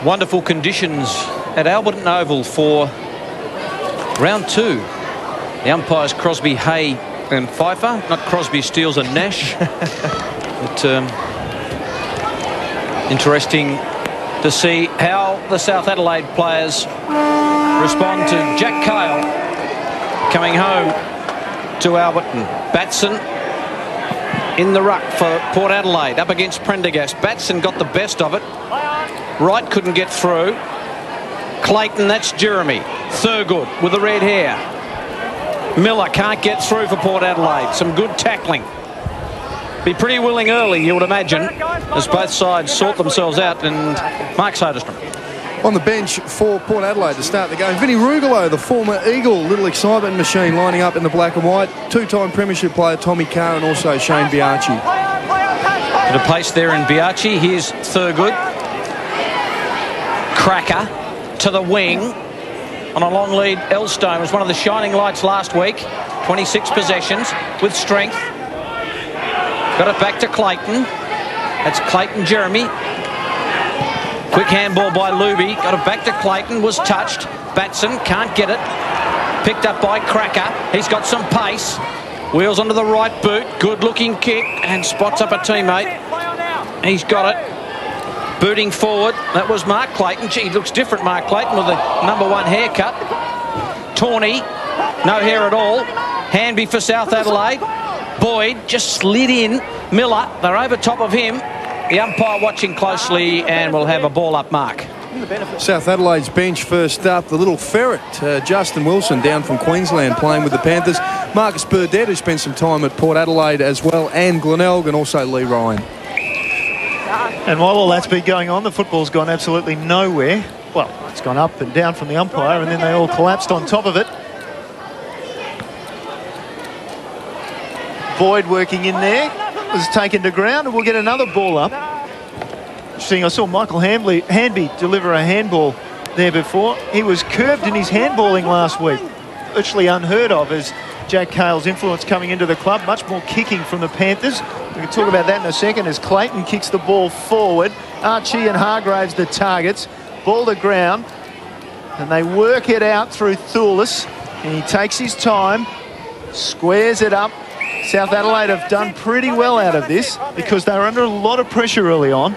Wonderful conditions at Alberton Oval for round 2. The umpires Crosby, Hay and Pfeiffer. Not Crosby, Steels and Nash. But interesting to see how the South Adelaide players respond to Jack Cahill coming home to Alberton. Batson in the ruck for Port Adelaide up against Prendergast. Batson got the best of it. Wright couldn't get through. Clayton, that's Jeremy. Thurgood with the red hair. Miller can't get through for Port Adelaide. Some good tackling. Be pretty willing early, you would imagine, as both sides sort themselves out. And Mark Soderstrom on the bench for Port Adelaide to start the game. Vinnie Rugolo, the former Eagle little excitement machine, lining up in the black and white. Two-time premiership player Tommy Carr and also Shane Biarchi. At a place there in Biarchi. Here's Thurgood. Cracker to the wing on a long lead. Elstone was one of the shining lights last week. 26 possessions with strength. Got it back to Clayton. That's Clayton Jeremy. Quick handball by Luby. Got it back to Clayton. Was touched. Batson can't get it. Picked up by Cracker. He's got some pace. Wheels onto the right boot. Good looking kick and spots up a teammate. He's got it. Booting forward. That was Mark Clayton. Gee, he looks different, Mark Clayton, with the #1 haircut. Tawney, no hair at all. Hanby for South Adelaide. Boyd just slid in. Miller, they're over top of him. The umpire watching closely and will have a ball up mark. South Adelaide's bench first up. The little ferret, Justin Wilson, down from Queensland, playing with the Panthers. Marcus Burdett, who spent some time at Port Adelaide as well, and Glenelg, and also Lee Ryan. And while all that's been going on, the football's gone absolutely nowhere. Well, it's gone up and down from the umpire, and then they all collapsed on top of it. Boyd working in there, was taken to ground, and we'll get another ball up. Interesting, I saw Michael Hanby deliver a handball there before. He was curbed in his handballing last week. Virtually unheard of as Jack Cahill's influence coming into the club. Much more kicking from the Panthers. We can talk about that in a second as Clayton kicks the ball forward. Archie and Hargraves the targets. Ball to ground. And they work it out through Thulis. And he takes his time, squares it up. South Adelaide have done pretty well out of this because they were under a lot of pressure early on.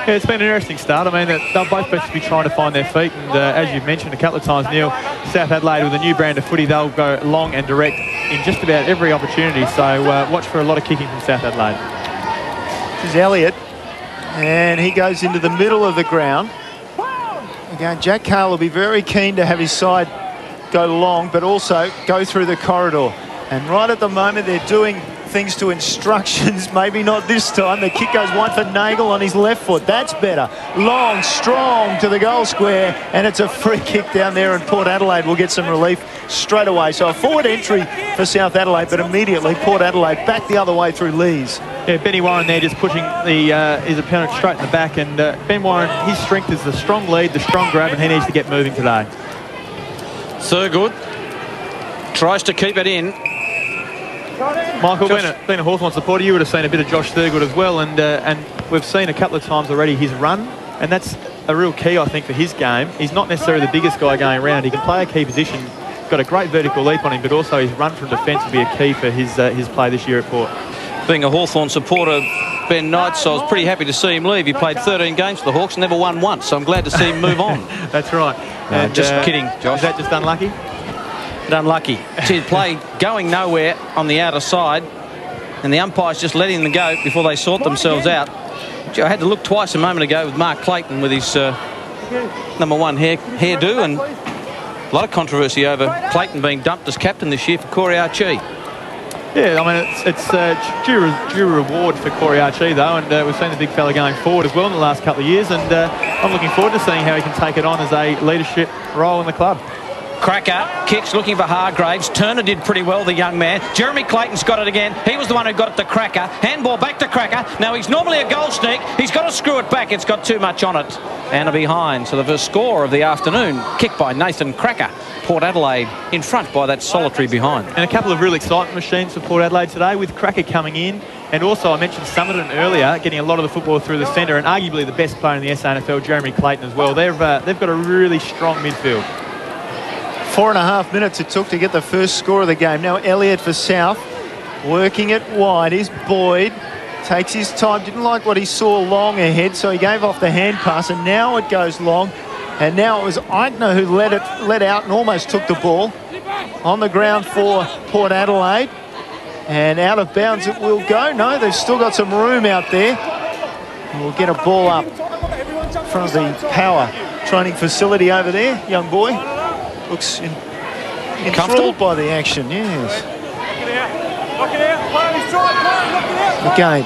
Yeah, it's been an interesting start. I mean, they'll both be trying to find their feet. And as you've mentioned a couple of times, Neil, South Adelaide with a new brand of footy, they'll go long and direct in just about every opportunity. So watch for a lot of kicking from South Adelaide. This is Elliott. And he goes into the middle of the ground. Again, Jack Cahill will be very keen to have his side go long, but also go through the corridor. And right at the moment, they're doing things to instructions. Maybe not this time. The kick goes wide for Nagel on his left foot. That's better. Long, strong to the goal square. And it's a free kick down there, and Port Adelaide will get some relief straight away. So a forward entry for South Adelaide, but immediately Port Adelaide back the other way through Lees. Yeah, Benny Warren there just pushing his opponent straight in the back. And Ben Warren, his strength is the strong lead, the strong grab, and he needs to get moving today. Thurgood tries to keep it in. Michael, being a Hawthorn supporter, you would have seen a bit of Josh Thurgood as well, and we've seen a couple of times already his run, and that's a real key, I think, for his game. He's not necessarily the biggest guy going around. He can play a key position, got a great vertical leap on him, but also his run from defence will be a key for his play this year at Port. Being a Hawthorn supporter, Ben Knights, I was pretty happy to see him leave. He played 13 games for the Hawks, never won once, so I'm glad to see him move on. That's right. And, just kidding, Josh. Is that just unlucky? Unlucky. To play going nowhere on the outer side, and the umpires just letting them go before they sort themselves out. I had to look twice a moment ago with Mark Clayton with his #1 hairdo, and a lot of controversy over Clayton being dumped as captain this year for Corey Archie. Yeah, I mean, it's due reward for Corey Archie, though, and we've seen the big fella going forward as well in the last couple of years, and I'm looking forward to seeing how he can take it on as a leadership role in the club. Cracker kicks, looking for Hargraves. Turner did pretty well, the young man. Jeremy Clayton's got it again. He was the one who got it to Cracker. Handball back to Cracker. Now, he's normally a goal sneak. He's got to screw it back. It's got too much on it. And a behind. So the first score of the afternoon. Kick by Nathan Cracker. Port Adelaide in front by that solitary behind. And a couple of real excitement machines for Port Adelaide today, with Cracker coming in. And also, I mentioned Summerton earlier, getting a lot of the football through the centre, and arguably the best player in the SANFL, Jeremy Clayton, as well. They've got a really strong midfield. 4.5 minutes it took to get the first score of the game. Now Elliott for South, working it wide. Is Boyd, takes his time, didn't like what he saw long ahead, so he gave off the hand pass, and now it goes long. And now it was Eichner who let out and almost took the ball. On the ground for Port Adelaide. And out of bounds it will go. No, they've still got some room out there. And we'll get a ball up from the power training facility over there. Young boy looks enthralled by the action, yes. Again,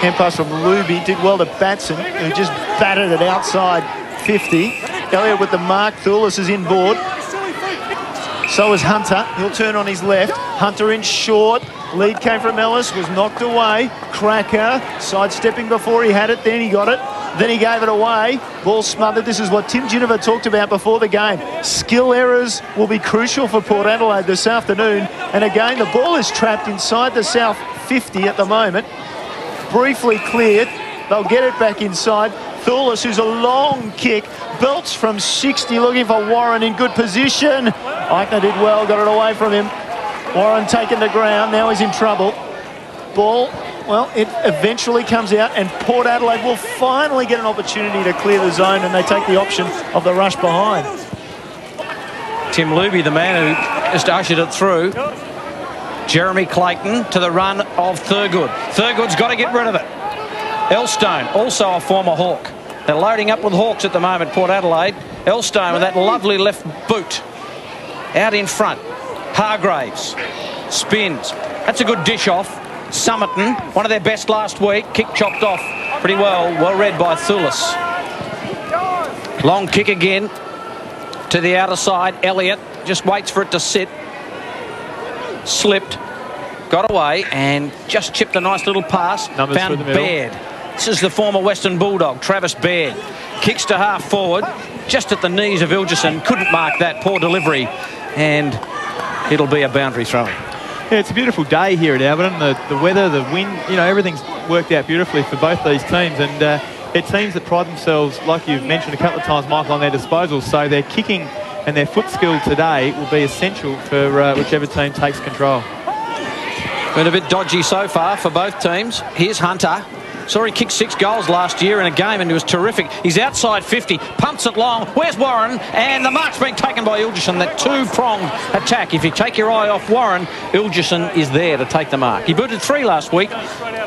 hand pass from Luby, did well to Batson, who just batted it outside 50. Elliott with the mark, Thulis is inboard. So is Hunter. He'll turn on his left. Hunter in short. Lead came from Ellis, was knocked away. Cracker sidestepping before he had it, then he got it. Then he gave it away. Ball smothered. This is what Tim Ginniver talked about before the game. Skill errors will be crucial for Port Adelaide this afternoon. And again, the ball is trapped inside the South 50 at the moment. Briefly cleared. They'll get it back inside. Thulis, who's a long kick, belts from 60, looking for Warren in good position. Eichner did well, got it away from him. Warren taken the ground, now he's in trouble. Ball, well, it eventually comes out, and Port Adelaide will finally get an opportunity to clear the zone, and they take the option of the rush behind. Tim Luby, the man who just ushered it through. Jeremy Clayton to the run of Thurgood. Thurgood's got to get rid of it. Elstone, also a former Hawk. They're loading up with Hawks at the moment, Port Adelaide. Elstone with that lovely left boot. Out in front. Hargraves spins. That's a good dish off. Summerton, one of their best last week. Kick chopped off pretty well. Well read by Thulis. Long kick again to the outer side. Elliott just waits for it to sit. Slipped. Got away and just chipped a nice little pass. Numbers found through the middle. Baird. This is the former Western Bulldog, Travis Baird. Kicks to half forward, just at the knees of Ilgerson. Couldn't mark that, poor delivery. And it'll be a boundary throw. Yeah, it's a beautiful day here at Alberton. The weather, the wind, you know, everything's worked out beautifully for both these teams. And they're teams that pride themselves, like you've mentioned a couple of times, Michael, on their disposal. So their kicking and their foot skill today will be essential for whichever team takes control. Been a bit dodgy so far for both teams. Here's Hunter. Saw he kicked 6 goals last year in a game and he was terrific. He's outside 50, pumps it long. Where's Warren? And the mark's been taken by Ilgerson. That two-pronged attack. If you take your eye off Warren, Ilgerson is there to take the mark. He booted 3 last week,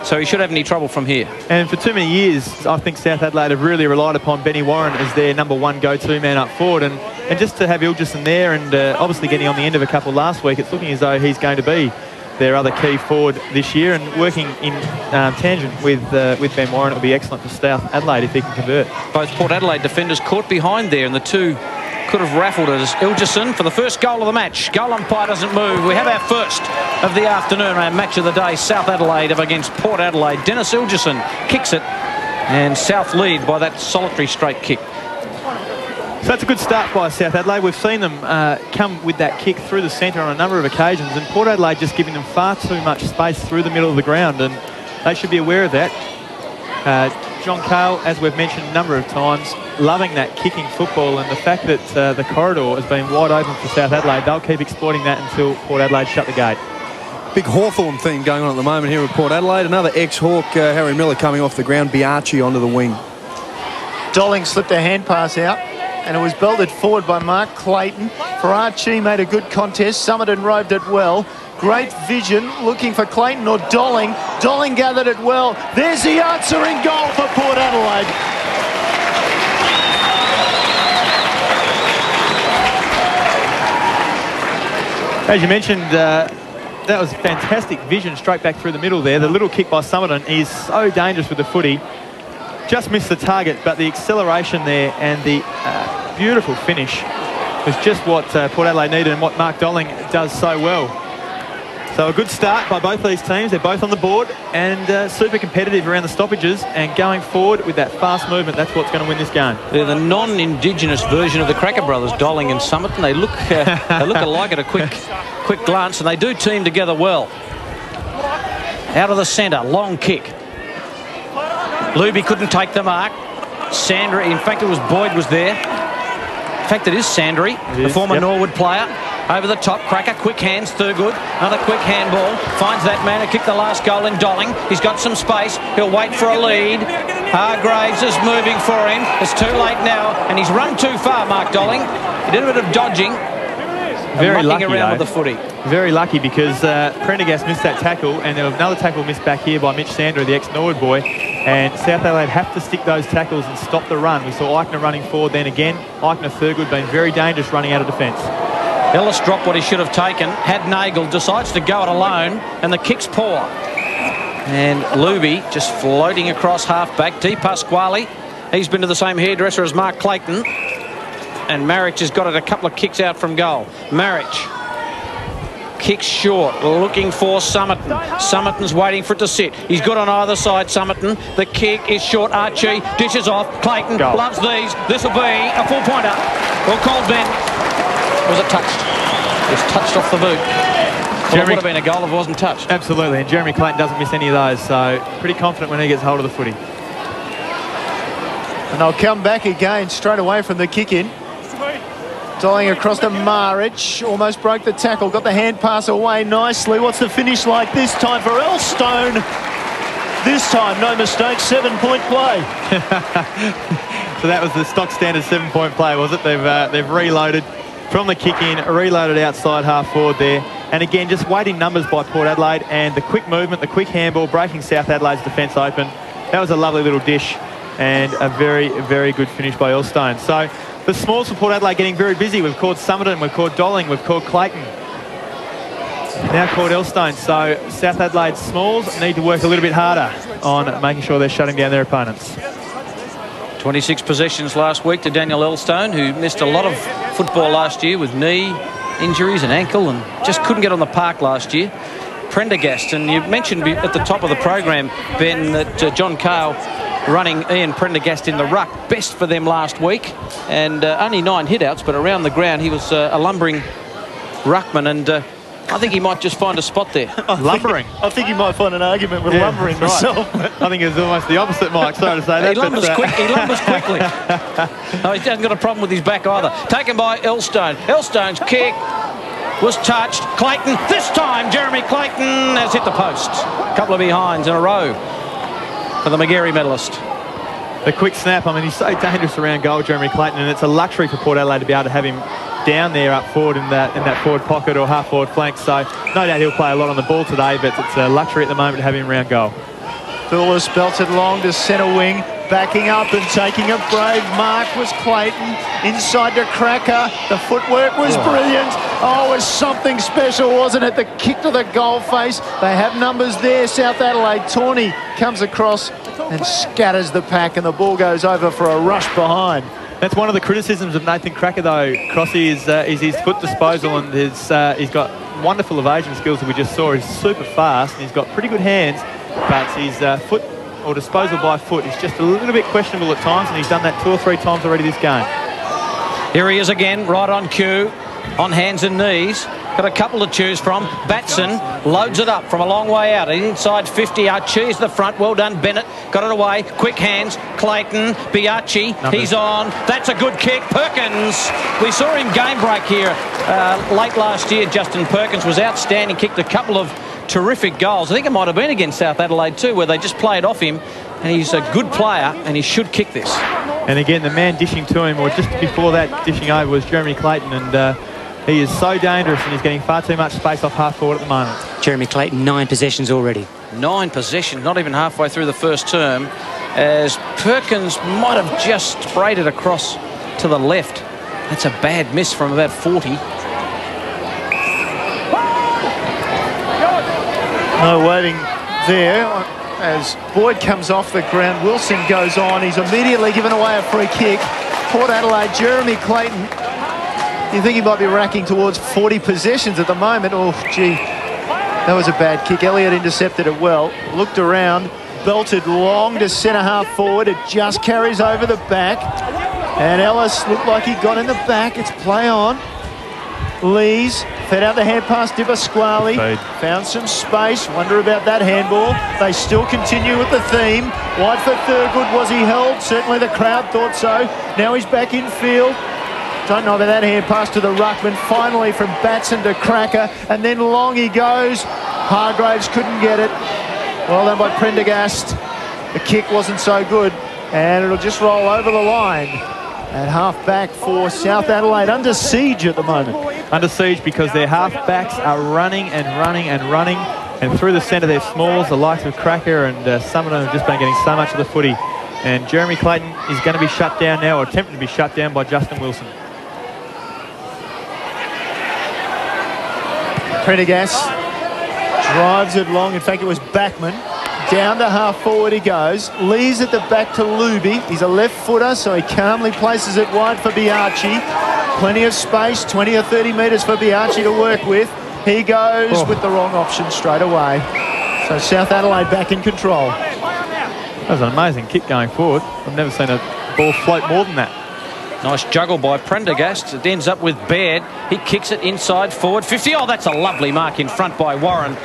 so he shouldn't have any trouble from here. And for too many years, I think South Adelaide have really relied upon Benny Warren as their number 1 go-to man up forward. And just to have Ilgerson there and obviously getting on the end of a couple last week, it's looking as though he's going to be their other key forward this year, and working in tangent with Ben Warren, it'll be excellent for South Adelaide if he can convert. Both Port Adelaide defenders caught behind there, and the two could have raffled it. As Ilgerson for the first goal of the match. Goal umpire doesn't move. We have our first of the afternoon, our match of the day. South Adelaide up against Port Adelaide. Dennis Ilgerson kicks it, and South lead by that solitary straight kick. So that's a good start by South Adelaide. We've seen them come with that kick through the centre on a number of occasions, and Port Adelaide just giving them far too much space through the middle of the ground, and they should be aware of that. John Cahill, as we've mentioned a number of times, loving that kicking football, and the fact that the corridor has been wide open for South Adelaide, they'll keep exploiting that until Port Adelaide shut the gate. Big Hawthorn theme going on at the moment here at Port Adelaide. Another ex-Hawk, Harry Miller, coming off the ground. Biarchi onto the wing. Dolling slipped a hand pass out, and it was belted forward by Mark Clayton. Farachi made a good contest. Summerton roved it well. Great vision, looking for Clayton or Dolling. Dolling gathered it well. There's the answering goal for Port Adelaide. As you mentioned, that was fantastic vision straight back through the middle there. The little kick by Summerton is so dangerous with the footy. Just missed the target, but the acceleration there and the beautiful finish was just what Port Adelaide needed and what Mark Dolling does so well. So a good start by both these teams. They're both on the board and super competitive around the stoppages, and going forward with that fast movement, that's what's going to win this game. They're the non-Indigenous version of the Cracker brothers, Dolling and Summerton. They look alike at a quick glance, and they do team together well. Out of the centre, long kick. Luby couldn't take the mark. Sandry, in fact, it was Boyd was there. In fact, it is Sandry, the former Norwood player. Over the top, Cracker, quick hands, Thurgood. Another quick handball. Finds that man who kicked the last goal in Dolling. He's got some space. He'll wait for a lead. Hargraves is moving for him. It's too late now, and he's run too far, Mark Dolling. He did a bit of dodging. Very lucky around with the footy. Very lucky, because Prendergast missed that tackle, and there was another tackle missed back here by Mitch Sandra, the ex-Norwood boy. And South Adelaide have to stick those tackles and stop the run. We saw Eichner running forward then again. Eichner, Thurgood being very dangerous running out of defence. Ellis dropped what he should have taken. Had Nagel, decides to go it alone, and the kick's poor. And Luby just floating across half-back. Di Pasquale, he's been to the same hairdresser as Mark Clayton. And Marich has got it a couple of kicks out from goal. Marich kicks short, looking for Summerton. Summerton's waiting for it to sit. He's good on either side, Summerton. The kick is short. Archie dishes off. Clayton loves these. This will be a full-pointer. Well called, Ben. Was it touched? It was touched off the boot. Well, it would have been a goal if it wasn't touched. Absolutely, and Jeremy Clayton doesn't miss any of those, so pretty confident when he gets hold of the footy. And they'll come back again straight away from the kick-in. Dolling across to Marich. Almost broke the tackle. Got the hand pass away nicely. What's the finish like this time for Elstone? This time, no mistake, 7-point play. So that was the stock standard 7-point play, was it? They've reloaded from the kick-in, reloaded outside half-forward there. And again, just weighting numbers by Port Adelaide, and the quick movement, the quick handball, breaking South Adelaide's defence open. That was a lovely little dish and a very, very good finish by Elstone. So the smalls for Port Adelaide getting very busy. We've called Summerton, we've called Dolling, we've called Clayton. Now called Elstone. So South Adelaide's smalls need to work a little bit harder on making sure they're shutting down their opponents. 26 possessions last week to Daniel Elstone, who missed a lot of football last year with knee injuries and ankle, and just couldn't get on the park last year. Prendergast, and you mentioned at the top of the program, Ben, that John Cahill running Ian Prendergast in the ruck, best for them last week, and only 9 hit-outs, but around the ground he was a lumbering ruckman, and I think he might just find a spot there. Lumbering. I think he might find an argument with lumbering myself. Right. I think it's almost the opposite, Mike. Sorry to say that. He lumbers quickly. No, he hasn't got a problem with his back either. Taken by Elstone. Elstone's kick was touched. Clayton, this time Jeremy Clayton has hit the post. A couple of behinds in a row for the McGarry medalist. The quick snap, I mean, he's so dangerous around goal, Jeremy Clayton, and it's a luxury for Port Adelaide to be able to have him down there up forward in that forward pocket or half forward flank. So no doubt he'll play a lot on the ball today, but it's a luxury at the moment to have him around goal. Phillips belted long to centre wing, backing up and taking a brave mark was Clayton. Inside to Cracker. The footwork was brilliant. Oh, it was something special, wasn't it? The kick to the goal face. They have numbers there, South Adelaide. Tawney comes across and scatters the pack, and the ball goes over for a rush behind. That's one of the criticisms of Nathan Cracker, though, Crossy, is his foot disposal, and he's got wonderful evasion skills that we just saw. He's super fast, and he's got pretty good hands, but his foot or disposal by foot is just a little bit questionable at times, and he's done that 2 or 3 times already this game. Here he is again, right on cue, on hands and knees. Got a couple to choose from. Batson loads it up from a long way out. Inside 50, Archie's the front. Well done, Bennett. Got it away. Quick hands. Clayton, Biachi. He's on. That's a good kick. Perkins. We saw him game break here late last year. Justin Perkins was outstanding. Kicked a couple of terrific goals. I think it might have been against South Adelaide too, where they just played off him. And he's a good player, and he should kick this. And again, the man dishing to him, or just before that dishing over, was Jeremy Clayton, and he is so dangerous, and he's getting far too much space off half forward at the moment. Jeremy Clayton, 9 possessions already. 9 possessions, not even halfway through the first term, as Perkins might have just sprayed it across to the left. That's a bad miss from about 40. No waiting there as Boyd comes off the ground. Wilson goes on. He's immediately given away a free kick. Port Adelaide, Jeremy Clayton You think he might be racking towards 40 possessions at the moment. Oh, gee, that was a bad kick. Elliott intercepted it well. Looked around, belted long to centre half forward. It just carries over the back. And Ellis looked like he got in the back. It's play on. Lees fed out the hand pass to Pasquale. Found some space. Wonder about that handball. They still continue with the theme. Wide for Thurgood. Was he held? Certainly the crowd thought so. Now he's back in field. Don't know about that hand pass to the ruckman. Finally from Batson to Cracker. And then long he goes. Hargraves couldn't get it. Well done by Prendergast. The kick wasn't so good. And it'll just roll over the line. At half-back for South Adelaide. Under siege at the moment. Under siege because their half-backs are running and running and running. And through the centre, they're smalls, the likes of Cracker, and some of them have just been getting so much of the footy. And Jeremy Clayton is going to be shut down now, or attempted to be shut down by Justin Wilson. Prendergast drives it long. In fact, it was Backman. Down to half forward he goes. Lees at the back to Luby. He's a left footer, so he calmly places it wide for Biaggi. Plenty of space, 20 or 30 metres for Biaggi to work with. He goes with the wrong option straight away. So South Adelaide back in control. That was an amazing kick going forward. I've never seen a ball float more than that. Nice juggle by Prendergast. It ends up with Baird. He kicks it inside forward 50. Oh, that's a lovely mark in front by Warren.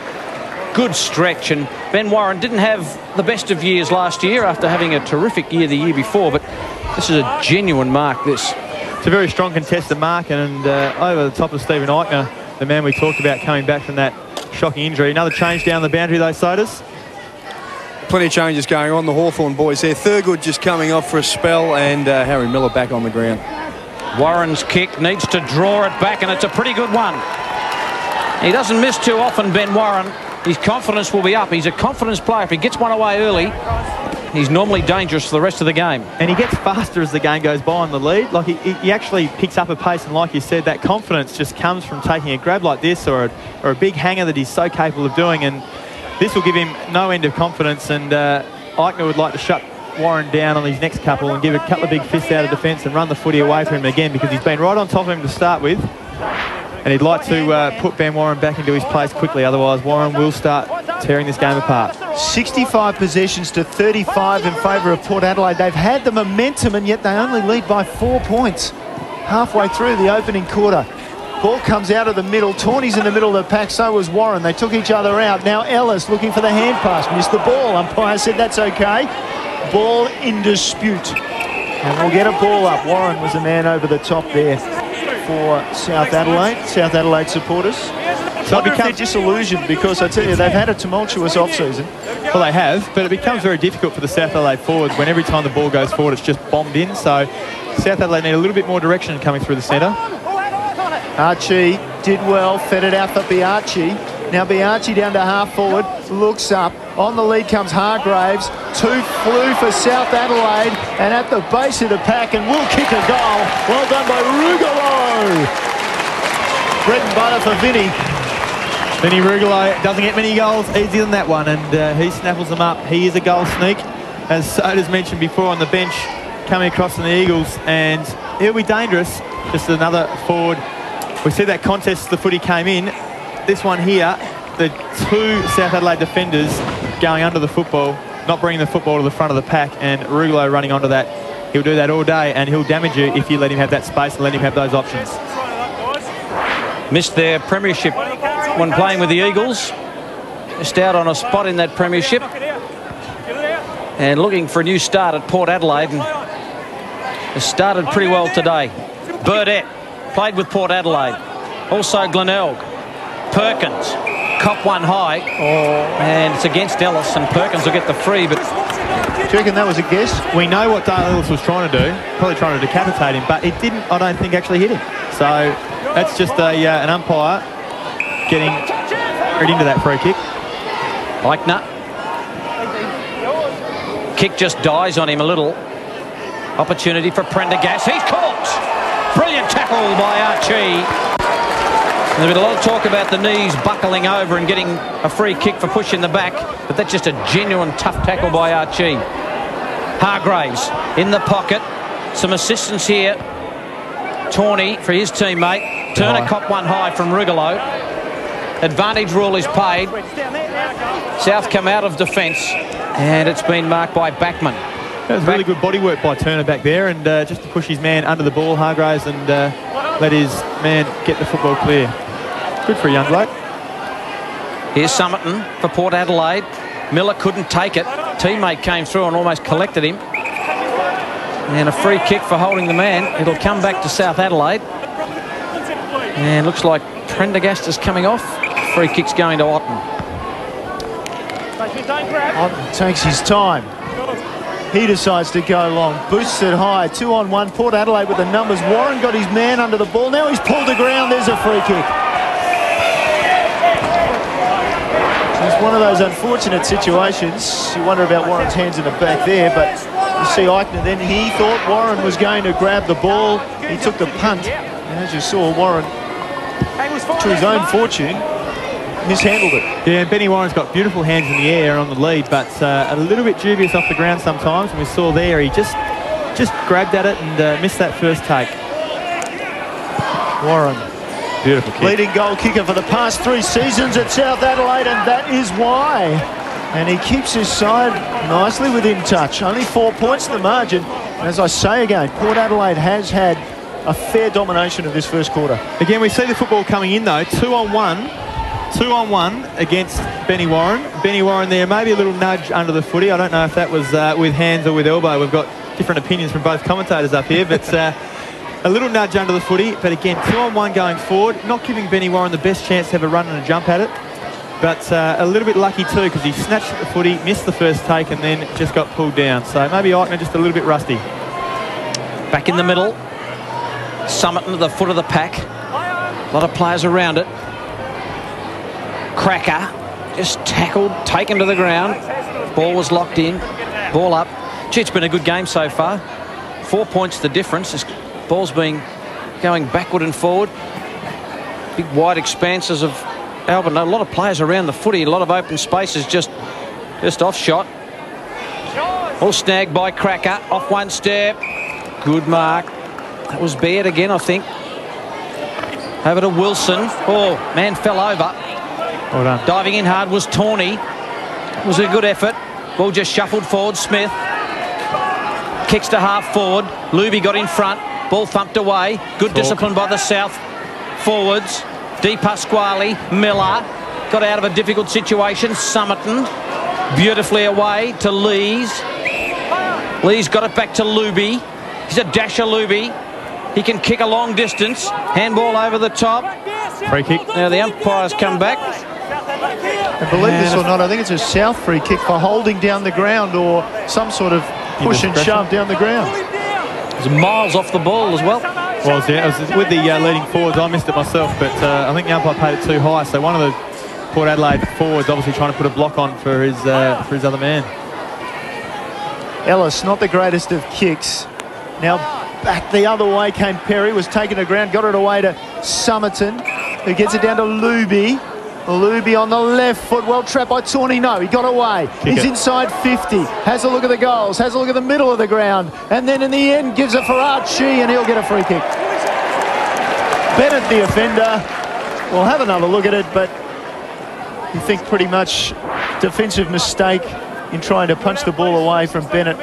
Good stretch, and Ben Warren didn't have the best of years last year after having a terrific year the year before, but this is a genuine mark, this. It's a very strong contested mark, and over the top of Stephen Eichner, the man we talked about coming back from that shocking injury. Another change down the boundary, though, Sodas. Plenty of changes going on. The Hawthorn boys there. Thurgood just coming off for a spell, and Harry Miller back on the ground. Warren's kick needs to draw it back, and it's a pretty good one. He doesn't miss too often, Ben Warren. His confidence will be up. He's a confidence player. If he gets one away early, he's normally dangerous for the rest of the game. And he gets faster as the game goes by on the lead. Like he actually picks up a pace, and like you said, that confidence just comes from taking a grab like this or a big hanger that he's so capable of doing. And this will give him no end of confidence. And Eichner would like to shut Warren down on these next couple and give a couple of big fists out of defence and run the footy away from him again, because he's been right on top of him to start with. And he'd like to put Ben Warren back into his place quickly, otherwise Warren will start tearing this game apart. 65 possessions to 35 in favour of Port Adelaide. They've had the momentum, and yet they only lead by 4 points halfway through the opening quarter. Ball comes out of the middle. Tawny's in the middle of the pack, so was Warren. They took each other out. Now Ellis looking for the hand pass. Missed the ball. Umpire said that's okay. Ball in dispute. And we'll get a ball up. Warren was the man over the top there for South Adelaide supporters. So it becomes disillusioned, because I tell you, they've had a tumultuous off-season. Well, they have, but it becomes very difficult for the South Adelaide forwards when every time the ball goes forward, it's just bombed in. So South Adelaide need a little bit more direction coming through the centre. Archie did well, fed it out for Biaggi. Now Biaggi down to half forward, looks up. On the lead comes Hargraves. 2 flew for South Adelaide, and at the base of the pack, and will kick a goal. Well done by Rugolo. Bread and butter for Vinny. Vinny Rugolo doesn't get many goals easier than that one, and he snaffles them up. He is a goal sneak, as Soda's mentioned before, on the bench coming across from the Eagles, and he'll be dangerous. Just another forward. We see that contest the footy came in. This one here, the 2 South Adelaide defenders going under the football, not bringing the football to the front of the pack, and Rugolo running onto that. He'll do that all day, and he'll damage you if you let him have that space and let him have those options. Missed their premiership when playing with the Eagles. Missed out on a spot in that premiership. And looking for a new start at Port Adelaide. And has started pretty well today. Burdett played with Port Adelaide. Also Glenelg. Perkins. Cop one high. And it's against Ellis, and Perkins will get the free, but... Do you reckon that was a guess? We know what Dale Ellis was trying to do. Probably trying to decapitate him, but it didn't, I don't think, actually hit him. So that's just an umpire getting right into that free kick. Eichner. Kick just dies on him a little. Opportunity for Prendergast. He's caught! Brilliant tackle by Archie. There's been a lot of talk about the knees buckling over and getting a free kick for pushing the back, but that's just a genuine tough tackle by Archie. Hargraves in the pocket. Some assistance here Tawney for his teammate. Turner copped one high from Rigolo. Advantage rule is paid. South come out of defence, and it's been marked by Backman. That was really good body work by Turner back there, and just to push his man under the ball, Hargraves, and let his man get the football clear. Good for a young bloke. Here's Summerton for Port Adelaide. Miller couldn't take it. Teammate came through and almost collected him. And a free kick for holding the man. It'll come back to South Adelaide. And looks like Prendergast is coming off. Free kick's going to Otten. Otten takes his time. He decides to go long. Boosts it high. 2-on-1. Port Adelaide with the numbers. Warren got his man under the ball. Now he's pulled the ground. There's a free kick. It's one of those unfortunate situations. You wonder about Warren's hands in the back there, but you see Eichner then, he thought Warren was going to grab the ball. He took the punt, and as you saw, Warren, to his own fortune, mishandled it. Yeah, and Benny Warren's got beautiful hands in the air on the lead, but a little bit dubious off the ground sometimes, and we saw there he just grabbed at it and missed that first take. Warren. Beautiful kick. Leading goal kicker for the past 3 seasons at South Adelaide, and that is why. And he keeps his side nicely within touch. Only 4 points the margin. And as I say again, Port Adelaide has had a fair domination of this first quarter. Again, we see the football coming in though. 2-on-1 against Benny Warren. Benny Warren there, maybe a little nudge under the footy. I don't know if that was with hands or with elbow. We've got different opinions from both commentators up here, but a little nudge under the footy, but again, 2-on-1 going forward, not giving Benny Warren the best chance to have a run and a jump at it, but a little bit lucky too, because he snatched at the footy, missed the first take, and then just got pulled down. So maybe Eichner just a little bit rusty. Back in the middle. Summerton to the foot of the pack. A lot of players around it. Cracker just tackled, taken to the ground. Ball was locked in. Ball up. Gee, it's been a good game so far. 4 points the difference. This ball's been going backward and forward. Big wide expanses of Albert. A lot of players around the footy. A lot of open spaces just off shot. All snagged by Cracker. Off one step. Good mark. That was Baird again, I think. Over to Wilson. Oh, man fell over. Well done. Diving in hard was Tawney. It was a good effort. Ball just shuffled forward. Smith kicks to half forward. Luby got in front. Ball thumped away. Good discipline by the South forwards. De Pasquale. Miller got out of a difficult situation. Summerton beautifully away to Lees. Lees got it back to Luby. He's a dasher, Luby. He can kick a long distance. Handball over the top. Free kick. Now the umpires come back. And believe this or not, I think it's a South free kick for holding down the ground or some sort of push and shove down the ground. It was miles off the ball as well. Well, yeah, it was with the leading forwards. I missed it myself, but I think the umpire paid it too high. So one of the Port Adelaide forwards obviously trying to put a block on for his other man. Ellis, not the greatest of kicks. Now back the other way came Perry, was taken to ground, got it away to Summerton, who gets it down to Luby. Luby on the left foot, well trapped by Tawney. No, he got away. He's inside 50, has a look at the goals, has a look at the middle of the ground, and then in the end gives it for Archie, and he'll get a free kick. Bennett, the offender, will have another look at it, but you think pretty much defensive mistake in trying to punch the ball away from Bennett.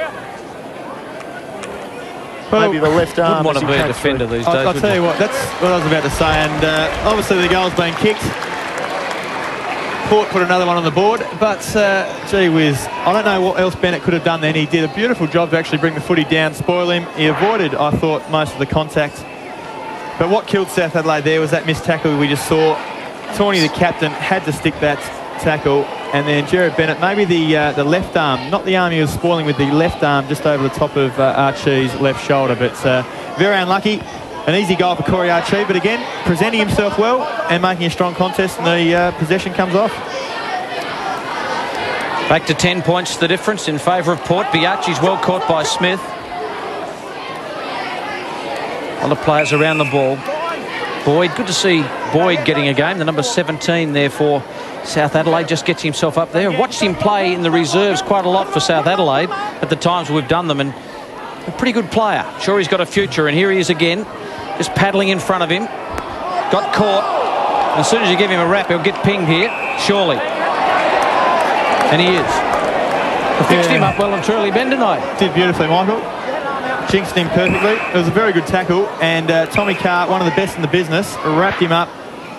Well, maybe the left arm. Wouldn't want to be a defender these days. I'll tell you what, that's what I was about to say, and obviously the goal's been kicked. Port put another one on the board, but gee whiz, I don't know what else Bennett could have done then. He did a beautiful job to actually bring the footy down, spoil him. He avoided, I thought, most of the contact. But what killed South Adelaide there was that missed tackle we just saw. Tawney, the captain, had to stick that tackle, and then Jared Bennett, maybe the left arm, not the arm he was spoiling, with the left arm just over the top of Archie's left shoulder. But very unlucky. An easy goal for Corey Archie, but again, presenting himself well and making a strong contest, and the possession comes off. Back to 10 points the difference in favour of Port. Biachi's well caught by Smith. A lot of players around the ball. Boyd, good to see Boyd getting a game. The number 17 there for South Adelaide, just gets himself up there. Watched him play in the reserves quite a lot for South Adelaide at the times we've done them, and a pretty good player. Sure, he's got a future, and here he is again. just paddling in front of him. Got caught. As soon as you give him a wrap, he'll get pinged here, surely. And he is. Fixed him up well and truly, Ben, didn't I? Did beautifully, Michael. Jinxed him perfectly. It was a very good tackle, and Tommy Carr, one of the best in the business, wrapped him up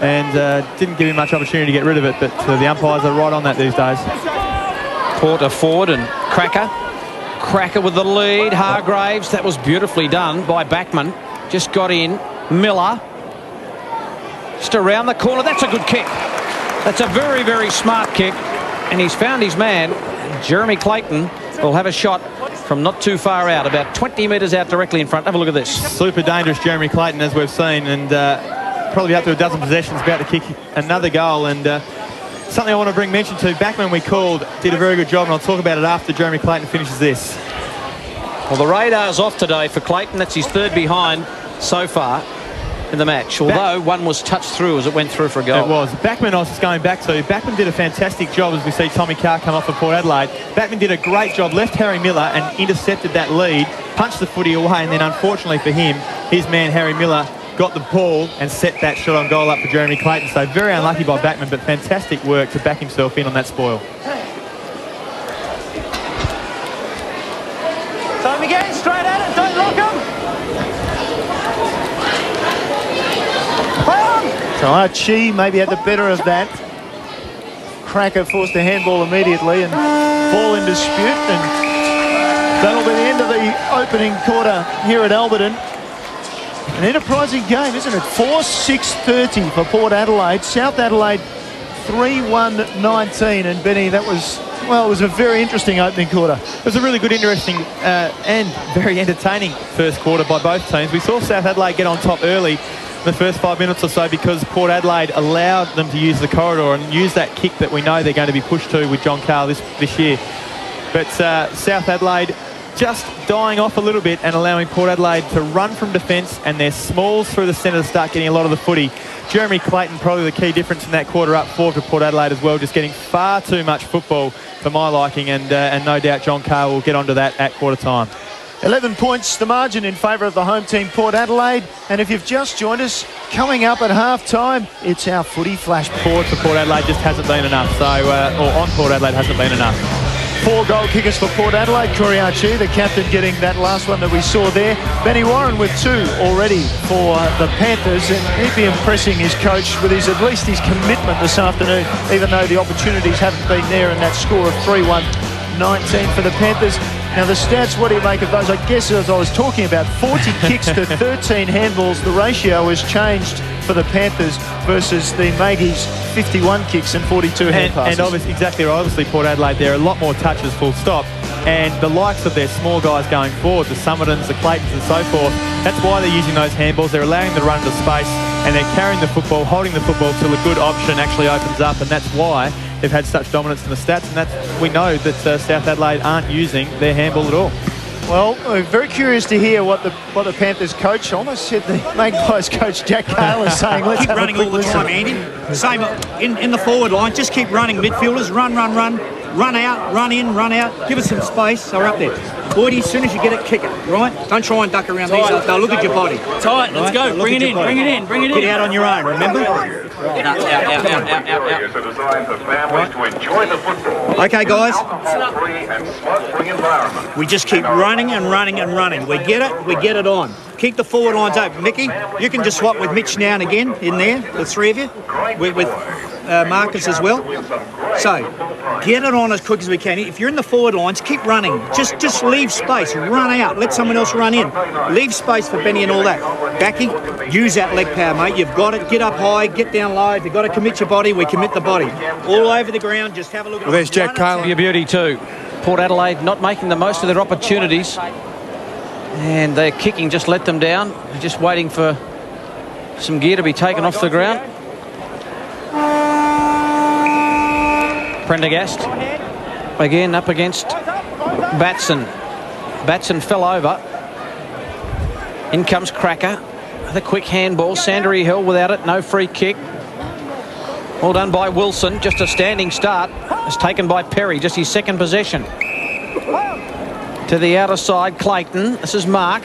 and didn't give him much opportunity to get rid of it, but the umpires are right on that these days. Porter forward and Cracker with the lead. Hargraves, that was beautifully done by Backman. Just got in. Miller. Just around the corner. That's a good kick. That's a very, very smart kick. And he's found his man. Jeremy Clayton will have a shot from not too far out, about 20 metres out directly in front. Have a look at this. Super dangerous Jeremy Clayton, as we've seen, and probably up to a dozen possessions, about to kick another goal. And something I want to bring mention to, Backman we called, did a very good job, and I'll talk about it after Jeremy Clayton finishes this. Well, the radar's off today for Clayton. That's his third behind so far in the match, although one was touched through as it went through for a goal. It was. Backman I was just going back to. Backman did a fantastic job as we see Tommy Carr come off for Port Adelaide. Backman did a great job, left Harry Miller and intercepted that lead, punched the footy away, and then unfortunately for him, his man Harry Miller got the ball and set that shot on goal up for Jeremy Clayton. So very unlucky by Backman, but fantastic work to back himself in on that spoil. Time again, straight at it, don't lock him. So Archie maybe had the better of that. Cracker forced a handball immediately and ball in dispute, and that'll be the end of the opening quarter here at Alberton. An enterprising game, isn't it? 4-6-30 for Port Adelaide. South Adelaide 3-1-19, and Benny, that was, well, it was a very interesting opening quarter. It was a really good, interesting and very entertaining first quarter by both teams. We saw South Adelaide get on top early in the first 5 minutes or so because Port Adelaide allowed them to use the corridor and use that kick that we know they're going to be pushed to with John Cahill this year. But South Adelaide just dying off a little bit and allowing Port Adelaide to run from defence, and their smalls through the centre to start getting a lot of the footy. Jeremy Clayton probably the key difference in that quarter up forward for Port Adelaide as well, just getting far too much football for my liking, and no doubt John Cahill will get onto that at quarter time. 11 points the margin in favour of the home team, Port Adelaide. And if you've just joined us, coming up at half-time, it's our footy flash. Forward for Port Adelaide just hasn't been enough, so or on Port Adelaide hasn't been enough. 4 goal kickers for Port Adelaide. Corey Archie, the captain, getting that last one that we saw there. Benny Warren with 2 already for the Panthers, and he'd be impressing his coach with at least his commitment this afternoon, even though the opportunities haven't been there, in that score of 3-1-19 for the Panthers. Now the stats, what do you make of those? I guess as I was talking about, 40 kicks to 13 handballs. The ratio has changed for the Panthers versus the Magpies, 51 kicks and 42 hand passes. And obviously, exactly right. Obviously, Port Adelaide, there are a lot more touches, full stop. And the likes of their small guys going forward, the Summertons, the Claytons and so forth, that's why they're using those handballs. They're allowing them to run into space, and they're carrying the football, holding the football till a good option actually opens up, and that's why they've had such dominance in the stats, and that's, we know that South Adelaide aren't using their handball at all. Well, we're very curious to hear what the Panthers coach, I almost said the Magpies coach Jack Cahill, is saying. Let's keep have running a quick all the listen. time, Andy. Same in the forward line. Just keep running. Midfielders, run out, run in, run out. Give us some space. So we're up there. Boydie, as soon as you get it, kick it, right? Don't try and duck around these. They'll look at your body. Tight, let's go. Bring it in, bring it in, bring it in. Get out on your own, remember? Out. Okay, guys. We just keep running and running and running. We get it on. Keep the forward lines open. Mickey, you can just swap with Mitch now and again in there, the three of you, with Marcus as well. So, get it on as quick as we can. If you're in the forward lines, keep running. Just leave space. Run out. Let someone else run in. Leave space for Benny and all that. Backy, use that leg power, mate. You've got it. Get up high, get down low. If you've got to commit your body, we commit the body. All over the ground, just have a look at it. Well, there's Jack Cahill. Your beauty too. Port Adelaide not making the most of their opportunities. And their kicking just let them down. Just waiting for some gear to be taken off the ground. Prendergast again up against Batson. Batson fell over. In comes Cracker. The quick handball. Sandery Hill without it. No free kick. Well done by Wilson. Just a standing start. It's taken by Perry. Just his second possession. To the outer side, Clayton. This is Mark.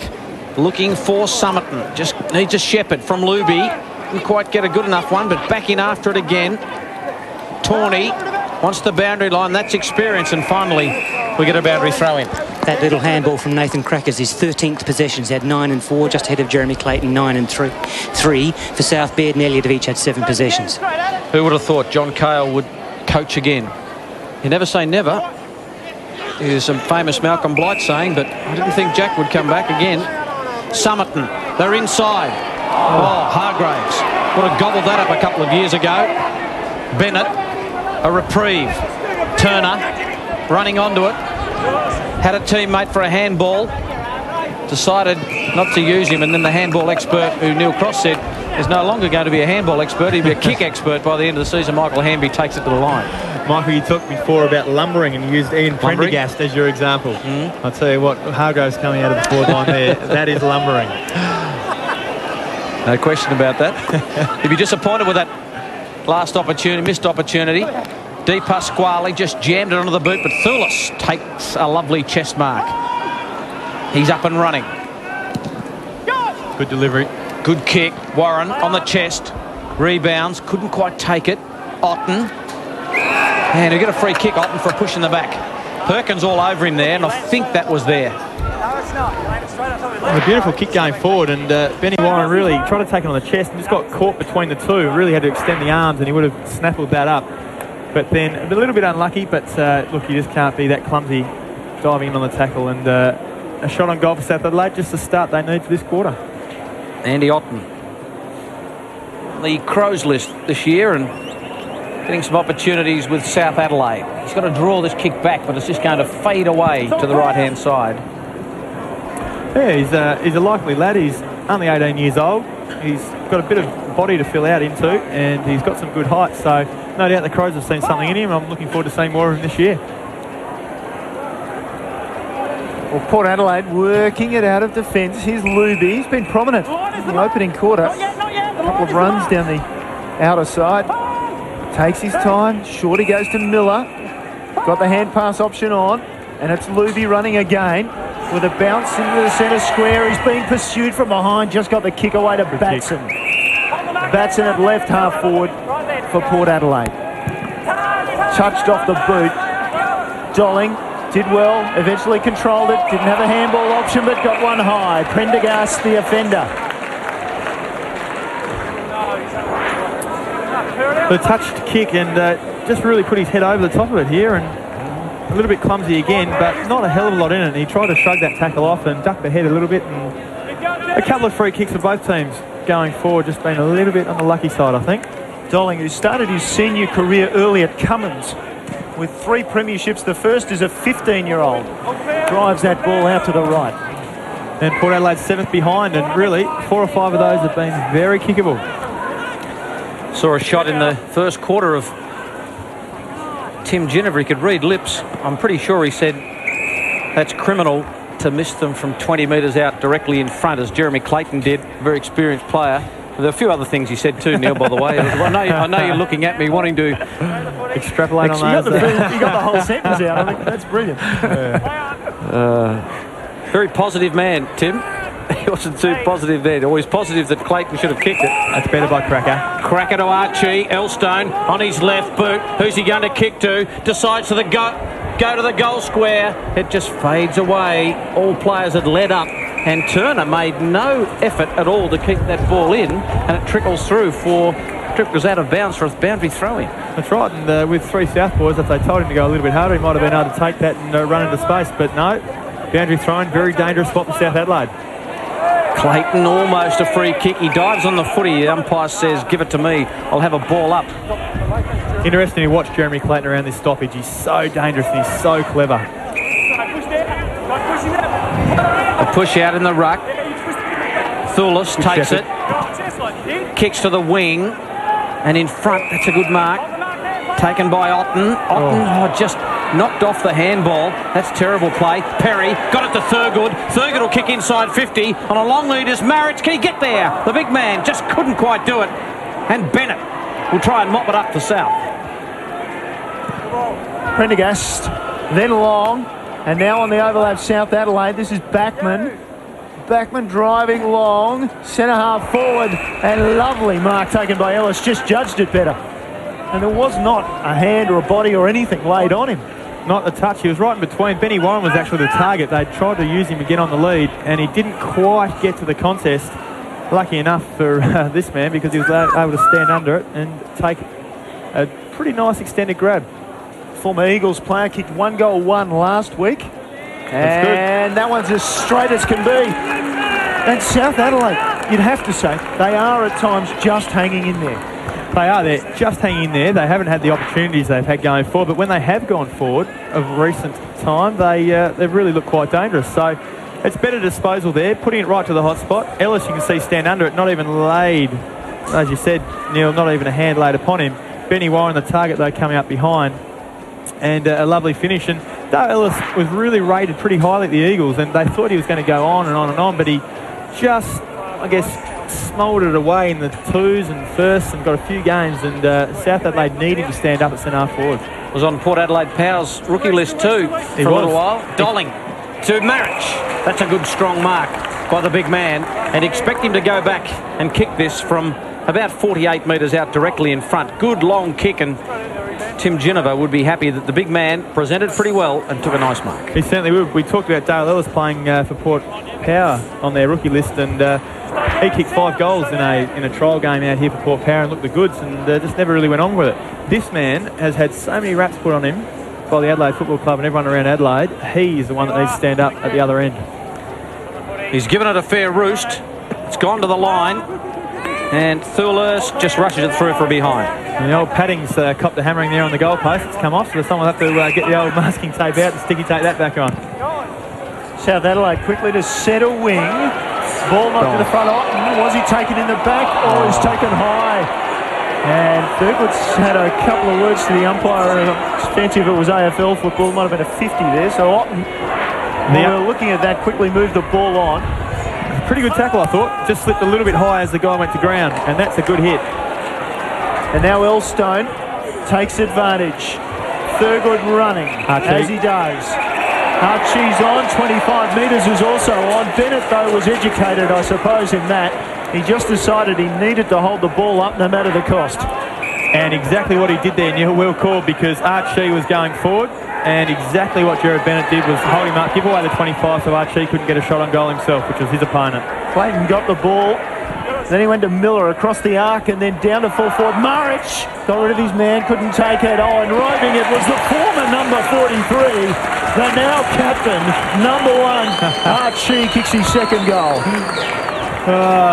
looking for Somerton. Just needs a shepherd from Luby. Didn't quite get a good enough one, but back in after it again. Tawney wants the boundary line. That's experience. And finally, we get a boundary throw in. That little handball from Nathan Crackers, his 13th possessions. He had 9 and 4, just ahead of Jeremy Clayton, 9 and 3. For South, Baird and Elliott have each had 7 possessions. Who would have thought John Cahill would coach again? You never say never. Is a famous Malcolm Blight saying, but I didn't think Jack would come back again. Somerton, they're inside. Oh, Hargraves would have gobbled that up a couple of years ago. Bennett, a reprieve. Turner running onto it. Had a teammate for a handball. Decided not to use him, and then the handball expert, who Neil Cross said is no longer going to be a handball expert, he'll be a kick expert by the end of the season. Michael Hamby takes it to the line. Michael, you talked before about lumbering and you used Ian Prendergast as your example. I'll tell you what, Hargrove's coming out of the forward line there. That is lumbering. No question about that. He'd be disappointed with that last opportunity, missed opportunity. Di Pasquale just jammed it onto the boot, but Thulis takes a lovely chest mark. He's up and running. Good delivery. Good kick. Warren on the chest. Rebounds. Couldn't quite take it. Otten. And he'll get a free kick, Otten, for a push in the back. Perkins all over him there, and I think that was there. A beautiful kick going forward, and Benny Warren really tried to take it on the chest and just got caught between the two. Really had to extend the arms, and he would have snaffled that up. But then a little bit unlucky, but look, you just can't be that clumsy diving in on the tackle. And a shot on goal for South Adelaide, just the start they need for this quarter. Andy Otten. The Crows list this year, and getting some opportunities with South Adelaide. He's got to draw this kick back, but it's just going to fade away to the right-hand side. Yeah, he's a likely lad. He's only 18 years old. He's got a bit of body to fill out into, and he's got some good height. So no doubt the Crows have seen something in him. I'm looking forward to seeing more of him this year. Well, Port Adelaide working it out of defence. Here's Luby. He's been prominent in the opening quarter. A couple of runs down the outer side. Takes his time. Shorty goes to Miller. Got the hand pass option on. And it's Luby running again with a bounce into the centre square. He's being pursued from behind. Just got the kick away to Batson. Batson at left half forward for Port Adelaide. Touched off the boot. Dolling did well. Eventually controlled it. Didn't have a handball option, but got one high. Prendergast, the offender. The touched kick, and just really put his head over the top of it here, and a little bit clumsy again, but not a hell of a lot in it. He tried to shrug that tackle off and duck the head a little bit, and a couple of free kicks for both teams going forward, just been a little bit on the lucky side, I think. Dolling, who started his senior career early at Cummins with 3 premierships. The first is a 15-year-old. Drives that ball out to the right. And Port Adelaide's 7th behind, and really 4 or 5 of those have been very kickable. Saw a shot in the first quarter of Tim Ginniver. He could read lips. I'm pretty sure he said that's criminal to miss them from 20 metres out directly in front, as Jeremy Clayton did, a very experienced player. There are a few other things he said too, Neil, by the way. I know you're looking at me wanting to extrapolate on those. You got the whole sentence out. I think that's brilliant. Very positive man, Tim. He wasn't too positive then. Always positive that Clayton should have kicked it. That's better by Cracker. Cracker to Archie. Elstone on his left boot. Who's he going to kick to? Decides to go to the goal square. It just fades away. All players had led up, and Turner made no effort at all to keep that ball in, and it trickles through for goes out of bounds for a boundary throw-in. That's right, and with 3 South boys, if they told him to go a little bit harder, he might have been able to take that and run into space, but no. Boundary throw-in, very dangerous spot for South Adelaide. Clayton almost a free kick. He dives on the footy. The umpire says, give it to me. I'll have a ball up. Interesting to watch Jeremy Clayton around this stoppage. He's so dangerous and he's so clever. A push out in the ruck. Thulis takes it. Kicks to the wing. And in front, that's a good mark. Taken by Otten. Otten just knocked off the handball. That's terrible play. Perry got it to Thurgood. Thurgood will kick inside 50. On a long lead is Marriage. Can he get there? The big man just couldn't quite do it. And Bennett will try and mop it up for South. Prendergast, then Long, and now on the overlap South Adelaide. This is Backman. Backman driving long, centre half forward, and lovely mark taken by Ellis, just judged it better. And there was not a hand or a body or anything laid on him. Not a touch. He was right in between. Benny Warren was actually the target. They tried to use him again on the lead, and he didn't quite get to the contest. Lucky enough for this man, because he was able to stand under it and take a pretty nice extended grab. Former Eagles player kicked 1 goal 1 last week. And that one's as straight as can be. And South Adelaide, you'd have to say, they are at times just hanging in there. They are. They're just hanging in there. They haven't had the opportunities they've had going forward, but when they have gone forward of recent time, they've really looked quite dangerous. So it's better disposal there, putting it right to the hot spot. Ellis, you can see, stand under it, not even laid, as you said, Neil, not even a hand laid upon him. Benny Warren, the target, though, coming up behind. And a lovely finish. And Dale Ellis was really rated pretty highly at the Eagles, and they thought he was going to go on and on and on, but he just, I guess, smouldered away in the twos and firsts and got a few games, and South Adelaide needing to stand up at centre half forward. Was on Port Adelaide Power's rookie list too for a little while. Dolling to Marich. That's a good strong mark by the big man, and expect him to go back and kick this from about 48 metres out directly in front. Good long kick, and Tim Geneva would be happy that the big man presented pretty well and took a nice mark. He certainly would. We talked about Dale Ellis playing for Port Power on their rookie list, and he kicked 5 goals in a trial game out here for Port Power and looked the goods, and just never really went on with it. This man has had so many raps put on him by the Adelaide Football Club and everyone around Adelaide. He is the one that needs to stand up at the other end. He's given it a fair roost. It's gone to the line, and Thulers just rushes it through for behind. And the old Paddings copped the hammering there on the goalpost. It's come off, so someone will have to get the old masking tape out and sticky tape that back on. South Adelaide quickly to centre wing. Ball knocked to the front. Was he taken in the back, or he's taken high? And Thurgood's had a couple of words to the umpire. Fancy if it was AFL football, might have been a 50 there. So Otten, we're looking at that, quickly moved the ball on. Pretty good tackle, I thought. Just slipped a little bit high as the guy went to ground, and that's a good hit. And now Elstone takes advantage. Thurgood running, as he does. Archie's on, 25 metres is also on. Bennett, though, was educated, I suppose, in that. He just decided he needed to hold the ball up no matter the cost. And exactly what he did there, Neil, well called, because Archie was going forward, and exactly what Jared Bennett did was hold him up, give away the 25, so Archie couldn't get a shot on goal himself, which was his opponent. Clayton got the ball. Then he went to Miller across the arc and then down to full forward. Marich got rid of his man, couldn't take it. Oh, and roving it was the former number 43, the now captain, number 1. Archie kicks his second goal.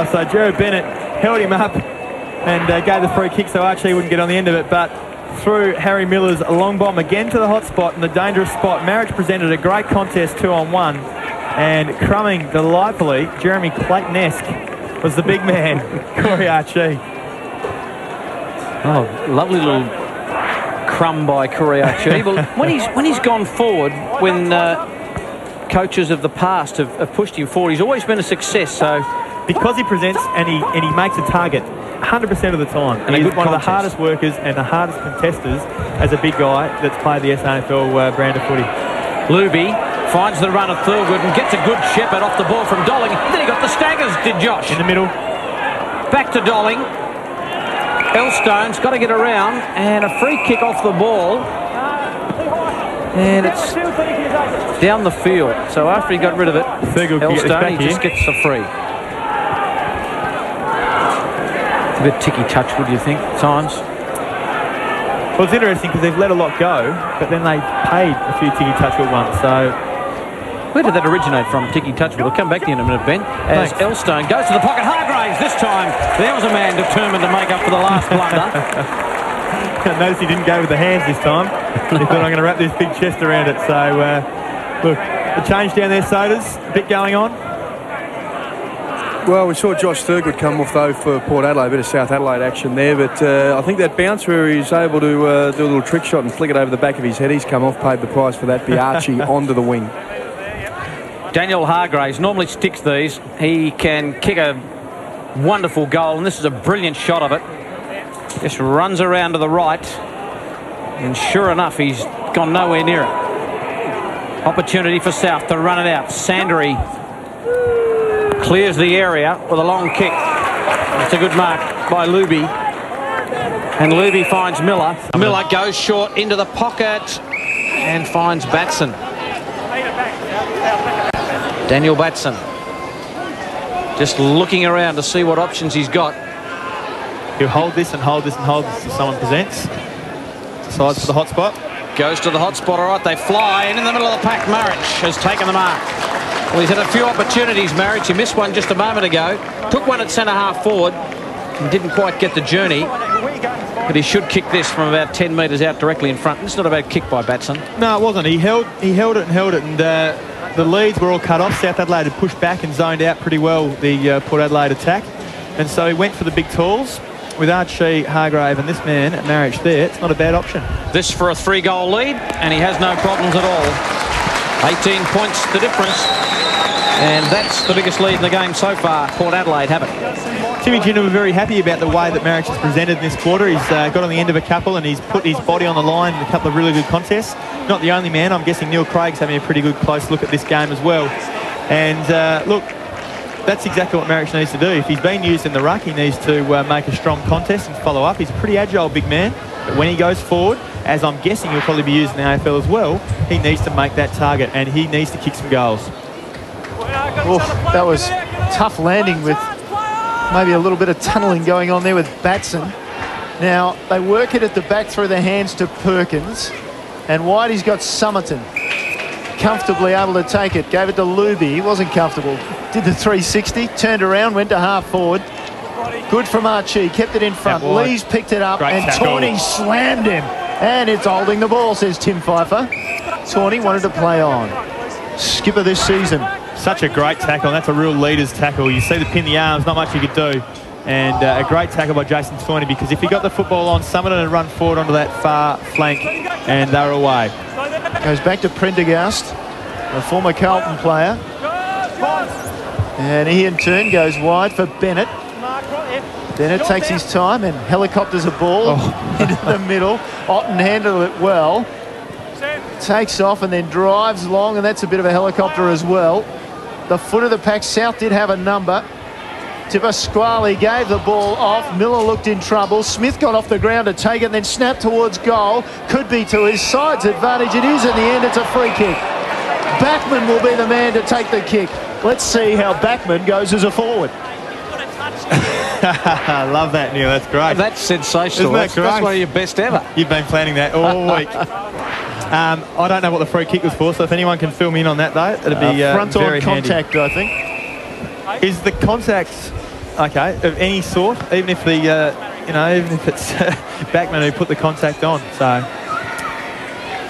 So Jared Bennett held him up and gave the free kick so Archie wouldn't get on the end of it, but through Harry Miller's long bomb again to the hot spot and the dangerous spot. Marich presented a great contest 2-on-1, and crumbing delightfully, Jeremy Clayton-esque, was the big man, Corey Archie. Oh, lovely little crumb by Corey Archie. Well, when he's gone forward, when coaches of the past have pushed him forward, he's always been a success. So because he presents and he makes a target 100% of the time. And he's one of the hardest workers and the hardest contesters as a big guy that's played the SANFL brand of footy. Luby finds the run of Thurgood and gets a good shepherd off the ball from Dolling. Then he got the staggers, did Josh. In the middle. Back to Dolling. Elstone's got to get around, and a free kick off the ball. And it's down the field. So after he got rid of it, Elstone, he just gets the free. A bit ticky touch, would you think, at times? Well, it's interesting because they've let a lot go, but then they paid a few ticky touch ones. So where did that originate from, Ticky Touch? We'll come back to you in a minute, Ben. As Elstone goes to the pocket. Hargraves this time. There was a man determined to make up for the last blunder. Notice he didn't go with the hands this time. He thought, I'm going to wrap this big chest around it. So, look, the change down there, Sodas, a bit going on. Well, we saw Josh Thurgood come off, though, for Port Adelaide. A bit of South Adelaide action there. But I think that bounce where he's able to do a little trick shot and flick it over the back of his head, he's come off, paid the price for that. Archie onto the wing. Daniel Hargraves normally sticks these. He can kick a wonderful goal, and this is a brilliant shot of it. Just runs around to the right, and sure enough, he's gone nowhere near it. Opportunity for South to run it out. Sandry Clears the area with a long kick. It's a good mark by Luby. And Luby finds Miller. Miller goes short into the pocket and finds Batson. Daniel Batson. Just looking around to see what options he's got. He'll hold this and hold this and hold this until someone presents. Decides for the hot spot. Goes to the hot spot, all right, they fly, and in the middle of the pack, Marich has taken the mark. Well, he's had a few opportunities, Marich. He missed one just a moment ago. Took one at centre-half forward and didn't quite get the journey. But he should kick this from about 10 metres out directly in front. It's not a bad kick by Batson. No, it wasn't. He held it, and the leads were all cut off. South Adelaide had pushed back and zoned out pretty well the Port Adelaide attack. And so he went for the big tools. With Archie, Hargrave and this man at Marich there, it's not a bad option. This for a 3-goal lead, and he has no problems at all. 18 points the difference, and that's the biggest lead in the game so far. Port Adelaide have it. Timmy Jinnah were very happy about the way that Marich has presented in this quarter. He's got on the end of a couple, and he's put his body on the line in a couple of really good contests. Not the only man. I'm guessing Neil Craig's having a pretty good close look at this game as well. And look, that's exactly what Marich needs to do. If he's been used in the ruck, he needs to make a strong contest and follow up. He's a pretty agile big man, but when he goes forward, as I'm guessing he'll probably be used in the AFL as well, he needs to make that target and he needs to kick some goals. Oof, that was tough landing with maybe a little bit of tunnelling going on there with Batson. Now, they work it at the back through the hands to Perkins, and Whitey's got Summerton comfortably able to take it. Gave it to Luby. He wasn't comfortable. Did the 360, turned around, went to half forward. Good from Archie, kept it in front. Lee's picked it up, and Tawney slammed him. And it's holding the ball, says Tim Pfeiffer. Tawney wanted to play on. Skipper this season. Such a great tackle, and that's a real leader's tackle. You see the pin the arms, not much you could do. And a great tackle by Jason Tawney, because if he got the football on, Summerton had run forward onto that far flank, and they were away. Goes back to Prendergast, a former Carlton player. And he in turn goes wide for Bennett. Bennett takes his time and helicopters a ball into the middle. Otten handled it well. Takes off and then drives long, and that's a bit of a helicopter as well. The foot of the pack, South did have a number. Pasquale gave the ball off. Miller looked in trouble. Smith got off the ground to take it and then snapped towards goal. Could be to his side's advantage. It is in the end. It's a free kick. Backman will be the man to take the kick. Let's see how Backman goes as a forward. I love that, Neil. That's great. That's sensational. That's one of your best ever. You've been planning that all week. I don't know what the free kick was for, so if anyone can fill me in on that, though, it'd be front-on contact, handy. I think. Is the contact okay of any sort, even if the even if it's Backman who put the contact on? So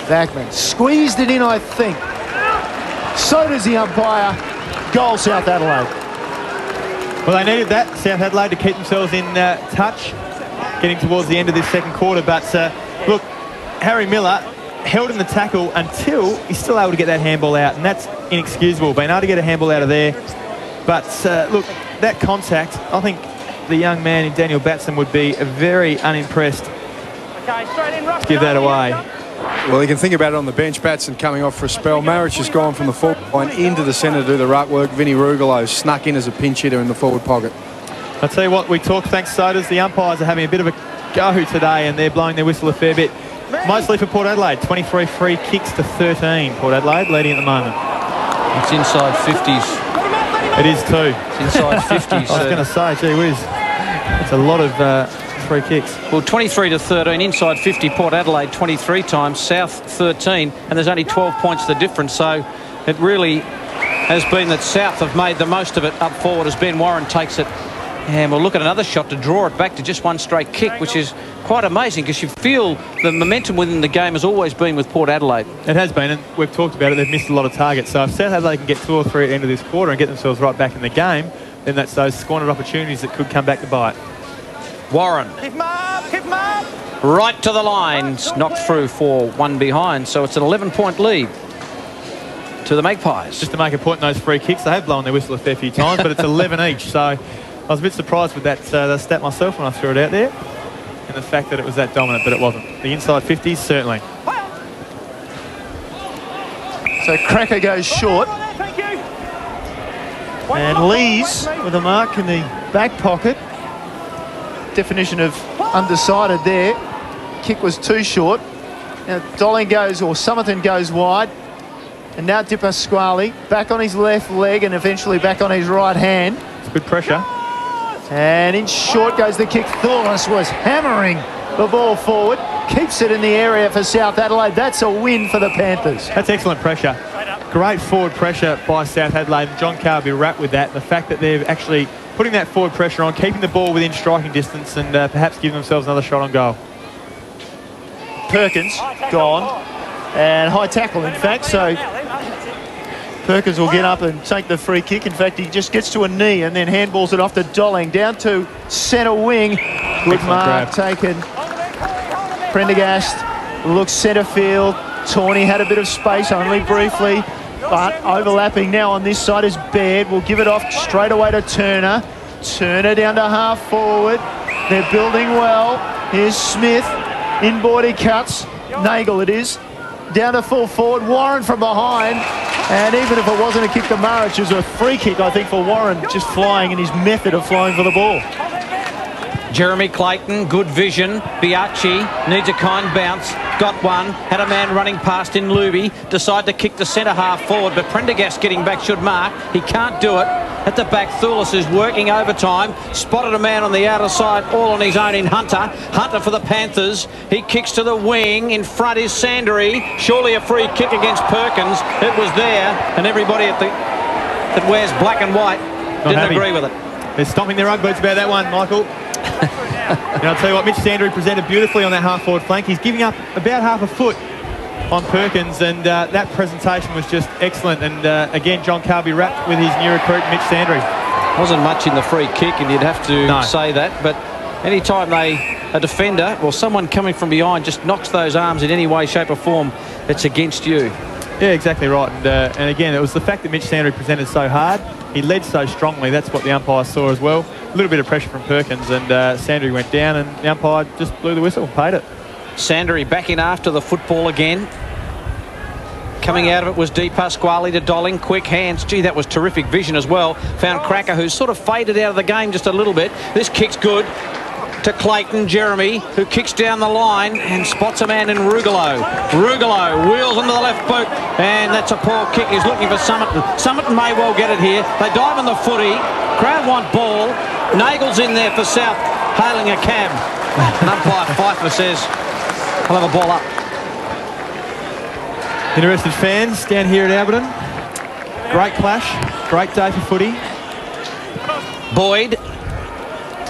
Backman squeezed it in, I think. So does the umpire. Goal, South Adelaide. Well, they needed that, South Adelaide, to keep themselves in touch, getting towards the end of this second quarter. But look, Harry Miller held in the tackle until he's still able to get that handball out, and that's inexcusable. Being able to get a handball out of there. But look, that contact, I think the young man in Daniel Batson would be very unimpressed to give that away. Well, you can think about it on the bench. Batson coming off for a spell. Marich has gone from the forward line into the centre to do the ruck work. Vinnie Rugolo snuck in as a pinch hitter in the forward pocket. I'll tell you what, we talked, thanks Sodas, the umpires are having a bit of a go today, and they're blowing their whistle a fair bit. Mostly for Port Adelaide, 23 free kicks to 13. Port Adelaide leading at the moment. It's inside 50s. It is too. It's inside 50s. I was going to say, gee whiz, it's a lot of free kicks. Well, 23 to 13, inside 50. Port Adelaide 23 times, South 13, and there's only 12 points the difference. So it really has been that South have made the most of it up forward as Ben Warren takes it. And we'll look at another shot to draw it back to just one straight kick, which is quite amazing, because you feel the momentum within the game has always been with Port Adelaide. It has been, and we've talked about it. They've missed a lot of targets. So if South Adelaide can get 2 or 3 at the end of this quarter and get themselves right back in the game, then that's those squandered opportunities that could come back to bite. Warren. Right to the lines. Knocked through for one behind. So it's an 11-point lead to the Magpies. Just to make a point in those free kicks, they have blown their whistle a fair few times, but it's 11 each. So I was a bit surprised with that stat myself when I threw it out there, and the fact that it was that dominant, but it wasn't. The inside 50s, certainly. So Cracker goes short. And Lees with a mark in the back pocket. Definition of undecided there. Kick was too short. Now Dolling goes, or Somerton goes wide. And now Di Pasquale back on his left leg and eventually back on his right hand. It's good pressure. And in short goes the kick. Thorless was hammering the ball forward. Keeps it in the area for South Adelaide. That's a win for the Panthers. That's excellent pressure. Great forward pressure by South Adelaide. John Cahill will be wrapped with that. The fact that they're actually putting that forward pressure on, keeping the ball within striking distance and perhaps giving themselves another shot on goal. Perkins gone. And high tackle, in fact. So Perkins will get up and take the free kick. In fact, he just gets to a knee and then handballs it off to Dolling. Down to centre wing. Good mark taken. Prendergast looks centre field. Tawney had a bit of space, only briefly, but overlapping now on this side is Baird. We'll give it off straight away to Turner. Turner down to half forward. They're building well. Here's Smith. Inboard he cuts. Nagel it is. Down to full forward. Warren from behind. And even if it wasn't a kick to Marich, it was a free kick, I think, for Warren, just flying in his method of flying for the ball. Jeremy Clayton, good vision. Biachi needs a kind bounce. Got one. Had a man running past in Luby. Decide to kick the centre half forward, but Prendergast getting back should mark. He can't do it. At the back, Thulis is working overtime. Spotted a man on the outer side, all on his own in Hunter. Hunter for the Panthers. He kicks to the wing. In front is Sandry. Surely a free kick against Perkins. It was there, and everybody that wears black and white didn't agree with it. They're stomping their rug boots about that one, Michael. And I'll tell you what, Mitch Sandry presented beautifully on that half-forward flank. He's giving up about half a foot on Perkins, and that presentation was just excellent. And again, John Cahill wrapped with his new recruit, Mitch Sandry. Wasn't much in the free kick, and you'd have to say that. But anytime a defender or someone coming from behind just knocks those arms in any way, shape or form, it's against you. Yeah, exactly right. And again, it was the fact that Mitch Sandry presented so hard. He led so strongly. That's what the umpire saw as well. A little bit of pressure from Perkins, and Sandry went down, and the umpire just blew the whistle, paid it. Sandry back in after the football again. Coming out of it was Di Pasquale to Dolling. Quick hands. Gee, that was terrific vision as well. Found Cracker, who's sort of faded out of the game just a little bit. This kick's good to Clayton. Jeremy, who kicks down the line and spots a man in Rugolo. Rugolo wheels into the left boot, and that's a poor kick. He's looking for Somerton. Somerton may well get it here. They dive on the footy. Crowd want ball. Nagel's in there for South, hailing a cab. And umpire Pfeiffer says, I'll have a ball up. Interested fans down here at Alberton. Great clash. Great day for footy. Boyd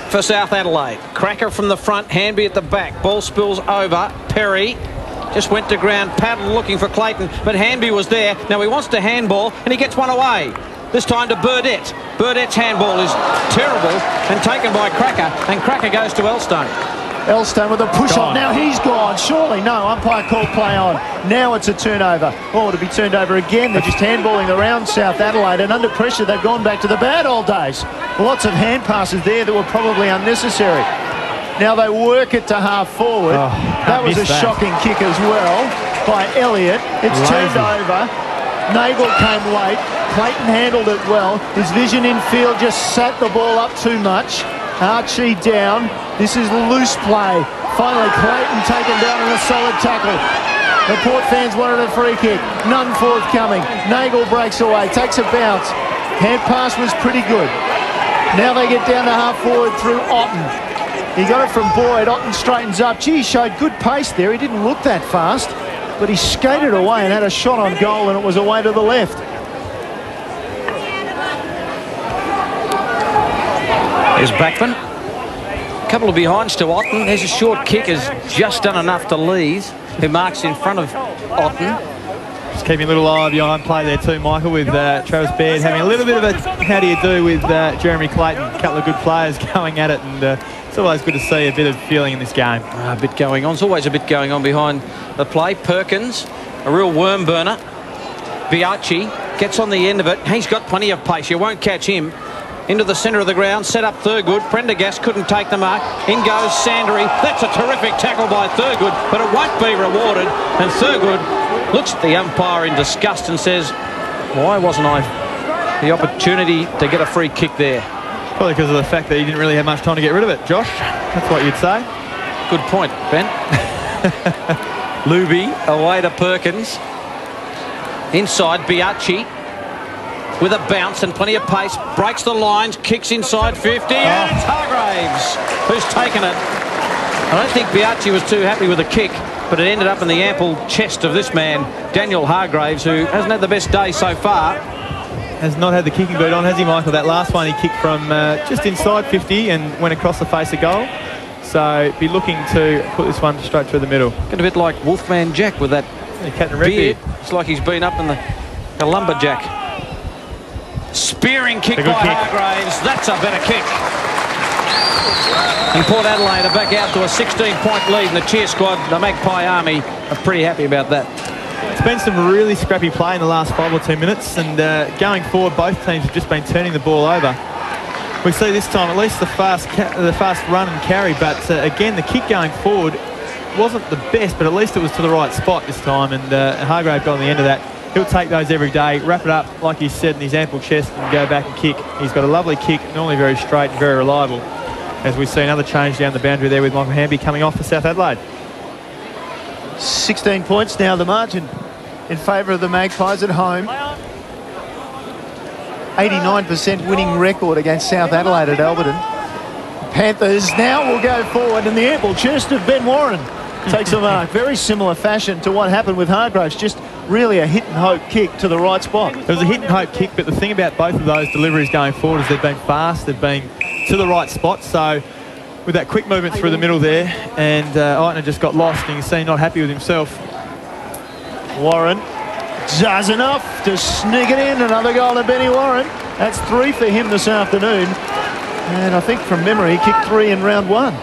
for South Adelaide. Cracker from the front, Hanby at the back. Ball spills over. Perry just went to ground. Paddle looking for Clayton, but Hanby was there. Now he wants to handball, and he gets one away. This time to Burdett. Burdett's handball is terrible and taken by Cracker, and Cracker goes to Elstone. Elstone with a push-up. Now he's gone. Surely no. Umpire called play on. Now it's a turnover. Oh, to be turned over again. They're just handballing around South Adelaide, and under pressure they've gone back to the bad old days. Lots of hand passes there that were probably unnecessary. Now they work it to half forward. That was a shocking kick as well by Elliott. It's turned over. Nagel came late. Clayton handled it well. His vision in field just sat the ball up too much. Archie down. This is loose play. Finally, Clayton taken down in a solid tackle. The Port fans wanted a free kick. None forthcoming. Nagel breaks away, takes a bounce. Hand pass was pretty good. Now they get down to half forward through Otten. He got it from Boyd. Otten straightens up. Gee, he showed good pace there. He didn't look that fast, but he skated away and had a shot on goal, and it was away to the left. There's Backman. A couple of behinds to Otten. There's a short kick, has just done enough to Lees, who marks in front of Otten. Just keeping a little eye behind play there too, Michael, with Travis Baird having a little bit of a how do you do with Jeremy Clayton. A couple of good players going at it, and it's always good to see a bit of feeling in this game. A bit going on. There's always a bit going on behind the play. Perkins, a real worm burner. Biachi gets on the end of it. He's got plenty of pace. You won't catch him. Into the centre of the ground, set up Thurgood. Prendergast couldn't take the mark. In goes Sandry. That's a terrific tackle by Thurgood, but it won't be rewarded. And Thurgood looks at the umpire in disgust and says, why wasn't I the opportunity to get a free kick there. Probably because of the fact that he didn't really have much time to get rid of it, Josh. That's what you'd say. Good point, Ben. Luby away to Perkins. Inside, Biaggi with a bounce and plenty of pace. Breaks the lines, kicks inside 50, and it's Hargraves who's taken it. I don't think Biaggi was too happy with the kick, but it ended up in the ample chest of this man, Daniel Hargraves, who hasn't had the best day so far. Has not had the kicking boot on, has he, Michael? That last one he kicked from just inside 50 and went across the face of goal. So be looking to put this one straight through the middle. Getting a bit like Wolfman Jack with that beard. It's like he's been up in the lumberjack. Spearing kick by Hargraves. That's a better kick. And Port Adelaide are back out to a 16-point lead, and the cheer squad, the Magpie Army, are pretty happy about that. It's been some really scrappy play in the last 5 or 2 minutes, and going forward, both teams have just been turning the ball over. We see this time at least the fast run and carry, but again, the kick going forward wasn't the best, but at least it was to the right spot this time, and Hargrave got on the end of that. He'll take those every day, wrap it up, like he said, in his ample chest and go back and kick. He's got a lovely kick, normally very straight and very reliable. As we see another change down the boundary there with Michael Hamby coming off for South Adelaide. 16 points now, the margin in favour of the Magpies at home. 89% winning record against South Adelaide at Alberton. Panthers now will go forward, and the ample chest of Ben Warren takes a mark. Very similar fashion to what happened with Hargraves, just really a hit-and-hope kick to the right spot. It was a hit-and-hope kick, but the thing about both of those deliveries going forward is they've been fast, they've been to the right spot. So with that quick movement through the middle there, and Eitner just got lost, and you can see not happy with himself. Warren does enough to sneak it in. Another goal to Benny Warren. That's 3 for him this afternoon. And I think from memory, he kicked 3 in round 1.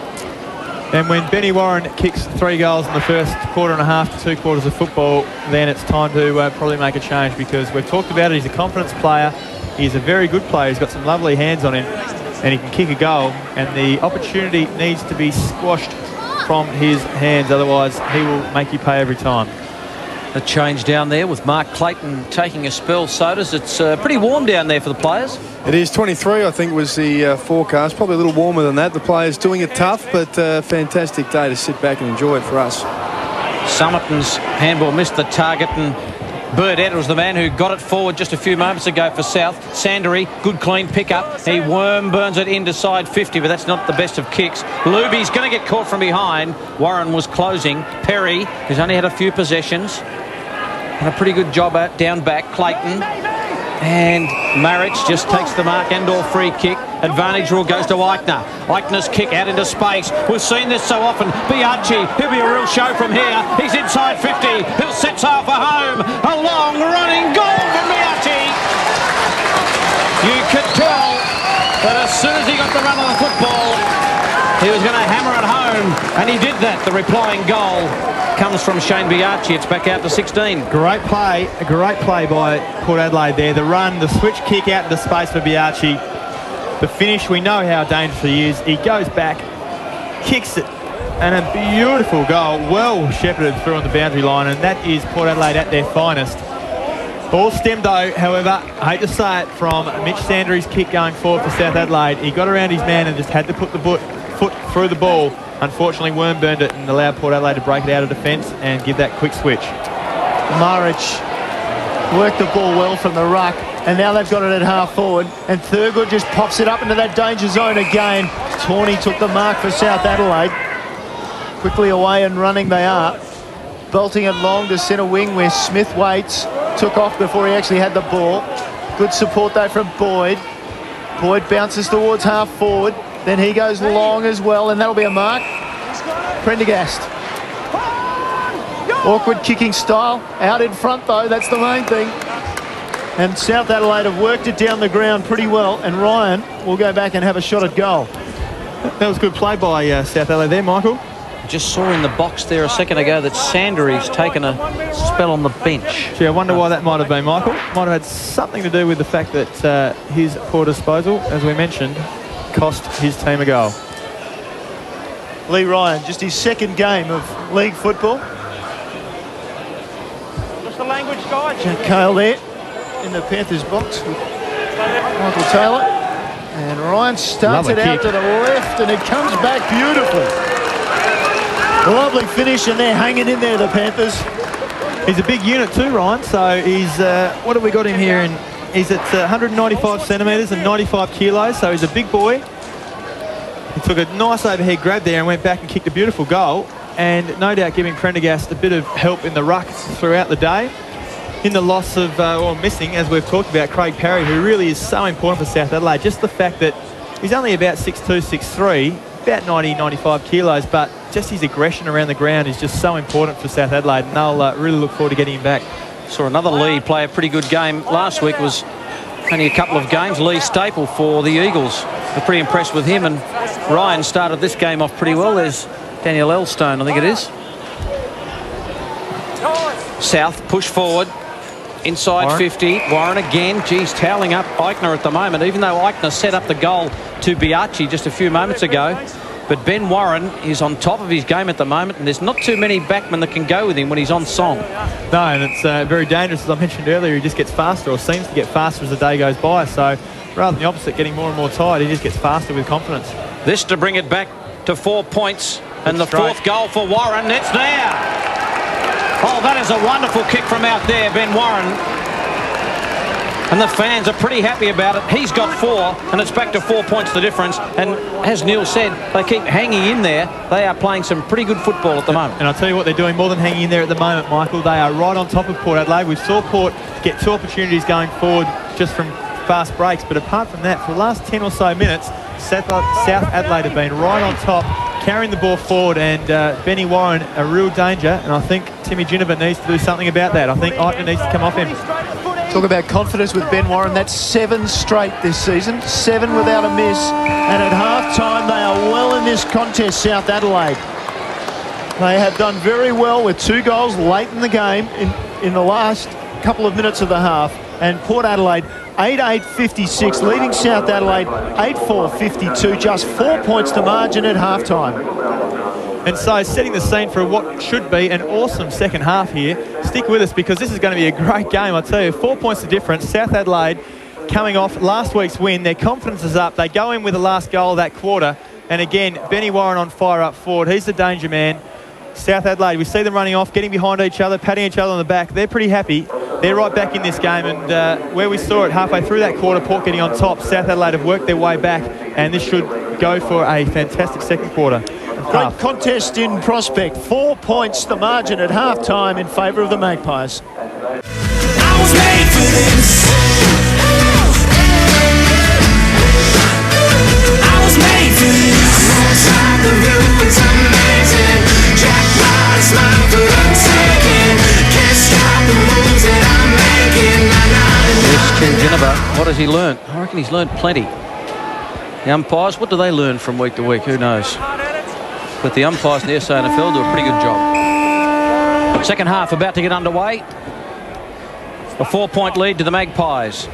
And when Benny Warren kicks 3 goals in the first quarter and a half to 2 quarters of football, then it's time to probably make a change, because we've talked about it. He's a confidence player. He's a very good player. He's got some lovely hands on him, and he can kick a goal. And the opportunity needs to be squashed from his hands. Otherwise, he will make you pay every time. A change down there with Mark Clayton taking a spell. So does it's pretty warm down there for the players. It is 23, I think, was the forecast. Probably a little warmer than that. The players doing it tough, but fantastic day to sit back and enjoy it for us. Summerton's handball missed the target, and Burdett was the man who got it forward just a few moments ago for South. Sandery, good clean pickup. He worm burns it into side 50, but that's not the best of kicks. Luby's going to get caught from behind. Warren was closing. Perry, who's only had a few possessions, and a pretty good job at down back. Clayton. And Marich just takes the mark and/or free kick. Advantage rule goes to Eitner. Eitner's kick out into space. We've seen this so often. Biaggi, he'll be a real show from here. He's inside 50. He'll set sail for home. A long running goal from Biaggi. You could tell that as soon as he got the run of the football, he was going to hammer it home, and he did that. The replying goal comes from Shane Biaggi. It's back out to 16. Great play by Port Adelaide there. The run, the switch kick out into space for Biaggi. The finish, we know how dangerous he is. He goes back, kicks it, and a beautiful goal, well shepherded through on the boundary line, and that is Port Adelaide at their finest. Ball stemmed though, however, I hate to say it, from Mitch Sandery's kick going forward for South Adelaide. He got around his man and just had to put the foot through the ball. Unfortunately, worm burned it and allowed Port Adelaide to break it out of defence and give that quick switch. Marich worked the ball well from the ruck, and now they've got it at half forward, and Thurgood just pops it up into that danger zone again. Tawney took the mark for South Adelaide. Quickly away and running they are. Belting it long to centre wing where Smith waits. Took off before he actually had the ball. Good support though from Boyd. Boyd bounces towards half forward. Then he goes long as well, and that'll be a mark. Prendergast. Awkward kicking style. Out in front though, that's the main thing. And South Adelaide have worked it down the ground pretty well, and Ryan will go back and have a shot at goal. That was good play by South Adelaide there, Michael. Just saw in the box there a second ago that Sandery's taken a spell on the bench. Gee, I wonder why that might have been, Michael. Might have had something to do with the fact that his poor disposal, as we mentioned, cost his team a goal. Lee Ryan, just his second game of league football. What's the language, guys? John Cahill there in the Panthers box with Michael Taylor. And Ryan starts it out to the left, and it comes back beautifully. Lovely finish, and they're hanging in there, the Panthers. He's a big unit too, Ryan. So he's, what have we got him here? And he's at 195 centimetres and 95 kilos, so he's a big boy. He took a nice overhead grab there and went back and kicked a beautiful goal. And no doubt giving Prendergast a bit of help in the ruck throughout the day. In the loss of, or missing, as we've talked about, Craig Parry, who really is so important for South Adelaide. Just the fact that he's only about 6'2", 6'3", about 90, 95 kilos, but just his aggression around the ground is just so important for South Adelaide, and they'll really look forward to getting him back. Saw another Lee play a pretty good game last week. Was only a couple of games. Lee Staple for the Eagles. We're pretty impressed with him, and Ryan started this game off pretty well. There's Daniel Elstone, I think it is. South push forward. Inside Warren. 50. Warren again. Geez, toweling up Eichner at the moment, even though Eichner set up the goal to Biaggi just a few moments ago. But Ben Warren is on top of his game at the moment, and there's not too many backmen that can go with him when he's on song. No, and it's very dangerous. As I mentioned earlier, he just gets faster, or seems to get faster as the day goes by. So rather than the opposite, getting more and more tired, he just gets faster with confidence. This to bring it back to 4 points, and the fourth goal for Warren. It's there. Oh, that is a wonderful kick from out there, Ben Warren. And the fans are pretty happy about it. He's got 4, and it's back to 4 points the difference. And as Neil said, they keep hanging in there. They are playing some pretty good football at the moment. And I'll tell you what, they're doing more than hanging in there at the moment, Michael. They are right on top of Port Adelaide. We saw Port get 2 opportunities going forward just from fast breaks. But apart from that, for the last 10 or so minutes, South Adelaide have been right on top, carrying the ball forward, and Benny Warren a real danger, and I think Timmy Ginnivan needs to do something about that. I think Eichner needs to come off him. Talk about confidence with Ben Warren. That's 7 straight this season, 7 without a miss, and at half-time they are well in this contest, South Adelaide. They have done very well with 2 goals late in the game in the last couple of minutes of the half, and Port Adelaide 8-8-56, leading South Adelaide 8-4-52, just 4 points to margin at halftime. And so setting the scene for what should be an awesome second half here. Stick with us because this is going to be a great game. I tell you, 4 points the difference. South Adelaide coming off last week's win. Their confidence is up. They go in with the last goal of that quarter. And again, Benny Warren on fire up forward. He's the danger man. South Adelaide, we see them running off, getting behind each other, patting each other on the back. They're pretty happy. They're right back in this game, and where we saw it halfway through that quarter, Port getting on top, South Adelaide have worked their way back, and this should go for a fantastic second quarter. Great contest in prospect. 4 points the margin at half-time in favour of the Magpies. I was made for this. I was made for this. Outside the room, it's amazing. Jackpot, smile for untaken. Can't stop the moves that I'm making. There's Ken Geneva. What has he learned? I reckon he's learned plenty. The umpires, what do they learn from week to week? Who knows? But the umpires in the SANFL do a pretty good job. Second half about to get underway. A 4-point lead to the Magpies.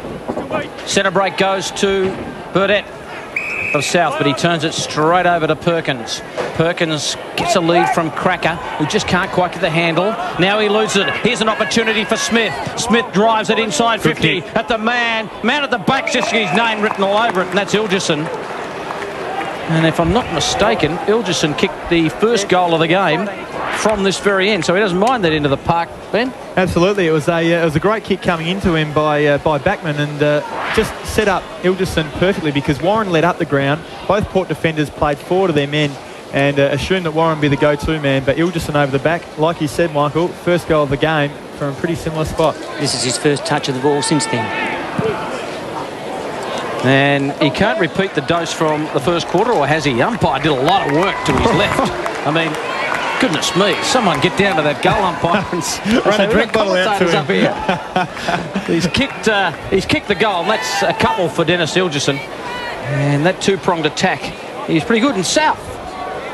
Centre break goes to Burdett of South, but he turns it straight over to Perkins. Perkins gets a lead from Cracker, who just can't quite get the handle. Now he loses it. Here's an opportunity for Smith. Smith drives it inside 50 at the man. Man at the back, just his name written all over it, and that's Ilgerson. And if I'm not mistaken, Ilgerson kicked the first goal of the game from this very end, so he doesn't mind that into the park, Ben. Absolutely, it was a great kick coming into him by Backman, and just set up Ilgerson perfectly because Warren led up the ground. Both Port defenders played forward to their men and assumed that Warren would be the go-to man, but Ilgerson over the back, like you said, Michael, first goal of the game from a pretty similar spot. This is his first touch of the ball since then. And he can't repeat the dose from the first quarter, or has he? The umpire did a lot of work to his left. I mean, goodness me, someone get down to that goal umpire and run a drink bottle out to him. Up here. He's kicked the goal, and that's a couple for Dennis Ilgerson. And that two-pronged attack, he's pretty good. And South,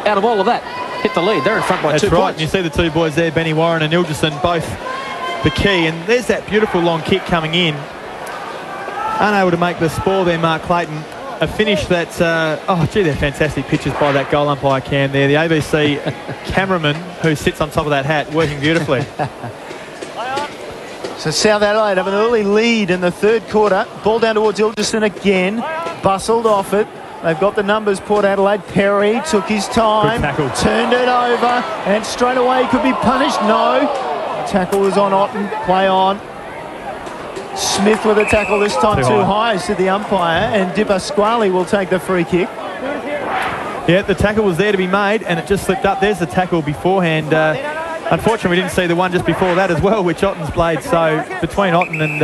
out of all of that, hit the lead. They're in front by 2 points. And you see the two boys there, Benny Warren and Ilgerson, both the key. And there's that beautiful long kick coming in. Unable to make the spoil there, Mark Clayton. A finish that's, they're fantastic pictures by that goal umpire Cam there. The ABC cameraman who sits on top of that hat, working beautifully. So South Adelaide have an early lead in the third quarter. Ball down towards Ilderson again. Bustled off it. They've got the numbers, Port Adelaide. Perry took his time, turned it over, and straight away he could be punished. No. Tackle was on Otten. Play on. Smith with a tackle this time too high, said the umpire, and Di Pasquale will take the free kick. Yeah, the tackle was there to be made, and it just slipped up. There's the tackle beforehand. Unfortunately, we didn't see the one just before that as well, which Otten's played. So between Otten and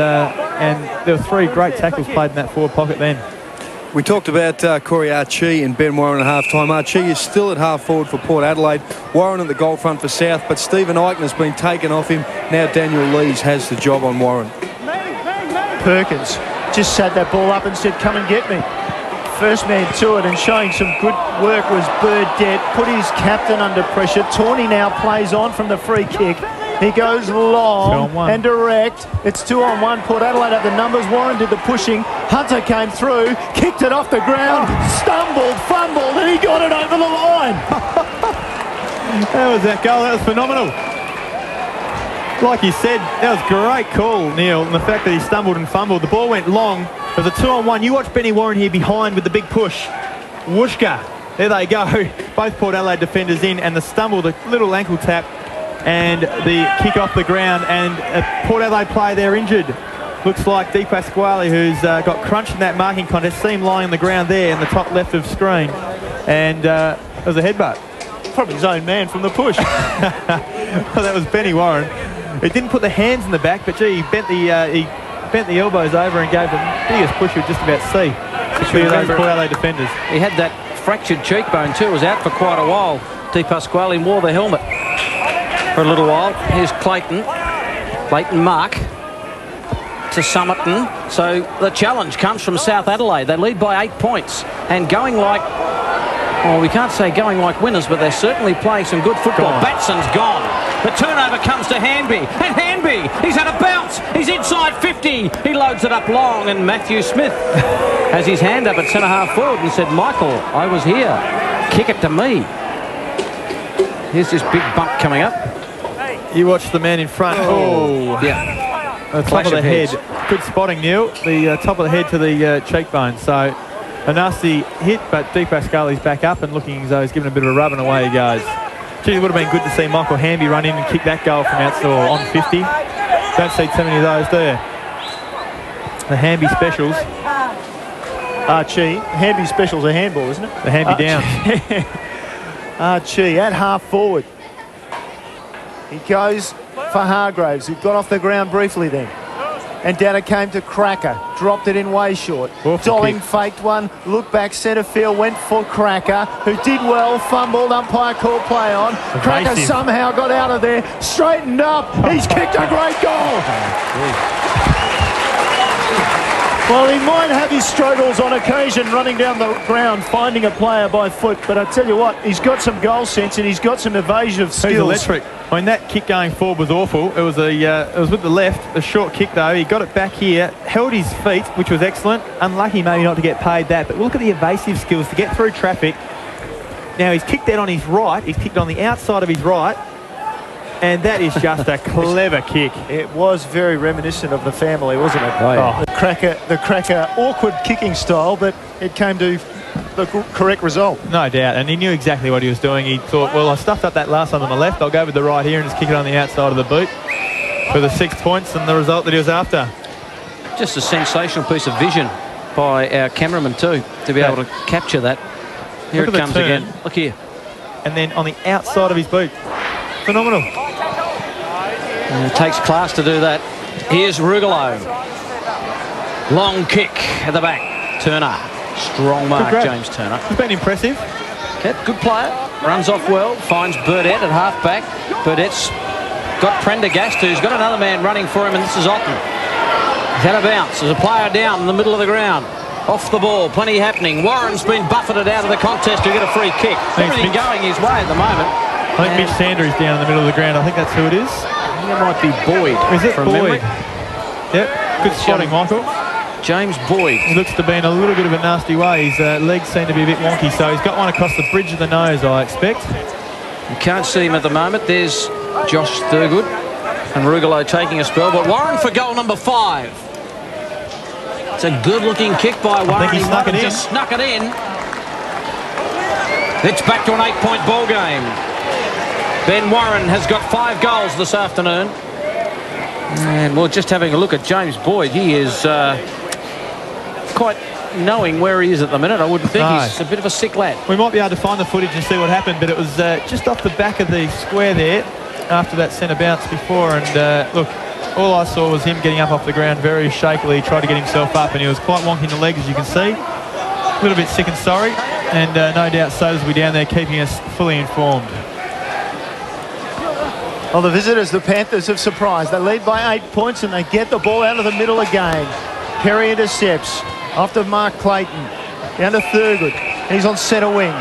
there were 3 great tackles played in that forward pocket then. We talked about Corey Archie and Ben Warren at half-time. Archie is still at half-forward for Port Adelaide. Warren at the goal front for South, but Stephen Eichner's been taken off him. Now Daniel Lees has the job on Warren. Perkins just sat that ball up and said, come and get me. First man to it, and showing some good work was Burdett. Put his captain under pressure. Tawney now plays on from the free kick. He goes long and direct. It's 2-on-1. Port Adelaide have the numbers. Warren did the pushing. Hunter came through, kicked it off the ground, stumbled, fumbled, and he got it over the line. That was that goal. That was phenomenal. Like you said, that was a great call, Neil, and the fact that he stumbled and fumbled. The ball went long. It was a 2-on-1. You watch Benny Warren here behind with the big push. Whooshka. There they go. Both Port Adelaide defenders in, and the stumble, the little ankle tap, and the kick off the ground, and a Port Adelaide player there injured. Looks like Di Pasquale, who's got crunched in that marking contest. See him lying on the ground there in the top left of screen, and it was a headbutt. Probably his own man from the push. Well, that was Benny Warren. He didn't put the hands in the back, but gee, he bent the elbows over and gave the biggest push you would just about see. Between those Port Adelaide defenders. He had that fractured cheekbone too. Was out for quite a while. Di Pasquale wore the helmet for a little while. Here's Clayton Mark to Summerton. So the challenge comes from South Adelaide. They lead by 8 points and going like, well, we can't say going like winners, but they're certainly playing some good football. Batson's gone. The turnover comes to Hanby, and Hanby, he's had a bounce. He's inside 50. He loads it up long, and Matthew Smith has his hand up at centre-half forward and said, Michael, I was here. Kick it to me. Here's this big bump coming up. You watch the man in front. Oh, yeah. The top of the head. Good spotting, Neil. The top of the head to the cheekbone. So a nasty hit, but Di Pasquale's back up and looking as though he's given a bit of a rub, and away he goes. Gee, it would have been good to see Michael Hanby run in and kick that goal from outside on 50. Don't see too many of those there. The Hanby specials. Archie, Hanby specials a handball, isn't it? The Hanby down. Archie at half forward. He goes for Hargraves, who got off the ground briefly then. And down it came to Cracker. Dropped it in way short. Dolling faked one. Looked back centre field. Went for Cracker, who did well. Fumbled. Umpire called play on. Cracker somehow got out of there. Straightened up. He's kicked a great goal. Well, he might have his struggles on occasion running down the ground, finding a player by foot. But I tell you what, he's got some goal sense and he's got some evasive skills. He's electric. I mean, that kick going forward was awful. It was with the left, a short kick though. He got it back here, held his feet, which was excellent. Unlucky maybe not to get paid that, but look at the evasive skills to get through traffic. Now he's kicked that on his right. He's kicked on the outside of his right. And that is just a clever kick. It was very reminiscent of the family, wasn't it? Oh, yeah. The cracker, awkward kicking style, but it came to the correct result. No doubt, and he knew exactly what he was doing. He thought, well, I stuffed up that last one on the left. I'll go with the right here and just kick it on the outside of the boot for the 6 points and the result that he was after. Just a sensational piece of vision by our cameraman too, to be able to capture that. Here it comes again. Look here. And then on the outside of his boot. Phenomenal. And it takes class to do that. Here's Rugolo. Long kick at the back. Turner. Strong mark, James Turner. He's been impressive. Okay, good player. Runs off well. Finds Burdett at half-back. Burdett's got Prendergast, who's got another man running for him, and this is Otten. He's had a bounce. There's a player down in the middle of the ground. Off the ball. Plenty happening. Warren's been buffeted out of the contest to get a free kick. Everything going his way at the moment. I think Mitch Sander is down in the middle of the ground. I think that's who it is. I think it might be Boyd. Is it from Boyd? Memory? Yep. Good spotting, Michael. James Boyd. He looks to be in a little bit of a nasty way. His legs seem to be a bit wonky, so he's got one across the bridge of the nose, I expect. You can't see him at the moment. There's Josh Thurgood. And Rugolo taking a spell, but Warren for goal number 5. It's a good-looking kick by Warren. I think he snuck it in. Snuck it in. It's back to an 8-point ball game. Ben Warren has got 5 goals this afternoon. And we're just having a look at James Boyd. He is quite knowing where he is at the minute. I wouldn't think. He's a bit of a sick lad. We might be able to find the footage and see what happened, but it was just off the back of the square there after that centre bounce before. And look, all I saw was him getting up off the ground very shakily. He tried to get himself up, and he was quite wonky in the legs, as you can see. A little bit sick and sorry, and no doubt Sodas will be down there keeping us fully informed. Well, the visitors, the Panthers, have surprised. They lead by 8 points and they get the ball out of the middle again. Perry intercepts after Mark Clayton. Down to Thurgood. He's on centre wing.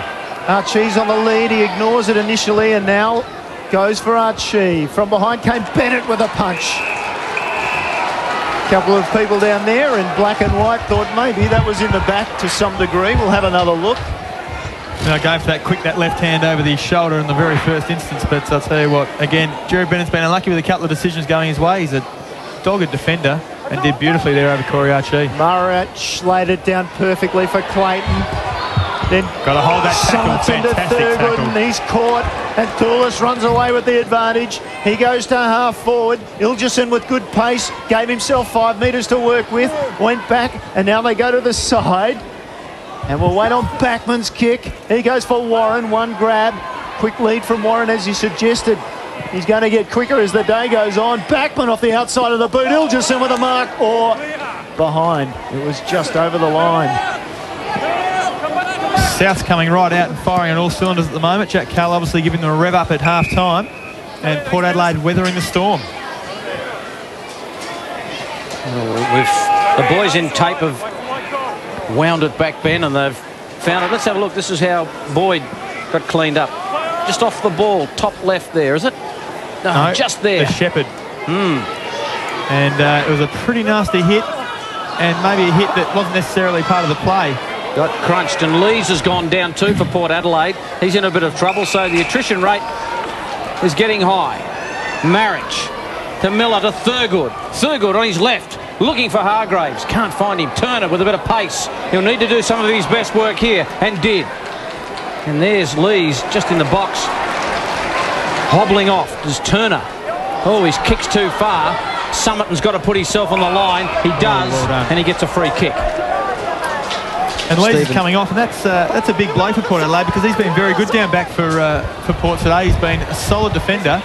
Archie's on the lead. He ignores it initially and now goes for Archie. From behind came Bennett with a punch. A couple of people down there in black and white thought maybe that was in the back to some degree. We'll have another look. Going for that left hand over the shoulder in the very first instance, but I'll tell you what, again, Jerry Bennett's been unlucky with a couple of decisions going his way. He's a dogged defender and did beautifully there over Corey Archie. Murrach laid it down perfectly for Clayton. Then got to hold that tackle, fantastic tackle. And he's caught, and Thoulis runs away with the advantage. He goes to half forward. Ilgerson with good pace, gave himself 5 metres to work with, went back, and now they go to the side. And we'll wait on Backman's kick. He goes for Warren, one grab. Quick lead from Warren as he suggested. He's going to get quicker as the day goes on. Backman off the outside of the boot. Ilgerson with a mark or behind. It was just over the line. South's coming right out and firing on all cylinders at the moment. Jack Cahill obviously giving them a rev up at half-time. And Port Adelaide weathering the storm. The boys in tape have wound it back, Ben, and they've found it. Let's have a look. This is how Boyd got cleaned up. Just off the ball, top left there, is it? No, just there. The Shepherd. And it was a pretty nasty hit, and maybe a hit that wasn't necessarily part of the play. Got crunched, and Lees has gone down too for Port Adelaide. He's in a bit of trouble, so the attrition rate is getting high. Marriage to Miller to Thurgood. Thurgood on his left, looking for Hargraves. Can't find him. Turner with a bit of pace. He'll need to do some of his best work here, and did. And there's Lees just in the box. Hobbling off. Does Turner. Oh, his kick's too far. Summerton's got to put himself on the line. He does, and he gets a free kick. And Lees is coming off, and that's a big blow for Port Adelaide because he's been very good down back for Port today. He's been a solid defender,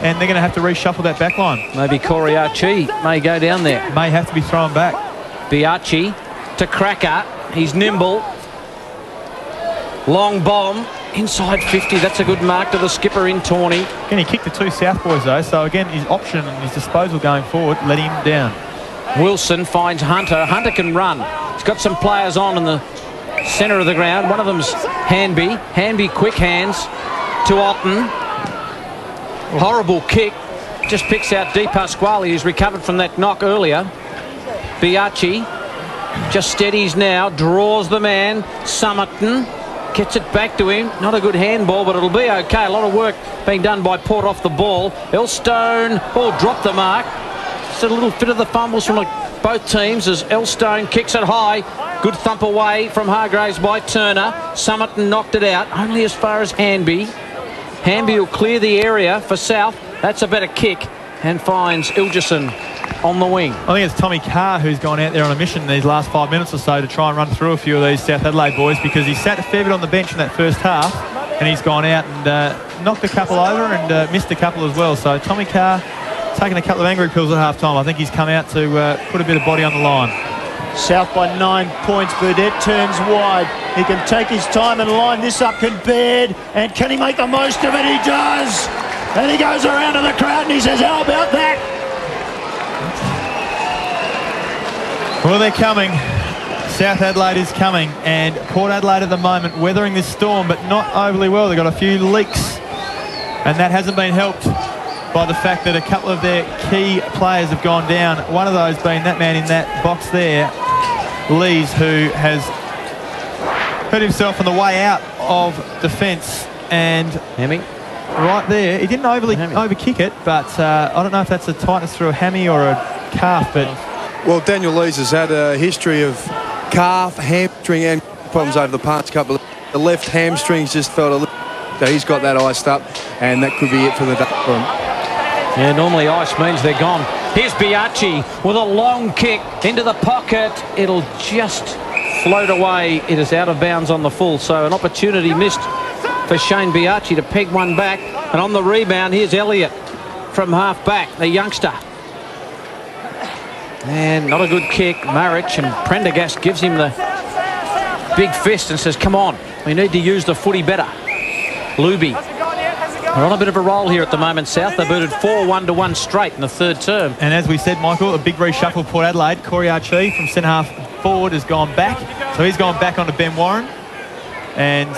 and they're going to have to reshuffle that back line. Maybe Corey Archie may go down there. May have to be thrown back. Biachi to Cracker. He's nimble. Long bomb. Inside 50. That's a good mark to the skipper in Tawney. Again, he kicked the 2 South boys, though. So, again, his option and his disposal going forward, let him down. Wilson finds Hunter. Hunter can run. He's got some players on in the centre of the ground. One of them's Hanby. Hanby quick hands to Otten. Horrible kick. Just picks out Di Pasquale, who's recovered from that knock earlier. Biachi just steadies now. Draws the man. Summerton gets it back to him. Not a good handball, but it'll be okay. A lot of work being done by Port off the ball. Elstone, dropped the mark. Just a little bit of the fumbles from both teams as Elstone kicks it high. Good thump away from Hargraves by Turner. Summerton knocked it out, only as far as Hanby. Hanby will clear the area for South. That's a better kick and finds Ilgerson on the wing. I think it's Tommy Carr who's gone out there on a mission in these last 5 minutes or so to try and run through a few of these South Adelaide boys because he sat a fair bit on the bench in that first half and he's gone out and knocked a couple over and missed a couple as well. So Tommy Carr taking a couple of angry pills at half-time. I think he's come out to put a bit of body on the line. South by 9 points. Burdett turns wide. He can take his time and line this up. Can Baird, and can he make the most of it? He does. And he goes around to the crowd and he says, how about that? Well, they're coming. South Adelaide is coming, and Port Adelaide at the moment weathering this storm, but not overly well. They've got a few leaks, and that hasn't been helped by the fact that a couple of their key players have gone down. One of those being that man in that box there, Lees, who has hurt himself on the way out of defence. And Hemming right there. He didn't overkick it, but I don't know if that's a tightness through a hammy or a calf, but... Well, Daniel Lees has had a history of calf, hamstring and problems over the past couple of... The left hamstrings just felt a little... So he's got that iced up, and that could be it for the day for him. Yeah, normally ice means they're gone. Here's Biaggi with a long kick into the pocket. It'll just float away. It is out of bounds on the full, so an opportunity missed for Shane Biaggi to peg one back. And on the rebound, here's Elliott from half back, the youngster. And not a good kick. Maric, and Prendergast gives him the big fist and says, come on, we need to use the footy better. Luby. They're on a bit of a roll here at the moment, South. They booted 4-1-1 straight in the third term. And as we said, Michael, a big reshuffle Port Adelaide. Corey Archie from centre half forward has gone back. So he's gone back onto Ben Warren. And,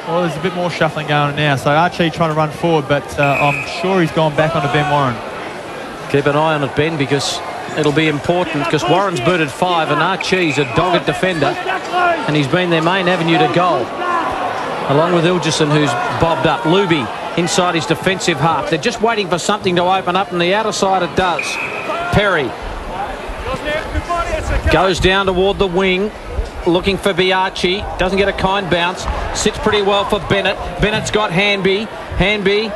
well, there's a bit more shuffling going on now. So Archie trying to run forward, but I'm sure he's gone back onto Ben Warren. Keep an eye on it, Ben, because it'll be important, because Warren's booted 5 and Archie's a dogged defender, and he's been their main avenue to goal, along with Ilgerson, who's bobbed up. Luby inside his defensive half. They're just waiting for something to open up, and the outer side it does. Perry goes down toward the wing, looking for Biaggi. Doesn't get a kind bounce. Sits pretty well for Bennett. Bennett's got Hanby. Hanby.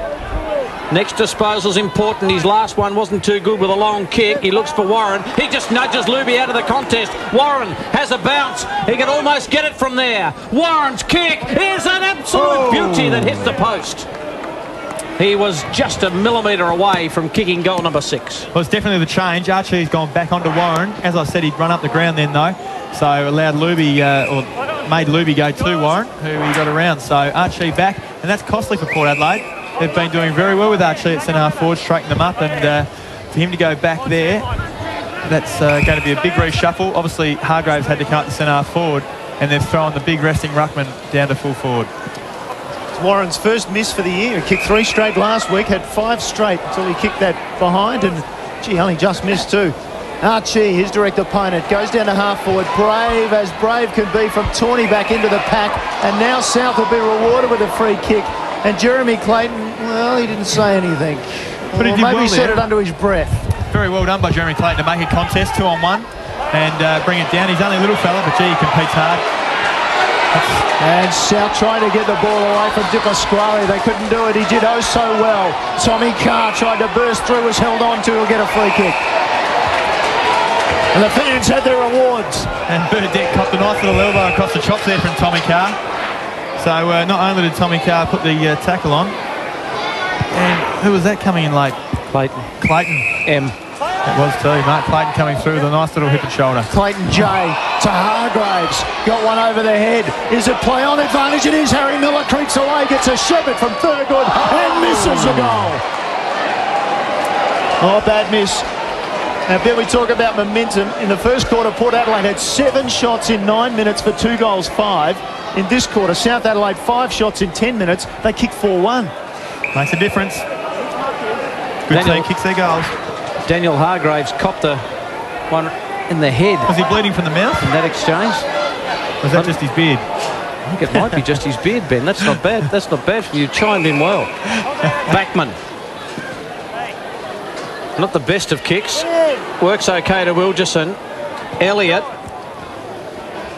Next disposal's important. His last one wasn't too good with a long kick. He looks for Warren. He just nudges Luby out of the contest. Warren has a bounce. He can almost get it from there. Warren's kick is an absolute beauty that hits the post. He was just a millimetre away from kicking goal number 6. Well, it's definitely the change. Archie's gone back onto Warren. As I said, he'd run up the ground then, though. So allowed Luby, or made Luby go to Warren, who he got around. So Archie back, and that's costly for Port Adelaide. They've been doing very well with Archie at centre-half forward, straightening them up, and for him to go back there, that's going to be a big reshuffle. Obviously, Hargraves had to come up to centre-half forward, and they've thrown the big resting ruckman down to full forward. It's Warren's first miss for the year. He kicked 3 straight last week, had 5 straight until he kicked that behind, and gee, only just missed 2. Archie, his direct opponent, goes down to half forward. Brave as brave can be from Tawney back into the pack, and now South will be rewarded with a free kick. And Jeremy Clayton, well, he didn't say anything. But he did maybe well he said there. it under his breath. Very well done by Jeremy Clayton to make a contest 2-on-1 and bring it down. He's only a little fella, but gee, he competes hard. And South trying to get the ball away from Dipper Squally. They couldn't do it. He did oh so well. Tommy Carr tried to burst through, was held on to. He'll get a free kick. And the fans had their rewards. And Bernadette copped a nice little elbow across the chops there from Tommy Carr. So not only did Tommy Carr put the tackle on, and who was that coming in late? Clayton. M. It was too. Mark Clayton coming through with a nice little hip and shoulder. Clayton J to Hargraves. Got one over the head. Is it play on advantage? It is. Harry Miller creeps away, gets a Shepherd from Thurgood and misses the goal. Oh, bad miss. Now, Ben, we talk about momentum. In the first quarter, Port Adelaide had 7 shots in 9 minutes for 2 goals, 5. In this quarter, South Adelaide 5 shots in 10 minutes. They kicked 4-1. Makes a difference. Good team kicks their goals. Daniel Hargraves copped the one in the head. Was he bleeding from the mouth? In that exchange? Was that just his beard? I think it might be just his beard, Ben. That's not bad. That's not bad for you. Chimed in well. Backman. Not the best of kicks. Works okay to Ilgerson. Elliott.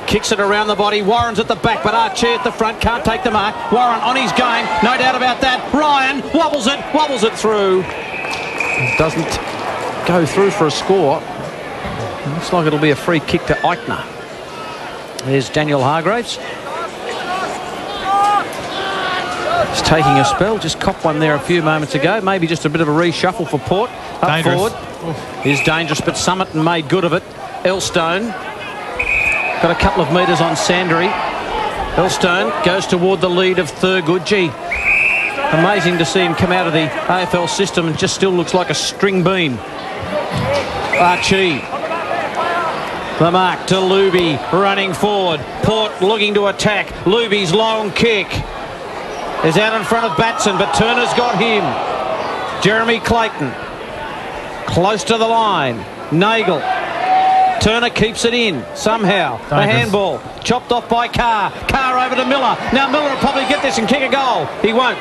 Kicks it around the body. Warren's at the back, but Archie at the front can't take the mark. Warren on his game, no doubt about that. Ryan wobbles it through. Doesn't go through for a score. Looks like it'll be a free kick to Eichner. There's Daniel Hargraves. He's taking a spell. Just copped one there a few moments ago. Maybe just a bit of a reshuffle for Port. Up dangerous. Forward. Is dangerous, but Summit made good of it. Elstone. Got a couple of metres on Sandry. Elstone goes toward the lead of Thurgood. Gee, amazing to see him come out of the AFL system and just still looks like a string bean. Archie. The mark to Luby, running forward. Port looking to attack. Luby's long kick is out in front of Batson, but Turner's got him. Jeremy Clayton. Close to the line. Nagel. Turner keeps it in somehow. A handball chopped off by Carr. Carr over to Miller. Now Miller will probably get this and kick a goal. He won't.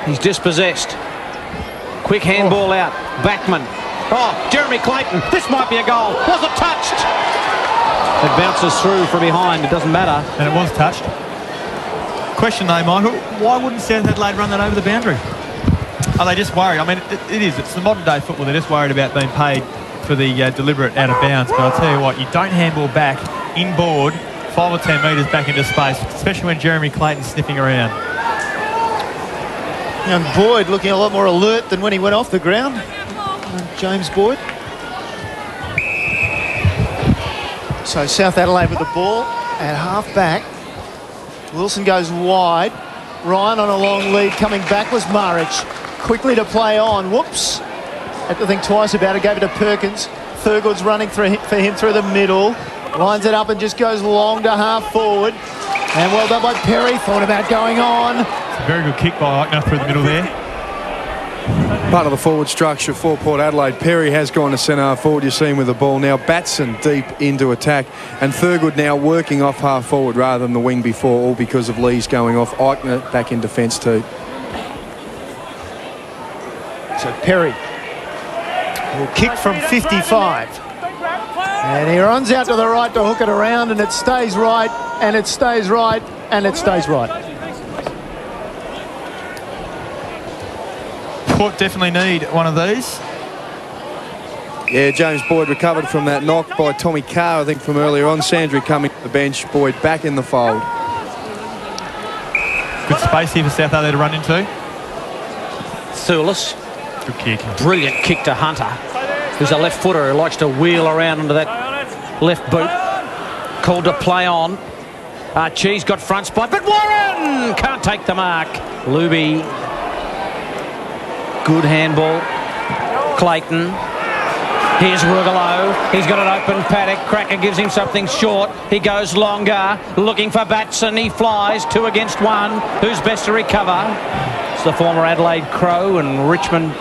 He's dispossessed. Quick handball out. Backman. Oh, Jeremy Clayton. This might be a goal. Was it touched? It bounces through from behind. It doesn't matter. And it was touched. Question though, Michael, why wouldn't South Adelaide run that over the boundary? Are they just worried? I mean, it is. It's the modern day football. They're just worried about being paid for the deliberate out of bounds. But I'll tell you what, you don't handball back inboard 5 or 10 metres back into space, especially when Jeremy Clayton's sniffing around. Young Boyd looking a lot more alert than when he went off the ground. James Boyd. So South Adelaide with the ball at half back. Wilson goes wide. Ryan on a long lead coming back was Marich. Quickly to play on. Whoops. Had to think twice about it. Gave it to Perkins. Thurgood's running for him through the middle. Lines it up and just goes long to half forward. And well done by Perry. Thought about going on. It's a very good kick by Eichner through the middle there. Part of the forward structure for Port Adelaide. Perry has gone to centre half forward, you see him with the ball now. Batson deep into attack. And Thurgood now working off half forward rather than the wing before, all because of Lee's going off. Eichner back in defence too. So Perry will kick from 55. And he runs out to the right to hook it around, and it stays right, and it stays right, and it stays right. Port definitely need one of these. Yeah, James Boyd recovered from that knock by Tommy Carr, I think, from earlier on. Sandry coming to the bench, Boyd back in the fold. Good space here for South Adelaide to run into. Thulis. Good kick. Brilliant kick to Hunter, who's a left footer who likes to wheel around into that left boot. Called to play on. Archie's got front spot, but Warren can't take the mark. Luby. Good handball. Clayton. Here's Rugalo. He's got an open paddock. Cracker gives him something short. He goes longer. Looking for Batson. He flies. 2 against 1. Who's best to recover? It's the former Adelaide Crow and Richmond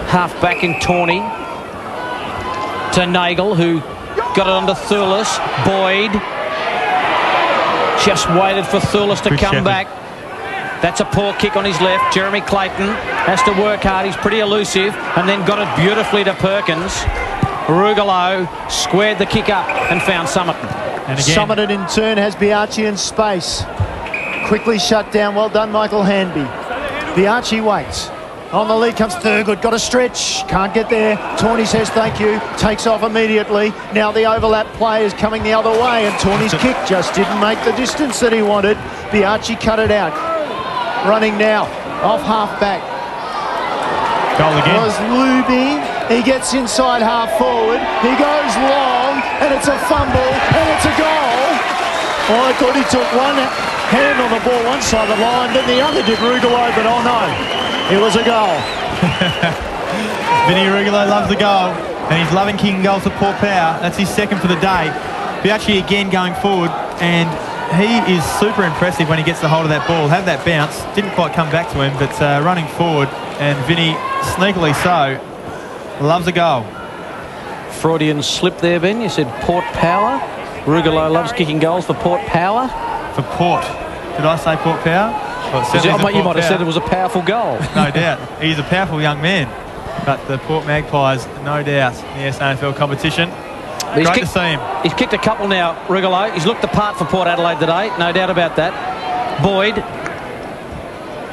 half-back in Tawney. To Nagel, who got it onto Thulis. Boyd. Just waited for Thulis to come back. That's a poor kick on his left. Jeremy Clayton has to work hard. He's pretty elusive, and then got it beautifully to Perkins. Rugalo squared the kick up and found Summerton. And again, Summerton in turn has Biarchi in space. Quickly shut down. Well done, Michael Hanby. Biarchi waits. On the lead comes Thurgood. Got a stretch. Can't get there. Tawney says thank you. Takes off immediately. Now the overlap play is coming the other way, and Tawney's kick just didn't make the distance that he wanted. Biarchi cut it out. Running now, off half-back. Goal again. Was Luby. He gets inside half-forward. He goes long, and it's a fumble, and it's a goal. Oh, I thought he took one hand on the ball one side of the line, then the other did Rugalo, but oh no, it was a goal. Vinny Rugalo loves the goal, and he's loving kicking goals for Port Power. That's his second for the day. Biarchi again going forward, and he is super impressive when he gets the hold of that ball. Had that bounce, didn't quite come back to him, but running forward, and Vinny, sneakily so, loves a goal. Freudian slip there, Ben. You said Port Power. Rugalo loves kicking goals for Port Power. For Port. Did I say Port Power? Well, you might have said it was a powerful goal. No doubt. He's a powerful young man. But the Port Magpies, no doubt, in the SANFL competition. Great to see him. He's kicked a couple now, Rugalo. He's looked the part for Port Adelaide today, no doubt about that. Boyd,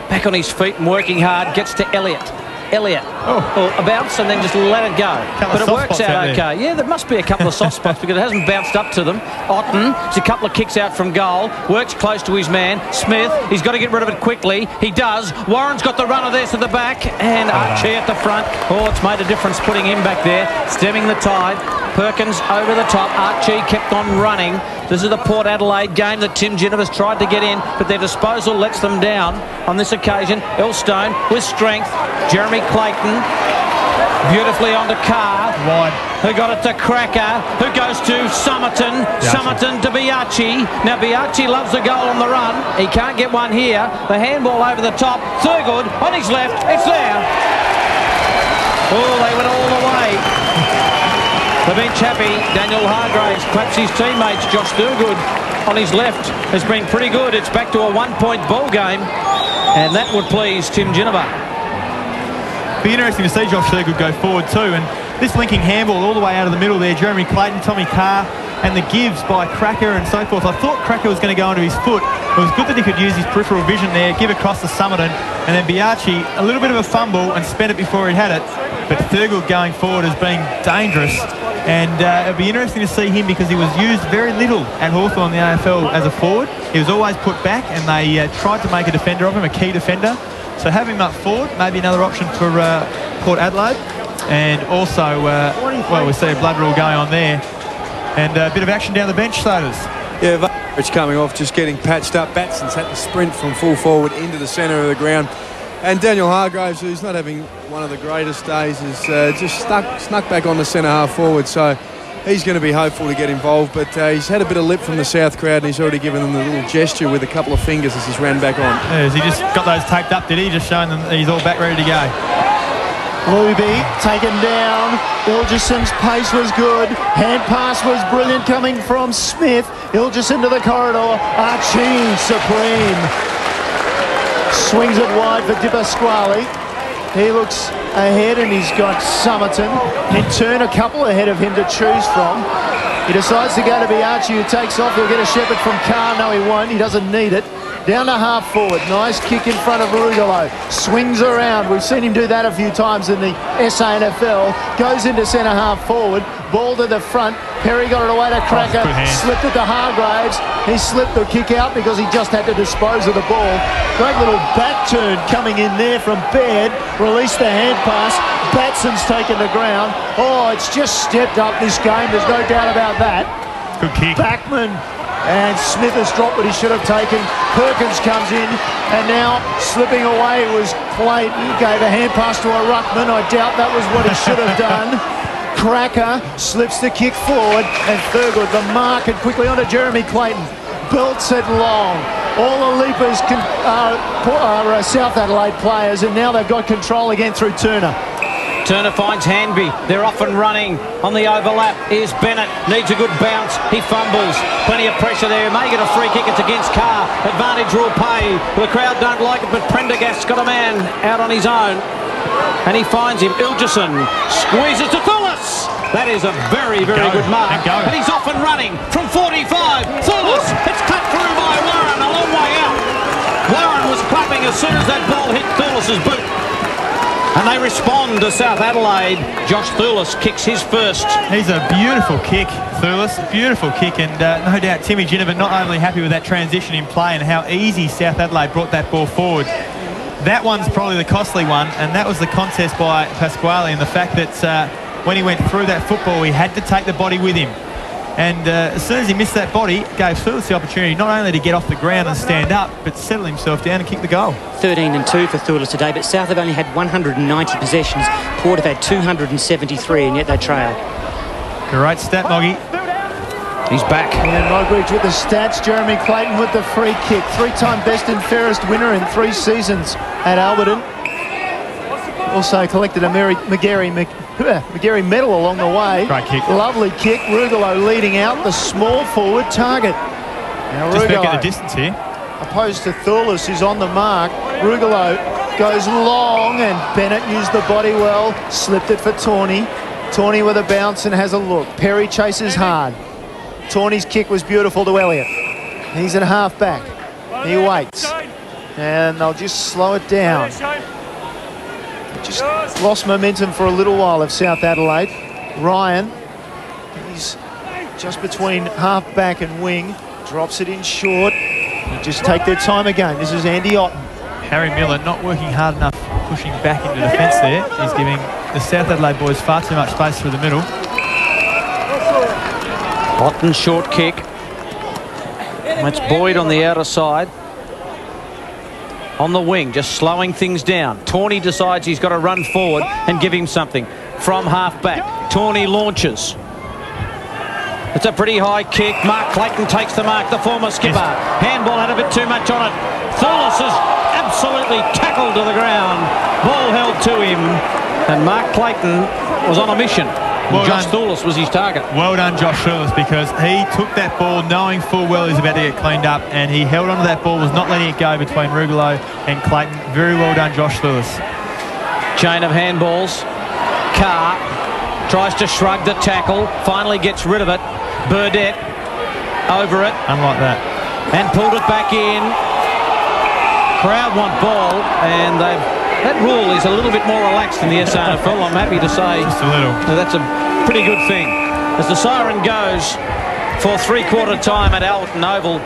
back on his feet and working hard, gets to Elliott. A bounce and then just let it go. But it works out okay. Yeah, there must be a couple of soft spots because it hasn't bounced up to them. Otten, it's a couple of kicks out from goal, works close to his man. Smith, he's got to get rid of it quickly. He does. Warren's got the runner there to the back, and Archie at the front. Oh, it's made a difference putting him back there, stemming the tide. Perkins over the top. Archie kept on running. This is the Port Adelaide game that Tim Ginniver's tried to get in, but their disposal lets them down. On this occasion, Elstone with strength. Jeremy Clayton beautifully onto Carr, wide, who got it to Cracker, who goes to Summerton. Summerton to Biarchi. Now Biarchi loves the goal on the run. He can't get one here. The handball over the top. Thurgood on his left. It's there. Oh, they went all the way. The bench happy. Daniel Hargraves claps his teammates. Josh Thurgood on his left has been pretty good. It's back to a 1-point ball game. And that would please Tim Ginnivan. Be interesting to see Josh Thurgood go forward too. And this linking handball all the way out of the middle there, Jeremy Clayton, Tommy Carr, and the gives by Cracker and so forth. I thought Cracker was going to go onto his foot. It was good that he could use his peripheral vision there, give across to Summerton, and then Biaggi, a little bit of a fumble and spent it before he'd had it. But Thurgood going forward has been dangerous. And it'll be interesting to see him because he was used very little at Hawthorn in the AFL as a forward. He was always put back, and they tried to make a defender of him, a key defender. So have him up forward, maybe another option for Port Adelaide. And also, well, we see a blood rule going on there. And a bit of action down the bench, Sodas. Yeah, it's coming off, just getting patched up. Batson's had to sprint from full forward into the centre of the ground. And Daniel Hargraves, who's not having one of the greatest days, is just snuck back on the centre half forward. So he's going to be hopeful to get involved. But he's had a bit of lip from the South crowd, and he's already given them the little gesture with a couple of fingers as he's ran back on. Has he just got those taped up, did he? Just showing them he's all back ready to go. Luby taken down. Ilgeson's pace was good. Hand pass was brilliant coming from Smith. Ilgeson to the corridor. Archie supreme. Swings it wide for Di Pasquale. He looks ahead and he's got Summerton. In turn, a couple ahead of him to choose from. He decides to go to Biaggi, who takes off. He'll get a shepherd from Carr. No, he won't. He doesn't need it. Down to half forward. Nice kick in front of Rugolo. Swings around. We've seen him do that a few times in the SANFL. Goes into centre half forward. Ball to the front. Perry got it away to Cracker. Slipped it to Hargraves. He slipped the kick out because he just had to dispose of the ball. Great little back turn coming in there from Baird. Released the hand pass. Batson's taken the ground. Oh, it's just stepped up this game. There's no doubt about that. Good kick. Backman. And Smith has dropped what he should have taken. Perkins comes in, and now slipping away was Clayton. Gave a hand pass to a ruckman. I doubt that was what he should have done. Cracker slips the kick forward, and Thurgood, the mark, and quickly onto Jeremy Clayton. Belts it long. All the leapers are South Adelaide players, and now they've got control again through Turner. Turner finds Hanby. They're off and running on the overlap. Here's Bennett. Needs a good bounce. He fumbles. Plenty of pressure there. May get a free kick. It's against Carr. Advantage will pay. The crowd don't like it, but Prendergast's got a man out on his own. And he finds him. Ilgeson squeezes to Thulis. That is a very, very good mark. And he's off and running from 45. Thulis. It's cut through by Warren a long way out. Warren was clapping as soon as that ball hit Thulis's boot. And they respond to South Adelaide. Josh Thulis kicks his first. He's a beautiful kick, Thulis. Beautiful kick, and no doubt Timmy Ginnivan not only happy with that transition in play and how easy South Adelaide brought that ball forward. That one's probably the costly one, and that was the contest by Pasquale, and the fact that when he went through that football, he had to take the body with him. And as soon as he missed that body, it gave Thulis the opportunity not only to get off the ground and stand up, but settle himself down and kick the goal. 13-2 for Thulis today, but South have only had 190 possessions. Port have had 273, and yet they trail. Great stat, Moggy. He's back. And Mogridge with the stats. Jeremy Clayton with the free kick. Three-time best and fairest winner in 3 seasons at Alberton. Also collected a McGarry medal along the way. Great kick. Lovely kick. Rugolo leading out the small forward target. Now Just Rugolo, back at the distance here. opposed to Thulis, who's on the mark. Rugolo goes long, and Bennett used the body well. Slipped it for Tawney. Tawney with a bounce and has a look. Perry chases hard. Tawney's kick was beautiful to Elliott. He's at half back. He waits. And they'll just slow it down. Just lost momentum for a little while of South Adelaide. Ryan, he's just between half back and wing, drops it in short. They just take their time again. This is Andy Otten. Harry Miller not working hard enough, pushing back into defence there. He's giving the South Adelaide boys far too much space through the middle. Otten short kick. That's Boyd on the outer side. On the wing, just slowing things down. Tawney decides he's got to run forward and give him something from half back. Tawney launches. It's a pretty high kick. Mark Clayton takes the mark, the former skipper. Handball had a bit too much on it. Thulis is absolutely tackled to the ground. Ball held to him. And Mark Clayton was on a mission. Josh Thulis was his target. Well done, Josh Thulis, because he took that ball knowing full well he was about to get cleaned up, and he held onto that ball, was not letting it go between Rugolo and Clayton. Very well done, Josh Thulis. Chain of handballs. Carr tries to shrug the tackle, finally gets rid of it. Burdett over it. Unlike that. And pulled it back in. Crowd want ball, and that rule is a little bit more relaxed in the SANFL, I'm happy to say. Just a little. That's a pretty good thing. As the siren goes for three-quarter time at Alton Oval,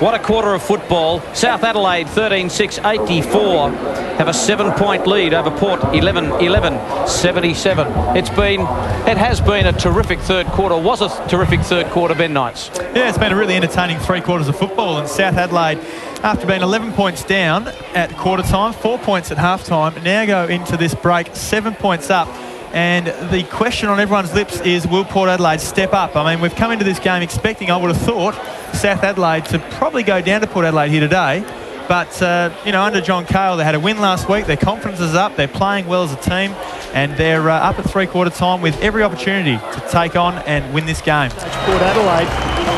what a quarter of football. South Adelaide 13-6-84 have a 7-point lead over Port 11-77. It has been a terrific third quarter. Was a terrific third quarter, Ben Knights. Yeah, it's been a really entertaining three quarters of football, and South Adelaide, after being 11 points down at quarter time, 4 points at half time, now go into this break 7 points up. And the question on everyone's lips is, will Port Adelaide step up? I mean, we've come into this game expecting, I would have thought, South Adelaide to probably go down to Port Adelaide here today. But, you know, under John Cahill, they had a win last week. Their confidence is up. They're playing well as a team. And they're up at three-quarter time with every opportunity to take on and win this game. Port Adelaide,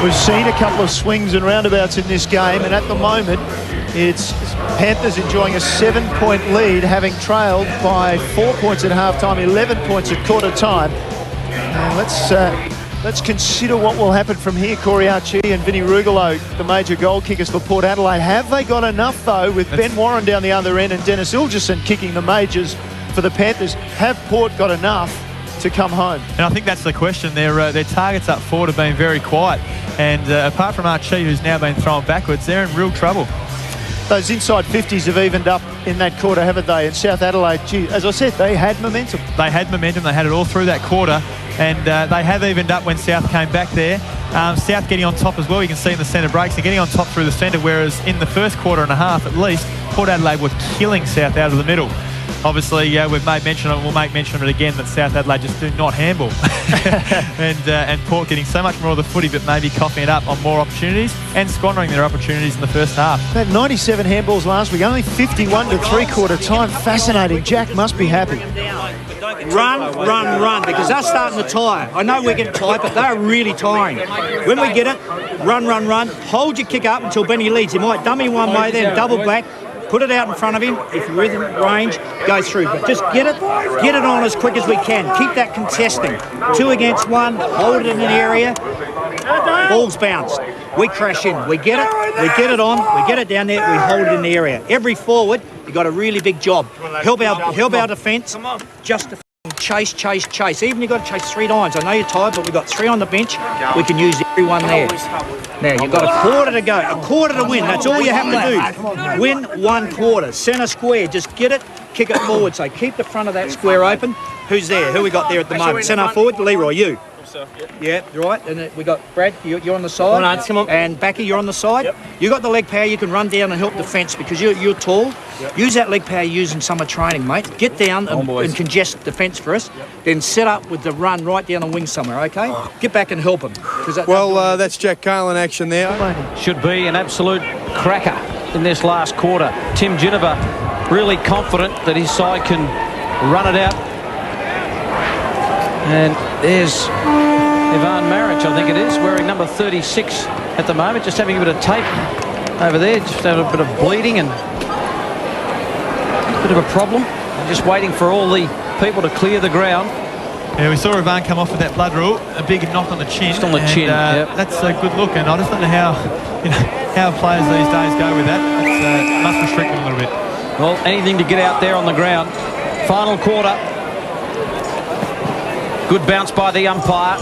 we've seen a couple of swings and roundabouts in this game. And at the moment, it's Panthers enjoying a 7-point lead, having trailed by 4 points at half-time, 11 points at quarter time. Let's consider what will happen from here. Corey Archie and Vinny Rugolo, the major goal kickers for Port Adelaide. Have they got enough, though, with Ben Warren down the other end and Dennis Ilgerson kicking the majors for the Panthers? Have Port got enough to come home? And I think that's the question. Their targets up forward have been very quiet. And apart from Archie, who's now been thrown backwards, they're in real trouble. Those inside 50s have evened up in that quarter, haven't they? And South Adelaide, gee, as I said, they had momentum. They had momentum. They had it all through that quarter. And they have evened up when South came back there. South getting on top as well. You can see in the centre breaks. They're getting on top through the centre, whereas in the first quarter and a half, at least, Port Adelaide were killing South out of the middle. Obviously, we've made mention of it. We'll make mention of it again that South Adelaide just do not handball. and Port getting so much more of the footy, but maybe coughing it up on more opportunities and squandering their opportunities in the first half. They had 97 handballs last week, only 51 to three-quarter time. Fascinating. Jack must be happy. Run, because they're starting to tire. I know we're getting tired, but they're really tiring. When we get it, run. Hold your kick up until Benny leads. He might dummy one way, then double back. Put it out in front of him. If you're within range, go through. But just get it on as quick as we can. Keep that contesting. 2 against 1. Hold it in an area. Ball's bounced. We crash in. We get it. We get it on. We get it down there. We hold it in the area. Every forward, you got a really big job. Help our defence. Just to chase. Even you got to chase 3 times. I know you're tired, but we've got 3 on the bench. We can use everyone there. Now, you've got a quarter to go, a quarter to win. That's all you have to do. Win 1 quarter. Centre square, just get it, kick it forward. So keep the front of that square open. Who's there? Who we got there at the moment? Centre forward, Leroy, you. Yeah, right. And we got Brad, you're on the side. Come on. And Backy, you're on the side. Yep. You got the leg power, you can run down and help defence because you're tall. Yep. Use that leg power you use in summer training, mate. Get down and congest defence for us. Yep. Then set up with the run right down the wing somewhere, okay? Get back and help them. That's Jack Cahill in action there. Should be an absolute cracker in this last quarter. Tim Ginniver really confident that his side can run it out. And there's Ivan Maric, I think it is, wearing number 36 at the moment, just having a bit of tape over there, just had a bit of bleeding and a bit of a problem. Just waiting for all the people to clear the ground. Yeah, we saw Ivan come off with that blood rule, a big knock on the chin. Just on the chin, yep. That's a good look, and I just don't know how players these days go with that. It must restrict them a little bit. Well, anything to get out there on the ground. Final quarter. Good bounce by the umpire.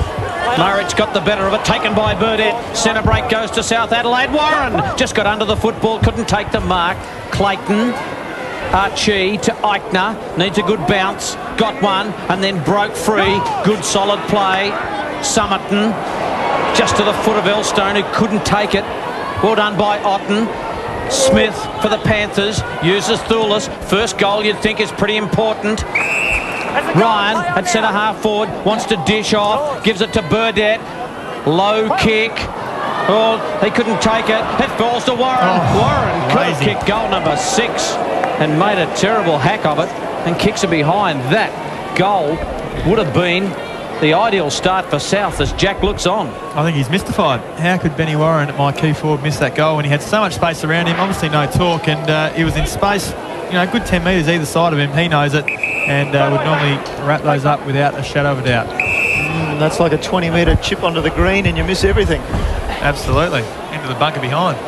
Murray's got the better of it, taken by Burdett. Centre break goes to South Adelaide. Warren just got under the football, couldn't take the mark. Clayton, Archie to Eichner, needs a good bounce, got one, and then broke free. Good solid play. Summerton just to the foot of Elstone, who couldn't take it. Well done by Otten. Smith for the Panthers, uses Thulis. First goal you'd think is pretty important. Ryan at centre half forward wants to dish off, gives it to Burdett. Low kick. Oh, he couldn't take it. It falls to Warren. Warren could have kicked goal number 6 and made a terrible hack of it and kicks it behind. That goal would have been the ideal start for South as Jack looks on. I think he's mystified. How could Benny Warren, my key forward, miss that goal when he had so much space around him? Obviously no talk, and he was in space, a good 10 metres either side of him. He knows it, and would normally wrap those up without a shadow of a doubt. That's like a 20-metre chip onto the green and you miss everything. Absolutely. Into the bunker behind.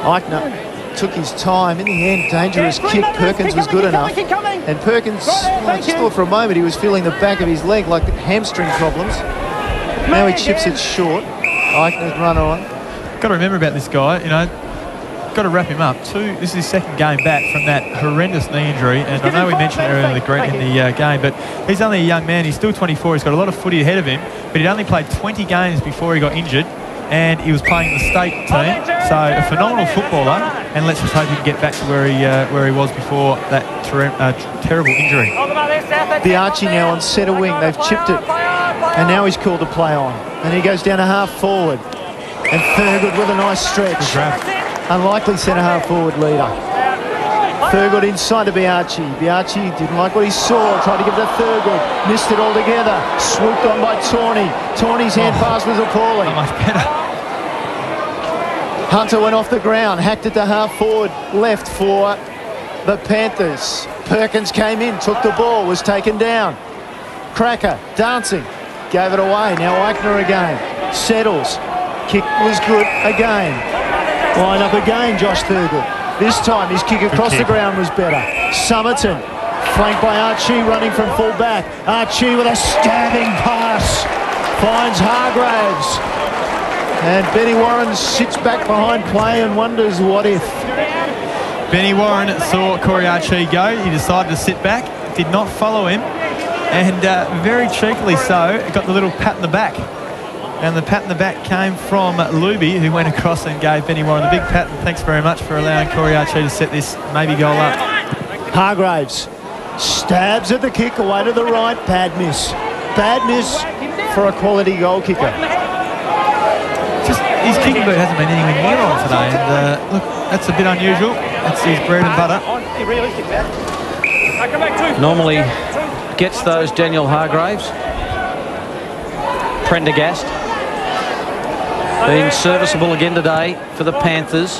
Eichner took his time. In the end, dangerous kick. Perkins was good enough. And Perkins, I just thought for a moment he was feeling the back of his leg like hamstring problems. Now he chips it short. Eichner's run on. Got to remember about this guy, got to wrap him up. This is his second game back from that horrendous knee injury, and I know we mentioned it earlier in the game, but he's only a young man. He's still 24. He's got a lot of footy ahead of him, but he'd only played 20 games before he got injured, and he was playing the state team. So a phenomenal footballer, and let's just hope he can get back to where he was before that terrible injury. Biaggi now on centre wing. They've chipped it, and now he's called to play on, and he goes down a half forward, and Thurgood with a nice stretch. Unlikely centre-half forward leader. Thurgood inside to Biaggi. Biaggi didn't like what he saw. Tried to give it to Thurgood. Missed it altogether. Swooped on by Tawney. Tawney's hand pass was appalling. Much better. Hunter went off the ground. Hacked it to half forward. Left for the Panthers. Perkins came in. Took the ball. Was taken down. Cracker dancing. Gave it away. Now Eichner again. Settles. Kick was good again. Line up again, Josh Thurgood. This time his kick across the ground was better. Somerton, flanked by Archie running from full back. Archie with a stabbing pass. Finds Hargraves. And Benny Warren sits back behind play and wonders what if. Benny Warren saw Corey Archie go. He decided to sit back, did not follow him, and very cheekily so, got the little pat in the back. And the pat in the back came from Luby, who went across and gave Benny Warren the big pat. And thanks very much for allowing Corey Archie to set this maybe goal up. Hargraves stabs at the kick away to the right. Bad miss. Bad miss for a quality goal kicker. Just his kicking boot hasn't been anywhere near on today. And look, that's a bit unusual. That's his bread and butter. Normally gets those Daniel Hargraves. Prendergast being serviceable again today for the Panthers.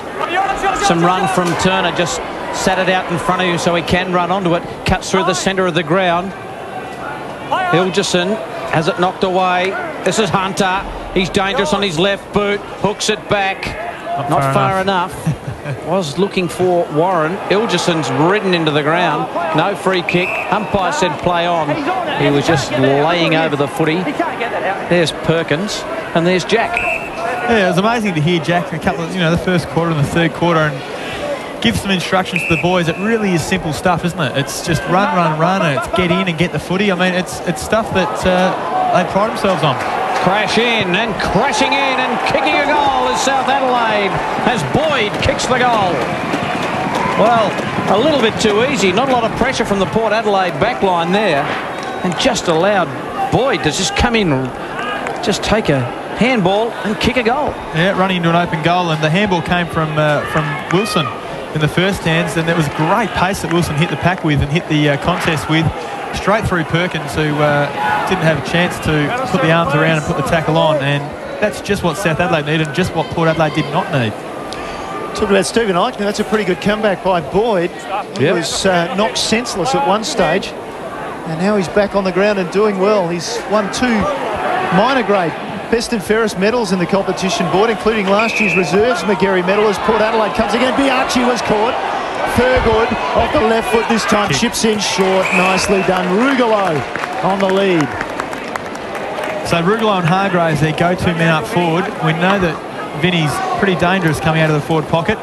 Some run from Turner, just sat it out in front of him so he can run onto it. Cuts through the centre of the ground. Hilgerson has it knocked away. This is Hunter. He's dangerous on his left boot. Hooks it back. Not far enough. Was looking for Warren. Hilgerson's ridden into the ground. No free kick. Umpire said play on. He was just laying over the footy. There's Perkins and there's Jack. Yeah, it was amazing to hear Jack in a couple of, the first quarter and the third quarter, and give some instructions to the boys. It really is simple stuff, isn't it? It's just run, and it's get in and get the footy. I mean, it's stuff that they pride themselves on. Crash in and crashing in and kicking a goal is South Adelaide as Boyd kicks the goal. Well, a little bit too easy. Not a lot of pressure from the Port Adelaide backline there, and just allowed Boyd to just come in, just take a handball and kick a goal. Yeah, running into an open goal, and the handball came from Wilson in the first hands, and it was great pace that Wilson hit the pack with and hit the contest with, straight through Perkins, who didn't have a chance to put the arms around and put the tackle on, and that's just what South Adelaide needed and just what Port Adelaide did not need. Talking about Stephen Eichner, that's a pretty good comeback by Boyd. He was knocked senseless at one stage, and now he's back on the ground and doing well. He's won 2 minor grade best and fairest medals in the competition, Boyd, including last year's reserves McGarry medal as Port Adelaide comes again. Biaggi was caught. Thurgood off the left foot this time, chips in short. Nicely done. Rugolo on the lead. So Rugolo and Hargraves, their go-to men up forward. We know that Vinny's pretty dangerous coming out of the forward pocket.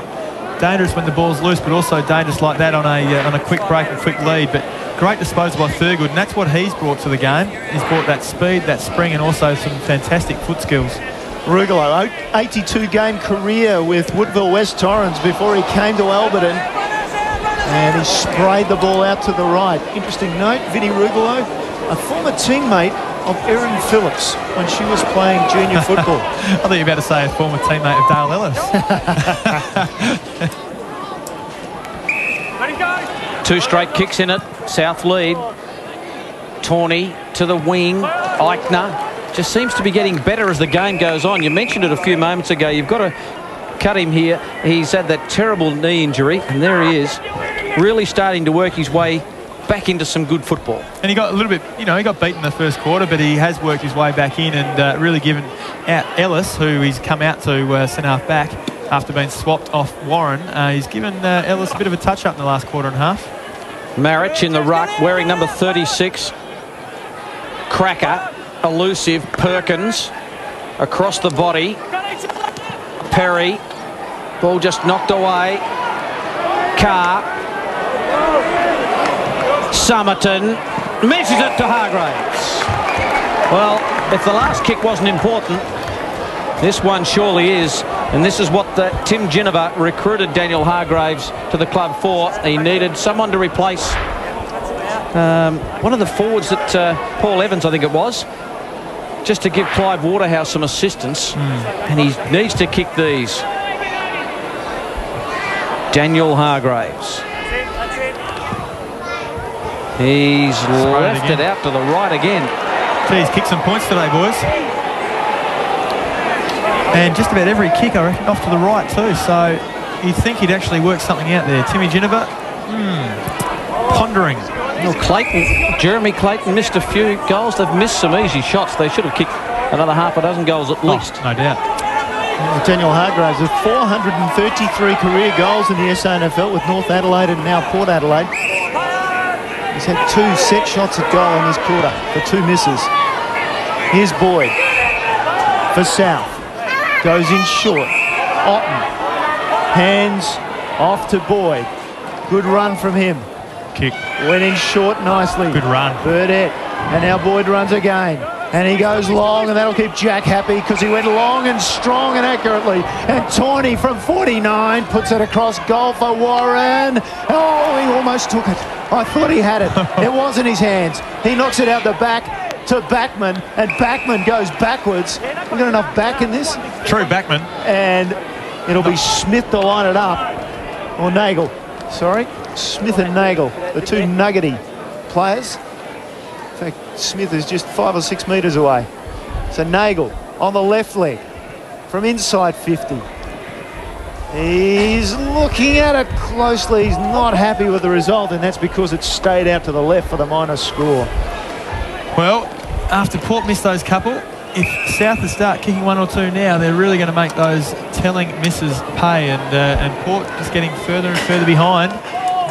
Dangerous when the ball's loose, but also dangerous like that on a quick break and quick lead. But great disposal by Thurgood, and that's what he's brought to the game. He's brought that speed, that spring, and also some fantastic foot skills. Rugolo, 82-game career with Woodville West Torrens before he came to Alberton. And he sprayed the ball out to the right. Interesting note, Vinny Rugolo, a former teammate of Erin Phillips when she was playing junior football. I thought you were about to say a former teammate of Dale Ellis. 2 straight kicks in it. South lead. Tawney to the wing. Eichner just seems to be getting better as the game goes on. You mentioned it a few moments ago. You've got to cut him here. He's had that terrible knee injury, and there he is, really starting to work his way back into some good football. And he got a little bit, he got beaten in the first quarter, but he has worked his way back in and really given out Ellis, who he's come out to centre-half back after being swapped off Warren. He's given Ellis a bit of a touch-up in the last quarter and a half. Marich in the ruck, wearing number 36. Cracker, elusive. Perkins across the body. Perry, ball just knocked away. Carr. Summerton misses it to Hargraves. Well, if the last kick wasn't important, this one surely is. And this is what Tim Ginniver recruited Daniel Hargraves to the club for. He needed someone to replace one of the forwards that Paul Evans, I think it was, just to give Clive Waterhouse some assistance. And he needs to kick these. Daniel Hargraves. He's left it out to the right again. He's kicked some points today, boys. And just about every kick, I reckon, off to the right too. So you'd think he'd actually work something out there. Timmy Ginniver, pondering. Well, Jeremy Clayton missed a few goals. They've missed some easy shots. They should have kicked another half a dozen goals at least. No doubt. Daniel Hargraves with 433 career goals in the SANFL with North Adelaide and now Port Adelaide. He's had 2 set shots at goal in this quarter for 2 misses. Here's Boyd for South. Goes in short. Otten. Hands off to Boyd. Good run from him. Kick. Went in short nicely. Good run. Burdett. And now Boyd runs again. And he goes long, and that'll keep Jack happy because he went long and strong and accurately. And Tawney from 49 puts it across goal for Warren. Oh, he almost took it. I thought he had it. It was in his hands. He knocks it out the back to Backman, and Backman goes backwards. We got enough back in this? True, Backman. And it'll be Smith to line it up. Or Nagel. Sorry. Smith and Nagel, the two nuggety players. In fact, Smith is just 5 or 6 metres away. So Nagel on the left leg from inside 50. He's looking at it closely. He's not happy with the result, and that's because it stayed out to the left for the minus score. Well, after Port missed those couple, if South will start kicking 1 or 2 now, they're really going to make those telling misses pay, and Port just getting further and further behind.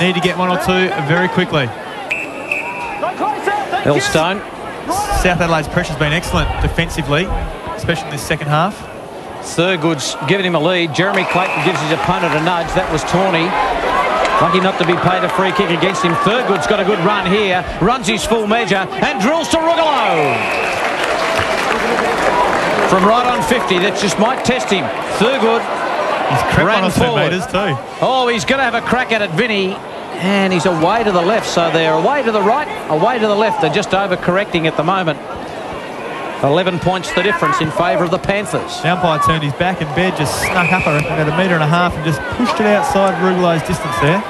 Need to get 1 or 2 very quickly. Elstone. South Adelaide's pressure's been excellent defensively, especially in this second half. Thurgood's giving him a lead. Jeremy Clayton gives his opponent a nudge. That was Tawney. Lucky not to be paid a free kick against him. Thurgood's got a good run here. Runs his full measure and drills to Rugalo. From right on 50. That just might test him. Thurgood ran forward. 2 metres too. Oh, he's going to have a crack at it, Vinny. And he's away to the left. So they're away to the right, away to the left. They're just over-correcting at the moment. 11 points the difference in favour of the Panthers. The umpire turned his back and Baird just snuck up, I reckon, about 1.5 metres and just pushed it outside Rugalo's distance there.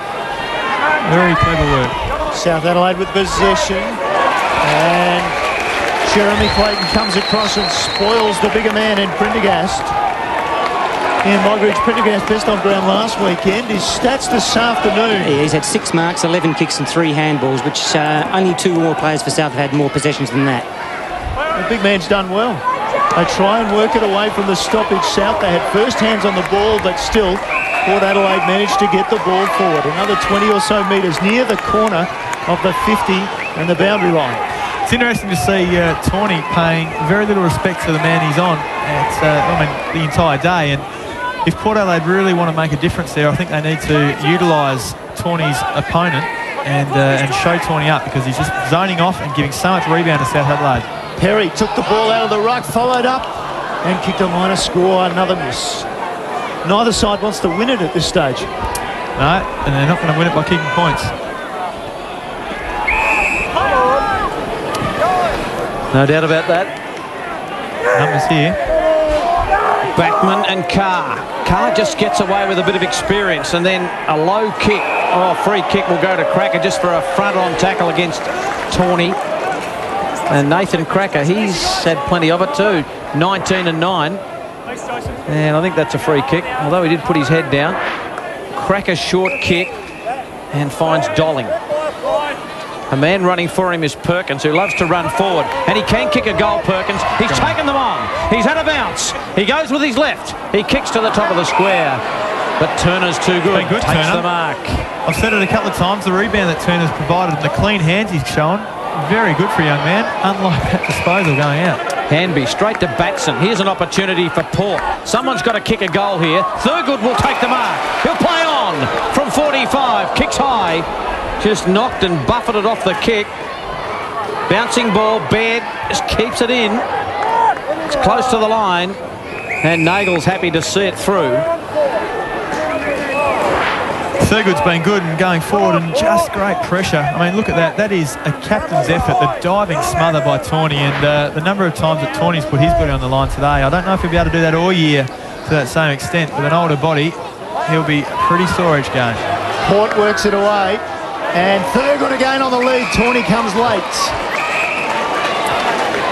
Very clever work. South Adelaide with possession. And Jeremy Clayton comes across and spoils the bigger man in Prendergast. Ian Mogridge, Prendergast best on ground last weekend. His stats this afternoon. Yeah, he's had 6 marks, 11 kicks and 3 handballs, which only 2 more players for South have had more possessions than that. The big man's done well. They try and work it away from the stoppage. South, they had first hands on the ball, but still Port Adelaide managed to get the ball forward. Another 20 or so metres near the corner of the 50 and the boundary line. It's interesting to see Tawney paying very little respect to the man he's on the entire day. And if Port Adelaide really want to make a difference there, I think they need to utilise Tawney's opponent and show Tawney up, because he's just zoning off and giving so much rebound to South Adelaide. Perry took the ball out of the ruck, followed up and kicked a minor score. Another miss. Neither side wants to win it at this stage. No, and they're not going to win it by kicking points. No doubt about that. Numbers here. Backman and Carr. Carr just gets away with a bit of experience, and then a low kick. Oh, free kick will go to Cracker just for a front-on tackle against Tawney. And Nathan Cracker, he's had plenty of it too. 19 and 9. And I think that's a free kick, although he did put his head down. Cracker's short kick and finds Dolling. A man running for him is Perkins, who loves to run forward. And he can kick a goal, Perkins. He's taken them on. He's had a bounce. He goes with his left. He kicks to the top of the square. But Turner's too good. Been good, Takes Turner. the mark. I've said it a couple of times, the rebound that Turner's provided and the clean hands he's shown, very good for a young man, unlike that disposal going out. Hanby straight to Batson. Here's an opportunity for Port. Someone's got to kick a goal here. Thurgood will take the mark. He'll play on from 45. Kicks high. Just knocked and buffeted off the kick. Bouncing ball. Baird just keeps it in. It's close to the line. And Nagel's happy to see it through. Thurgood's been good and going forward and just great pressure. I mean, look at that. That is a captain's effort. The diving smother by Tawney, and the number of times that Tawney's put his body on the line today. I don't know if he'll be able to do that all year to that same extent. With an older body, he'll be pretty sore each game. Port works it away. And Thurgood again on the lead. Tawney comes late.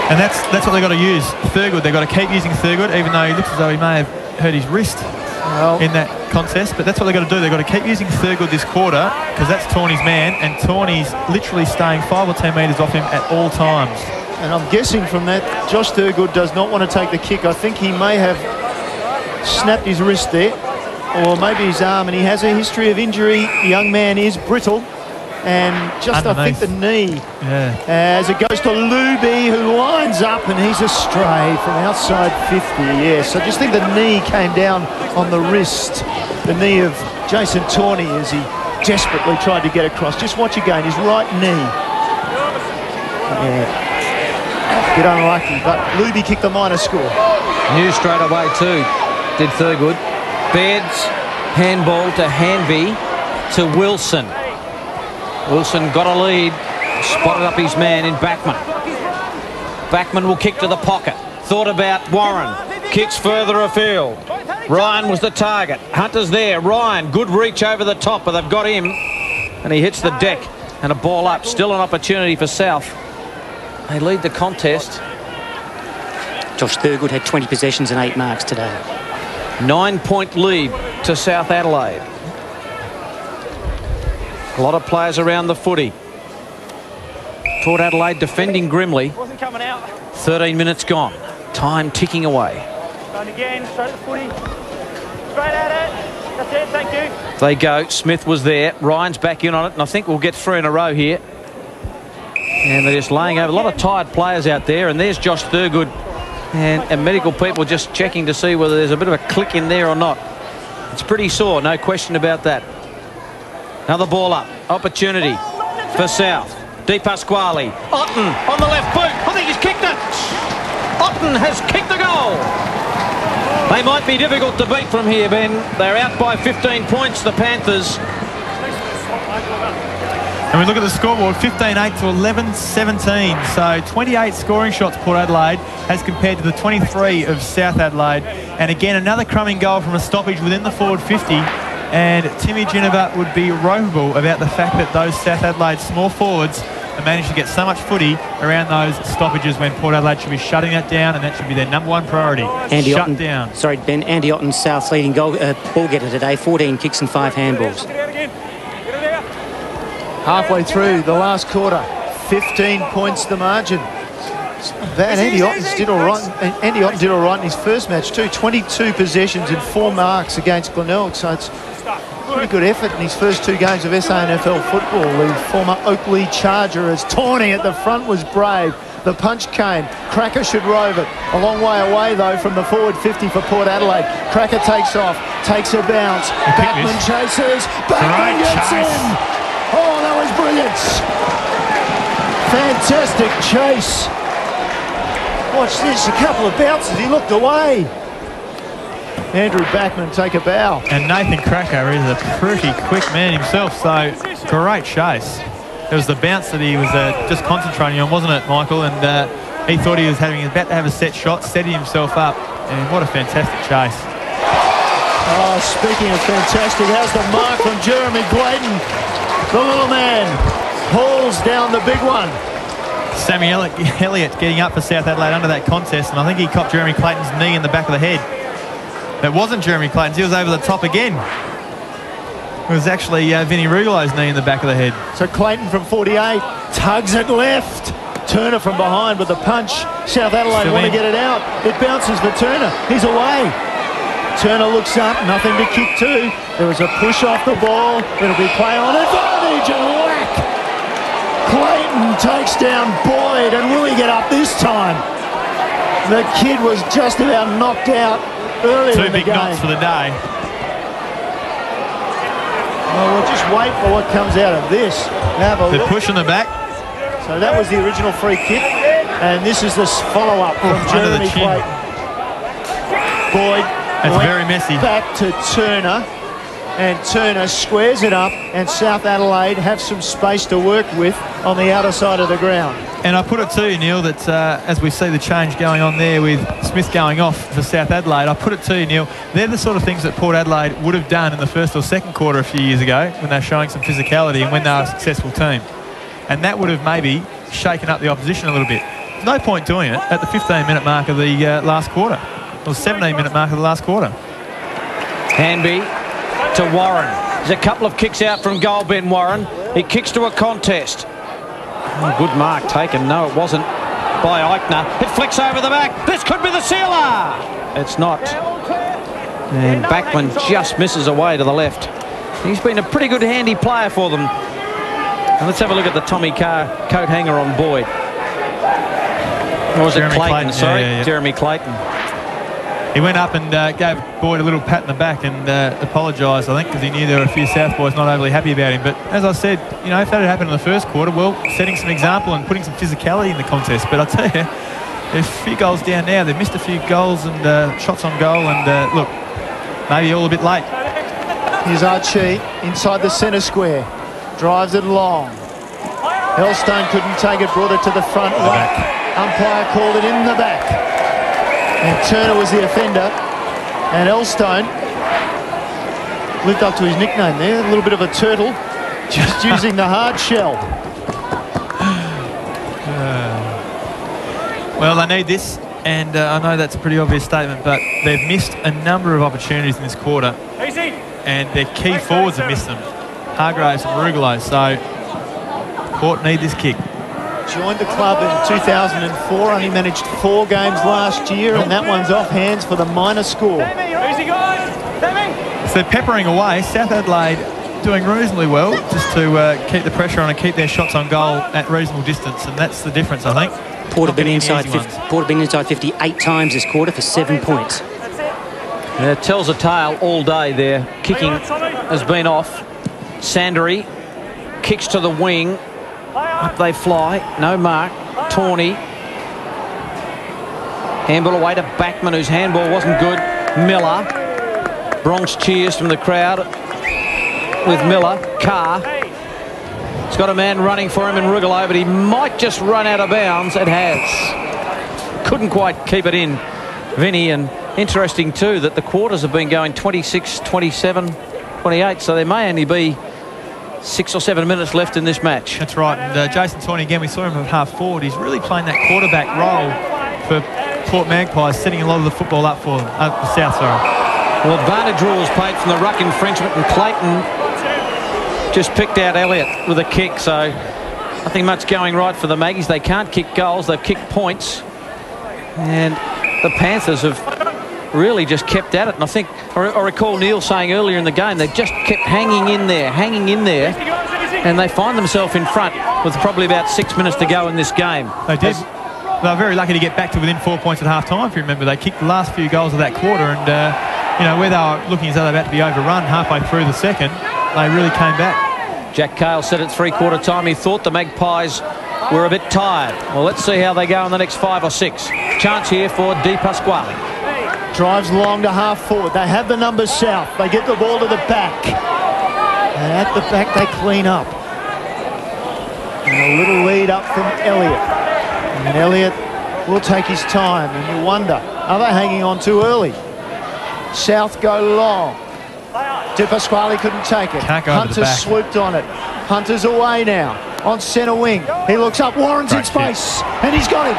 And that's what they've got to use. Thurgood, they've got to keep using Thurgood, even though he looks as though he may have hurt his wrist in that contest. But that's what they've got to do. They've got to keep using Thurgood this quarter, because that's Tawney's man, and Tawney's literally staying 5 or 10 metres off him at all times. And I'm guessing from that, Josh Thurgood does not want to take the kick. I think he may have snapped his wrist there, or maybe his arm, and he has a history of injury. The young man is brittle. And just, underneath. I think, the knee, Yeah. as it goes to Luby, who lines up, and he's astray from outside 50. Yes, I just think the knee came down on the wrist, the knee of Jason Tawney, as he desperately tried to get across. Just watch again, his right knee. Yeah. Bit unlucky, but Luby kicked the minor score. Knew straight away too, did Thurgood. Baird's handball to Hanby to Wilson. Wilson got a lead, spotted up his man in Backman. Backman will kick to the pocket. Thought about Warren. Kicks further afield. Ryan was the target. Hunter's there. Ryan, good reach over the top, but they've got him. And he hits the deck. And a ball up. Still an opportunity for South. They lead the contest. Josh Thurgood had 20 possessions and 8 marks today. 9-point lead to South Adelaide. A lot of players around the footy. Port Adelaide defending grimly. 13 minutes gone. Time ticking away. Going again, straight at the footy. Straight at it. That's it, thank you. They go. Smith was there. Ryan's back in on it, and I think we'll get 3 in a row here. And they're just laying over. A lot of tired players out there, and there's Josh Thurgood. And medical people just checking to see whether there's a bit of a click in there or not. It's pretty sore, no question about that. Another ball up. Opportunity for South. Di Pasquale. Otten on the left boot. I think he's kicked it. Otten has kicked the goal. They might be difficult to beat from here, Ben. They're out by 15 points, the Panthers. And we look at the scoreboard, 15-8 to 11-17. So 28 scoring shots Port Adelaide as compared to the 23 of South Adelaide. And again, another crumbing goal from a stoppage within the forward 50. And Timmy Ginnivan would be ropeable about the fact that those South Adelaide small forwards have managed to get so much footy around those stoppages when Port Adelaide should be shutting that down, and that should be their number one priority. Andy Shut Otten, down. Sorry, Ben. Andy Otten, South's leading ball getter today. 14 kicks and 5 handballs. Halfway through the last quarter, 15 points the margin. And Andy Otten did all right. Andy Otten did all right in his first match too. 22 possessions and 4 marks against Glenelg. So it's pretty good effort in his first 2 games of SANFL football. The former Oakley Charger, as Tawney at the front was brave. The punch came. Cracker should rove it. A long way away though from the forward 50 for Port Adelaide. Cracker takes off, takes a bounce. Backman chases. Backman gets in. Oh, that was brilliant. Fantastic chase. Watch this, a couple of bounces, he looked away. Andrew Backman take a bow. And Nathan Cracker is a pretty quick man himself, so great chase. It was the bounce that he was just concentrating on, wasn't it, Michael? And he thought he was about to have a set shot, setting himself up, and what a fantastic chase. Oh, speaking of fantastic, how's the mark from Jeremy Glayton? The little man pulls down the big one. Sammy Elliott getting up for South Adelaide under that contest, and I think he copped Jeremy Clayton's knee in the back of the head. It wasn't Jeremy Clayton's, he was over the top again. It was actually Vinnie Rugelo's knee in the back of the head. So Clayton from 48 tugs it left. Turner from behind with the punch. South Adelaide want to get it out. It bounces for Turner. He's away. Turner looks up, nothing to kick to. There was a push off the ball. It'll be play on advantage and whack. Clayton takes down Boyd, and will he get up this time? The kid was just about knocked out earlier in the game. 2 big knocks for the day. Well, we'll just wait for what comes out of this. Have a The look. push in the back. So that was the original free kick, and this is the follow-up from under the Jeremy chin. Clayton. Boyd That's went very messy. back to Turner, and Turner squares it up, and South Adelaide have some space to work with on the outer side of the ground. And I put it to you, Neil, that as we see the change going on there with Smith going off for South Adelaide, I put it to you, Neil, they're the sort of things that Port Adelaide would have done in the first or second quarter a few years ago when they were showing some physicality and when they were a successful team. And that would have maybe shaken up the opposition a little bit. There's no point doing it at the 15-minute mark of the last quarter, or 17-minute mark of the last quarter. Hanby to Warren. There's a couple of kicks out from goal, Ben Warren. He kicks to a contest. Oh, good mark taken. No, it wasn't by Eichner. It flicks over the back. This could be the sealer. It's not. And Backman just misses away to the left. He's been a pretty good handy player for them. And let's have a look at the Tommy Carr coat hanger on Boyd. Or was it Clayton? Sorry, yeah. Jeremy Clayton. He went up and gave Boyd a little pat in the back and apologised, I think, because he knew there were a few South boys not overly happy about him. But as I said, you know, if that had happened in the first quarter, well, setting some example and putting some physicality in the contest. But I tell you, there's a few goals down now. They've missed a few goals and shots on goal, and look, maybe all a bit late. Here's Archie inside the centre square. Drives it long. Hellstone couldn't take it, brought it to the front. Umpire called it in the back. And Turner was the offender. And Hellstone lived up to his nickname there. A little bit of a turtle, just using the hard shell. Well, they need this, and I know that's a pretty obvious statement, but they've missed a number of opportunities in this quarter, and their key forwards have missed them. Hargraves and Rugolo, so Port need this kick. Joined the club in 2004, only managed 4 games last year, and that one's off hands for the minor score. So they're peppering away. South Adelaide doing reasonably well just to keep the pressure on and keep their shots on goal at reasonable distance, and that's the difference, I think. Port have been inside 58 times this quarter for 7 points. Yeah, it tells a tale all day there. Kicking has been off. Sandery kicks to the wing. Up they fly. No mark. Tawney. Handball away to Backman, whose handball wasn't good. Miller. Bronx cheers from the crowd with Miller. Carr. He's got a man running for him in Rugolo, but he might just run out of bounds. It has. Couldn't quite keep it in, Vinny. And interesting too that the quarters have been going 26, 27, 28, so there may only be 6 or 7 minutes left in this match. That's right. And Jason Tawney, again, we saw him at half forward. He's really playing that quarterback role for Port Magpies, setting a lot of the football up for them. South, sorry. Well, advantage rules played from the ruck infringement, and Clayton just picked out Elliott with a kick, so nothing much going right for the Maggies. They can't kick goals, they've kicked points, and the Panthers have really just kept at it. And I think I recall Neil saying earlier in the game they just kept hanging in there, and they find themselves in front with probably about 6 minutes to go in this game. They did. They were very lucky to get back to within 4 points at half time. If you remember, they kicked the last few goals of that quarter, and you know, where they were looking as though they were about to be overrun halfway through the second, they really came back. Jack Cahill said at three-quarter time he thought the Magpies were a bit tired. Well, let's see how they go in the next 5 or 6. Chance here for Di Pasquale. Drives long to half forward. They have the numbers south. They get the ball to the back. And at the back they clean up. And a little lead up from Elliott. And Elliott will take his time. And you wonder, are they hanging on too early? South go long. Di Pasquale couldn't take it. Can't go over the Hunter back. swooped on it. Hunter's away now. on centre wing. He looks up, Warren's in space, and he's got him.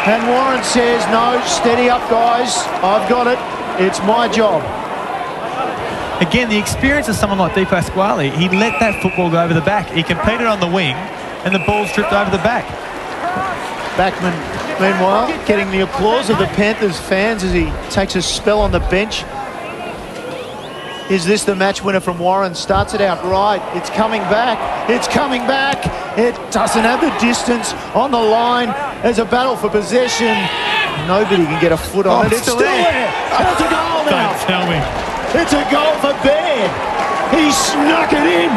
And Warren says, no, steady up, guys. I've got it. It's my job. Again, the experience of someone like Di Pasquale, he let that football go over the back. He competed on the wing, and the ball's dripped over the back. Backman, meanwhile, getting the applause of the Panthers fans as he takes a spell on the bench. Is this the match winner from Warren? Starts it out right. It's coming back. It's coming back. It doesn't have the distance on the line. There's a battle for possession. Nobody can get a foot on it. It's still there. It's a goal now. Don't tell me. It's a goal for Baird. He snuck it in.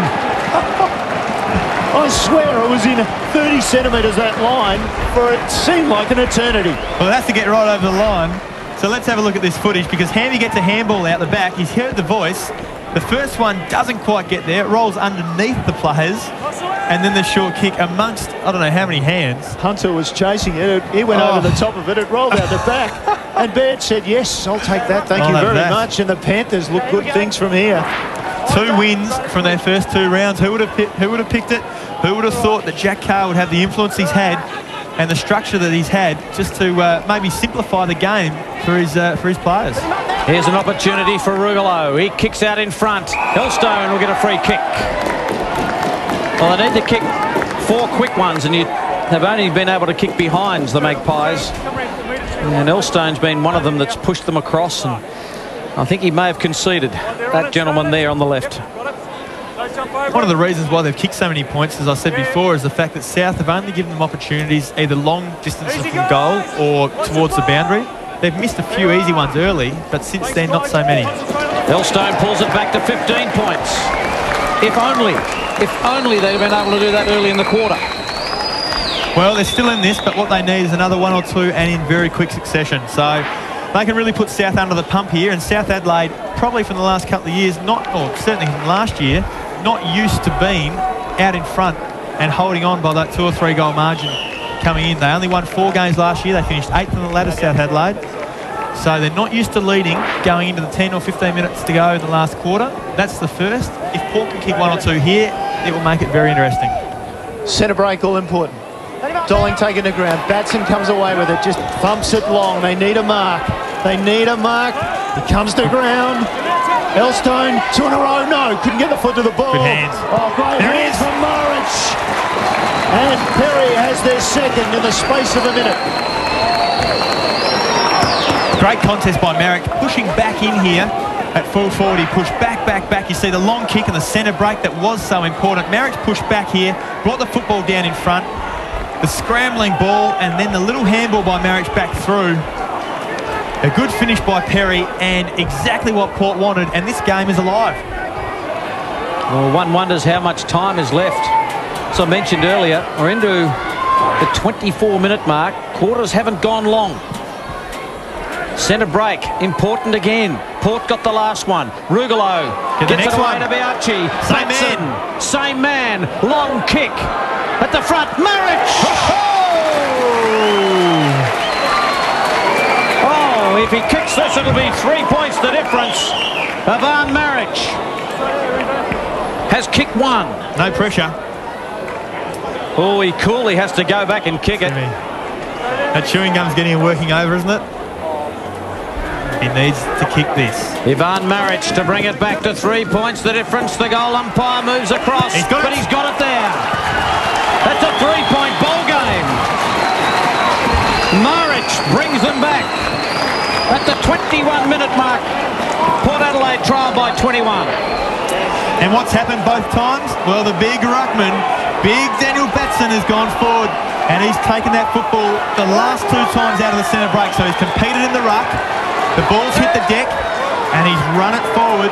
I swear it was in 30 centimetres, that line, for it seemed like an eternity. Well, it has to get right over the line. So let's have a look at this footage, because Hamby gets a handball out the back. He's heard the voice. The first one doesn't quite get there. It rolls underneath the players. And then the short kick amongst, I don't know how many hands. Hunter was chasing it. He went over the top of it. It rolled out the back. And Baird said, yes, I'll take that. Thank you very much. And the Panthers look good things from here. 2 wins from their first 2 rounds. Who would have picked it? Who would have thought that Jack Cahill would have the influence he's had and the structure that he's had just to maybe simplify the game for his players. Here's an opportunity for Rugolo. He kicks out in front. Hillstone will get a free kick. Well, they need to kick 4 quick ones, and you have only been able to kick behinds, the Magpies. And Hillstone's been one of them that's pushed them across, and I think he may have conceded, that gentleman there on the left. One of the reasons why they've kicked so many points, as I said before, is the fact that South have only given them opportunities either long distances from goal or towards the boundary. They've missed a few easy ones early, but since then, not so many. Hillstone pulls it back to 15 points. If only they'd been able to do that early in the quarter. Well, they're still in this, but what they need is another 1 or 2 and in very quick succession. So they can really put South under the pump here, and South Adelaide, probably from the last couple of years, certainly from last year, not used to being out in front and holding on by that 2 or 3 goal margin coming in. They only won 4 games last year. They finished 8th on the ladder, South Adelaide. So they're not used to leading going into the 10 or 15 minutes to go in the last quarter. That's the first. If Port can kick 1 or 2 here, it will make it very interesting. Centre break, all important. Dolling taking the ground. Batson comes away with it, just thumps it long. They need a mark. They need a mark. He comes to ground. Hillstone, 2 in a row. No, couldn't get the foot to the ball. Good hands. Oh, great There hands it is. from Marich. And Perry has their second in the space of a minute. Great contest by Merrick, pushing back in here at full forward. He pushed back. You see the long kick and the centre break that was so important. Merrick's pushed back here, brought the football down in front. The scrambling ball and then the little handball by Marich back through. A good finish by Perry and exactly what Port wanted, and this game is alive. Well, one wonders how much time is left. As I mentioned earlier, we're into the 24-minute mark. Quarters haven't gone long. Centre break, important again. Port got the last one. Rugolo gets it away to Biaggi. Same man. Long kick at the front. Marich! Oh, if he kicks this, it'll be 3 points the difference. Ivan Marich has kicked 1. No pressure. Oh, he coolly has to go back and kick it. That chewing gum's getting him working over, isn't it? He needs to kick this. Ivan Marich to bring it back to 3 points the difference. The goal umpire moves across, but he's got it there. That's a 3-point ball game. Marich brings them back at the 21-minute mark. Port Adelaide trail by 21. And what's happened both times? Well, the big ruckman, big Daniel Batson, has gone forward and he's taken that football the last 2 times out of the centre break. So he's competed in the ruck. The ball's hit the deck and he's run it forward.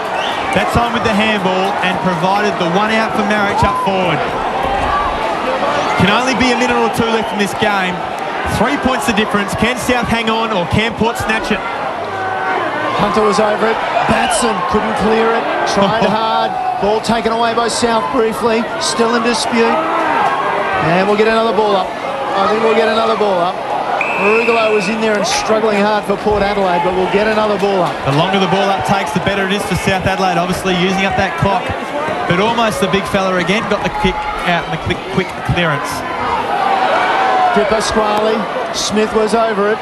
That time with the handball and provided the 1 out for Marich up forward. Can only be a minute or 2 left in this game. 3 points the difference. Can South hang on or can Port snatch it? Hunter was over it. Batson couldn't clear it. Tried hard. Ball taken away by South briefly. Still in dispute. And we'll get another ball up. I think we'll get another ball up. Rugolo was in there and struggling hard for Port Adelaide, but we'll get another ball up. The longer the ball up takes, the better it is for South Adelaide, obviously using up that clock. But almost the big fella again got the kick out in the quick clearance. Dipper Squally. Smith was over it.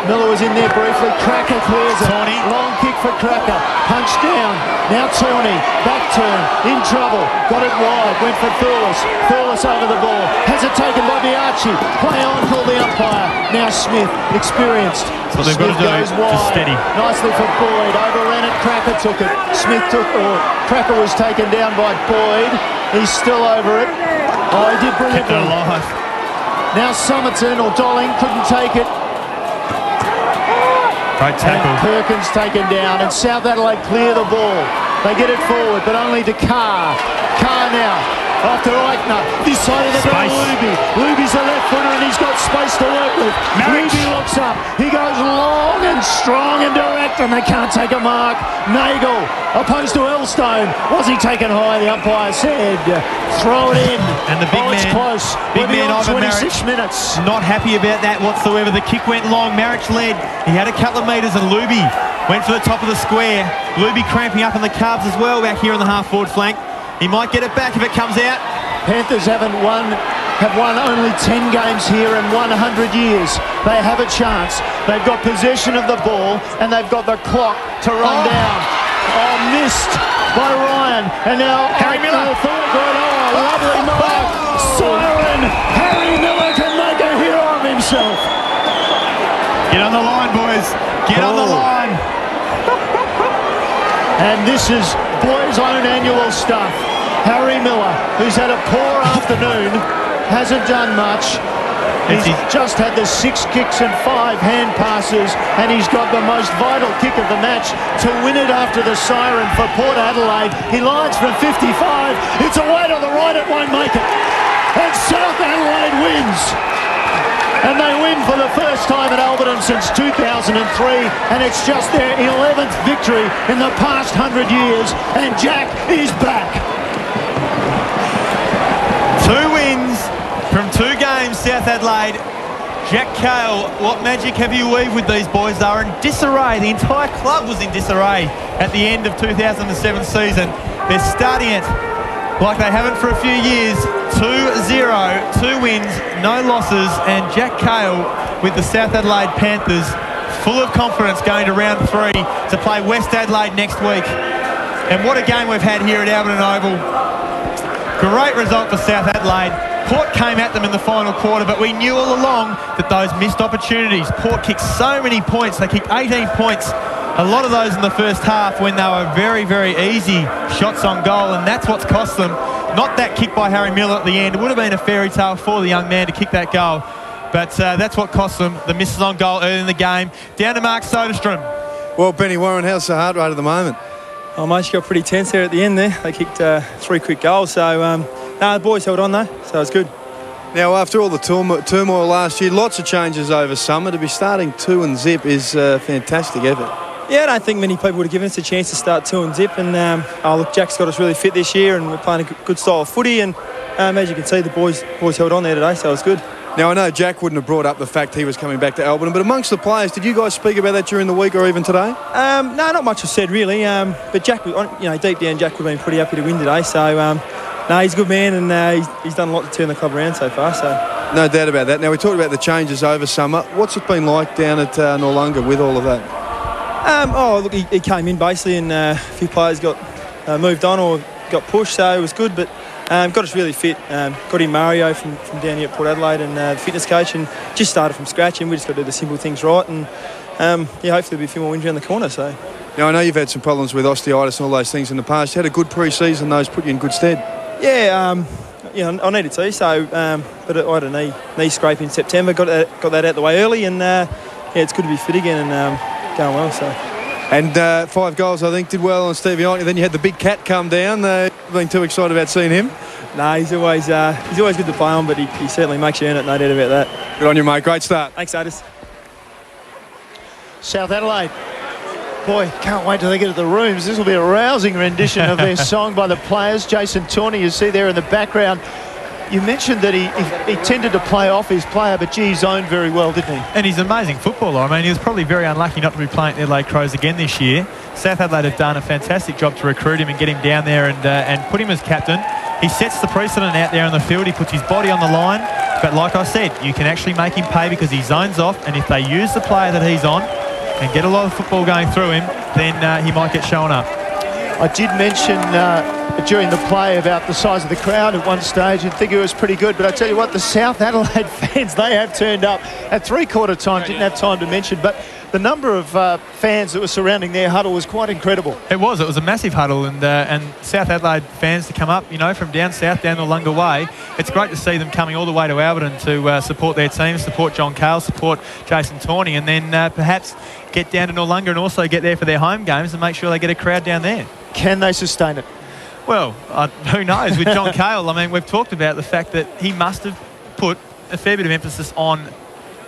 Miller was in there briefly. Cracker clears it. Tawney. Long kick for Cracker. Punched down. Now Tawney. Back turn. In trouble. Got it wide. Went for Thurles. Thurles over the ball. Has it taken by Biaggi. Play on, called the umpire. Now Smith. Experienced. That's what they've Smith got to do goes to wide. steady. Nicely for Boyd. Overran it. Cracker took it. Smith took it. Cracker was taken down by Boyd. He's still over it. Oh, he did brilliantly. Kept it alive. Now Somerton or Dolling couldn't take it. Great tackle. And Perkins taken down, and South Adelaide clear the ball. They get it forward, but only to Carr. Carr now, after Eichner. This side of the ball, Luby. Luby's a left footer, and he's got space to work with. Luby looks up. He goes long and strong and direct, and they can't take a mark. Nagel, opposed to Elstone. Was he taken high? The umpire said, throw it in. And the big it's man, close. big man Ivan 26 Marich, minutes. not happy about that whatsoever. The kick went long. Marich led. He had a couple of metres, and Luby went for the top of the square. Luby cramping up in the calves as well back here on the half-forward flank. He might get it back if it comes out. Panthers have won only 10 games here in 100 years. They have a chance. They've got possession of the ball, and they've got the clock to run down. Oh, missed by Ryan. And now Harry Miller. Lovely mark. Siren. Harry Miller can make a hero of himself. Get on the line, boys. Get on the line. And this is boys' own annual stuff. Harry Miller, who's had a poor afternoon, hasn't done much. He's just had the 6 kicks and 5 hand passes, and he's got the most vital kick of the match to win it after the siren for Port Adelaide. He lines from 55. It's away to the right. It won't make it. And South Adelaide wins. And they win for the first time at Alberton since 2003, and it's just their 11th victory in the past 100 years, and Jack is back. 2 wins from 2 games, South Adelaide. Jack Cahill, what magic have you weaved with these boys? They are in disarray. The entire club was in disarray at the end of 2007 season. They're starting it like they haven't for a few years. 2-0, 2 wins, no losses, and Jack Cahill with the South Adelaide Panthers full of confidence going to round 3 to play West Adelaide next week. And what a game we've had here at Alberton Oval. Great result for South Adelaide. Port came at them in the final quarter, but we knew all along that those missed opportunities. Port kicked so many points. They kicked 18 points, a lot of those in the first half when they were very, very easy shots on goal, and that's what's cost them. Not that kick by Harry Miller at the end. It would have been a fairy tale for the young man to kick that goal, but that's what cost them, the misses on goal early in the game. Down to Mark Soderstrom. Well, Benny Warren, how's the heart rate at the moment? Oh, mate, she got pretty tense there at the end there. They kicked 3 quick goals, so the boys held on though, so it's good. Now, after all the turmoil last year, lots of changes over summer. To be starting 2 and zip is a fantastic effort. Yeah, I don't think many people would have given us a chance to start 2 and zip, and look, Jack's got us really fit this year, and we're playing a good style of footy, and as you can see, the boys held on there today, so it's good. Now, I know Jack wouldn't have brought up the fact he was coming back to Alberton, but amongst the players, did you guys speak about that during the week or even today? No, not much was said really, but Jack, deep down, Jack would have been pretty happy to win today, so no, he's a good man, and he's done a lot to turn the club around so far, so... No doubt about that. Now, we talked about the changes over summer. What's it been like down at Noarlunga with all of that? Look, he came in basically, and a few players got moved on or got pushed, so it was good, but got us really fit. Got in Mario from down here at Port Adelaide, and the fitness coach, and just started from scratch, and we just got to do the simple things right, and hopefully there'll be a few more wins around the corner. So now, I know you've had some problems with osteitis and all those things in the past. You had a good pre-season; those put you in good stead. Yeah, I needed to. So, but I had a knee scrape in September. Got that out the way early, and it's good to be fit again and going well. So. And 5 goals, I think, did well on Stevie Eichner. Then you had the big cat come down. Been too excited about seeing him? No, he's always good to play on, but he certainly makes you earn it, no doubt about that. Good on you, mate. Great start. Thanks, Otis. South Adelaide. Boy, can't wait till they get to the rooms. This will be a rousing rendition of their song by the players. Jason Tawney, you see there in the background. You mentioned that he tended to play off his player, but gee, he zoned very well, didn't he? And he's an amazing footballer. I mean, he was probably very unlucky not to be playing at the Adelaide Crows again this year. South Adelaide have done a fantastic job to recruit him and get him down there and put him as captain. he sets the precedent out there on the field. He puts his body on the line. But like I said, you can actually make him pay because he zones off. And if they use the player that he's on and get a lot of football going through him, then he might get shown up. I did mention during the play about the size of the crowd at one stage and think it was pretty good. But I tell you what, the South Adelaide fans, they have turned up at three-quarter time. Didn't have time to mention, but the number of fans that were surrounding their huddle was quite incredible. It was a massive huddle, and South Adelaide fans to come up, you know, from down south, down Noarlunga way. It's great to see them coming all the way to Alberton to support their team, support John Cahill, support Jason Tawney, and then perhaps get down to Noarlunga and also get there for their home games and make sure they get a crowd down there. Can they sustain it? Well, who knows? With John Cahill, I mean, we've talked about the fact that he must have put a fair bit of emphasis on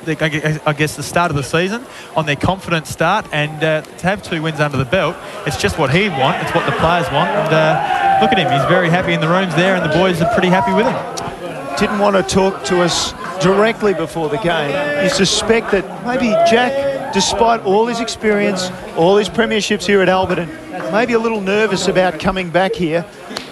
I guess the start of the season, on their confident start, and to have 2 wins under the belt, it's just what he'd want, it's what the players want, and look at him, he's very happy in the rooms there, and the boys are pretty happy with him. Didn't want to talk to us directly before the game. You suspect that maybe Jack, despite all his experience, all his premierships here at Alberton, maybe a little nervous about coming back here.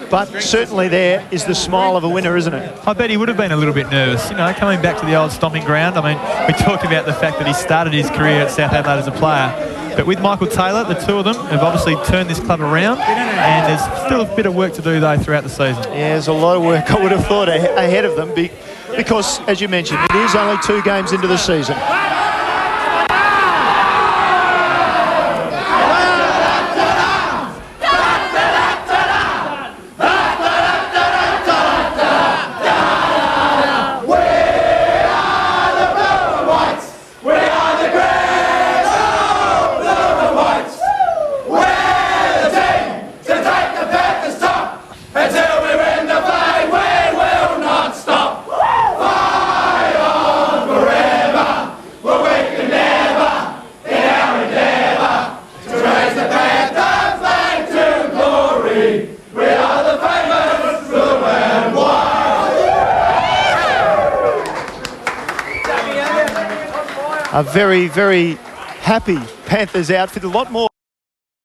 But certainly there is the smile of a winner, isn't it? I bet he would have been a little bit nervous, you know, coming back to the old stomping ground. I mean, we talked about the fact that he started his career at South Adelaide as a player. But with Michael Taylor, the two of them have obviously turned this club around, and there's still a bit of work to do, though, throughout the season. Yeah, there's a lot of work, I would have thought, ahead of them because, as you mentioned, it is only 2 games into the season. A very, very happy Panthers outfit. A lot more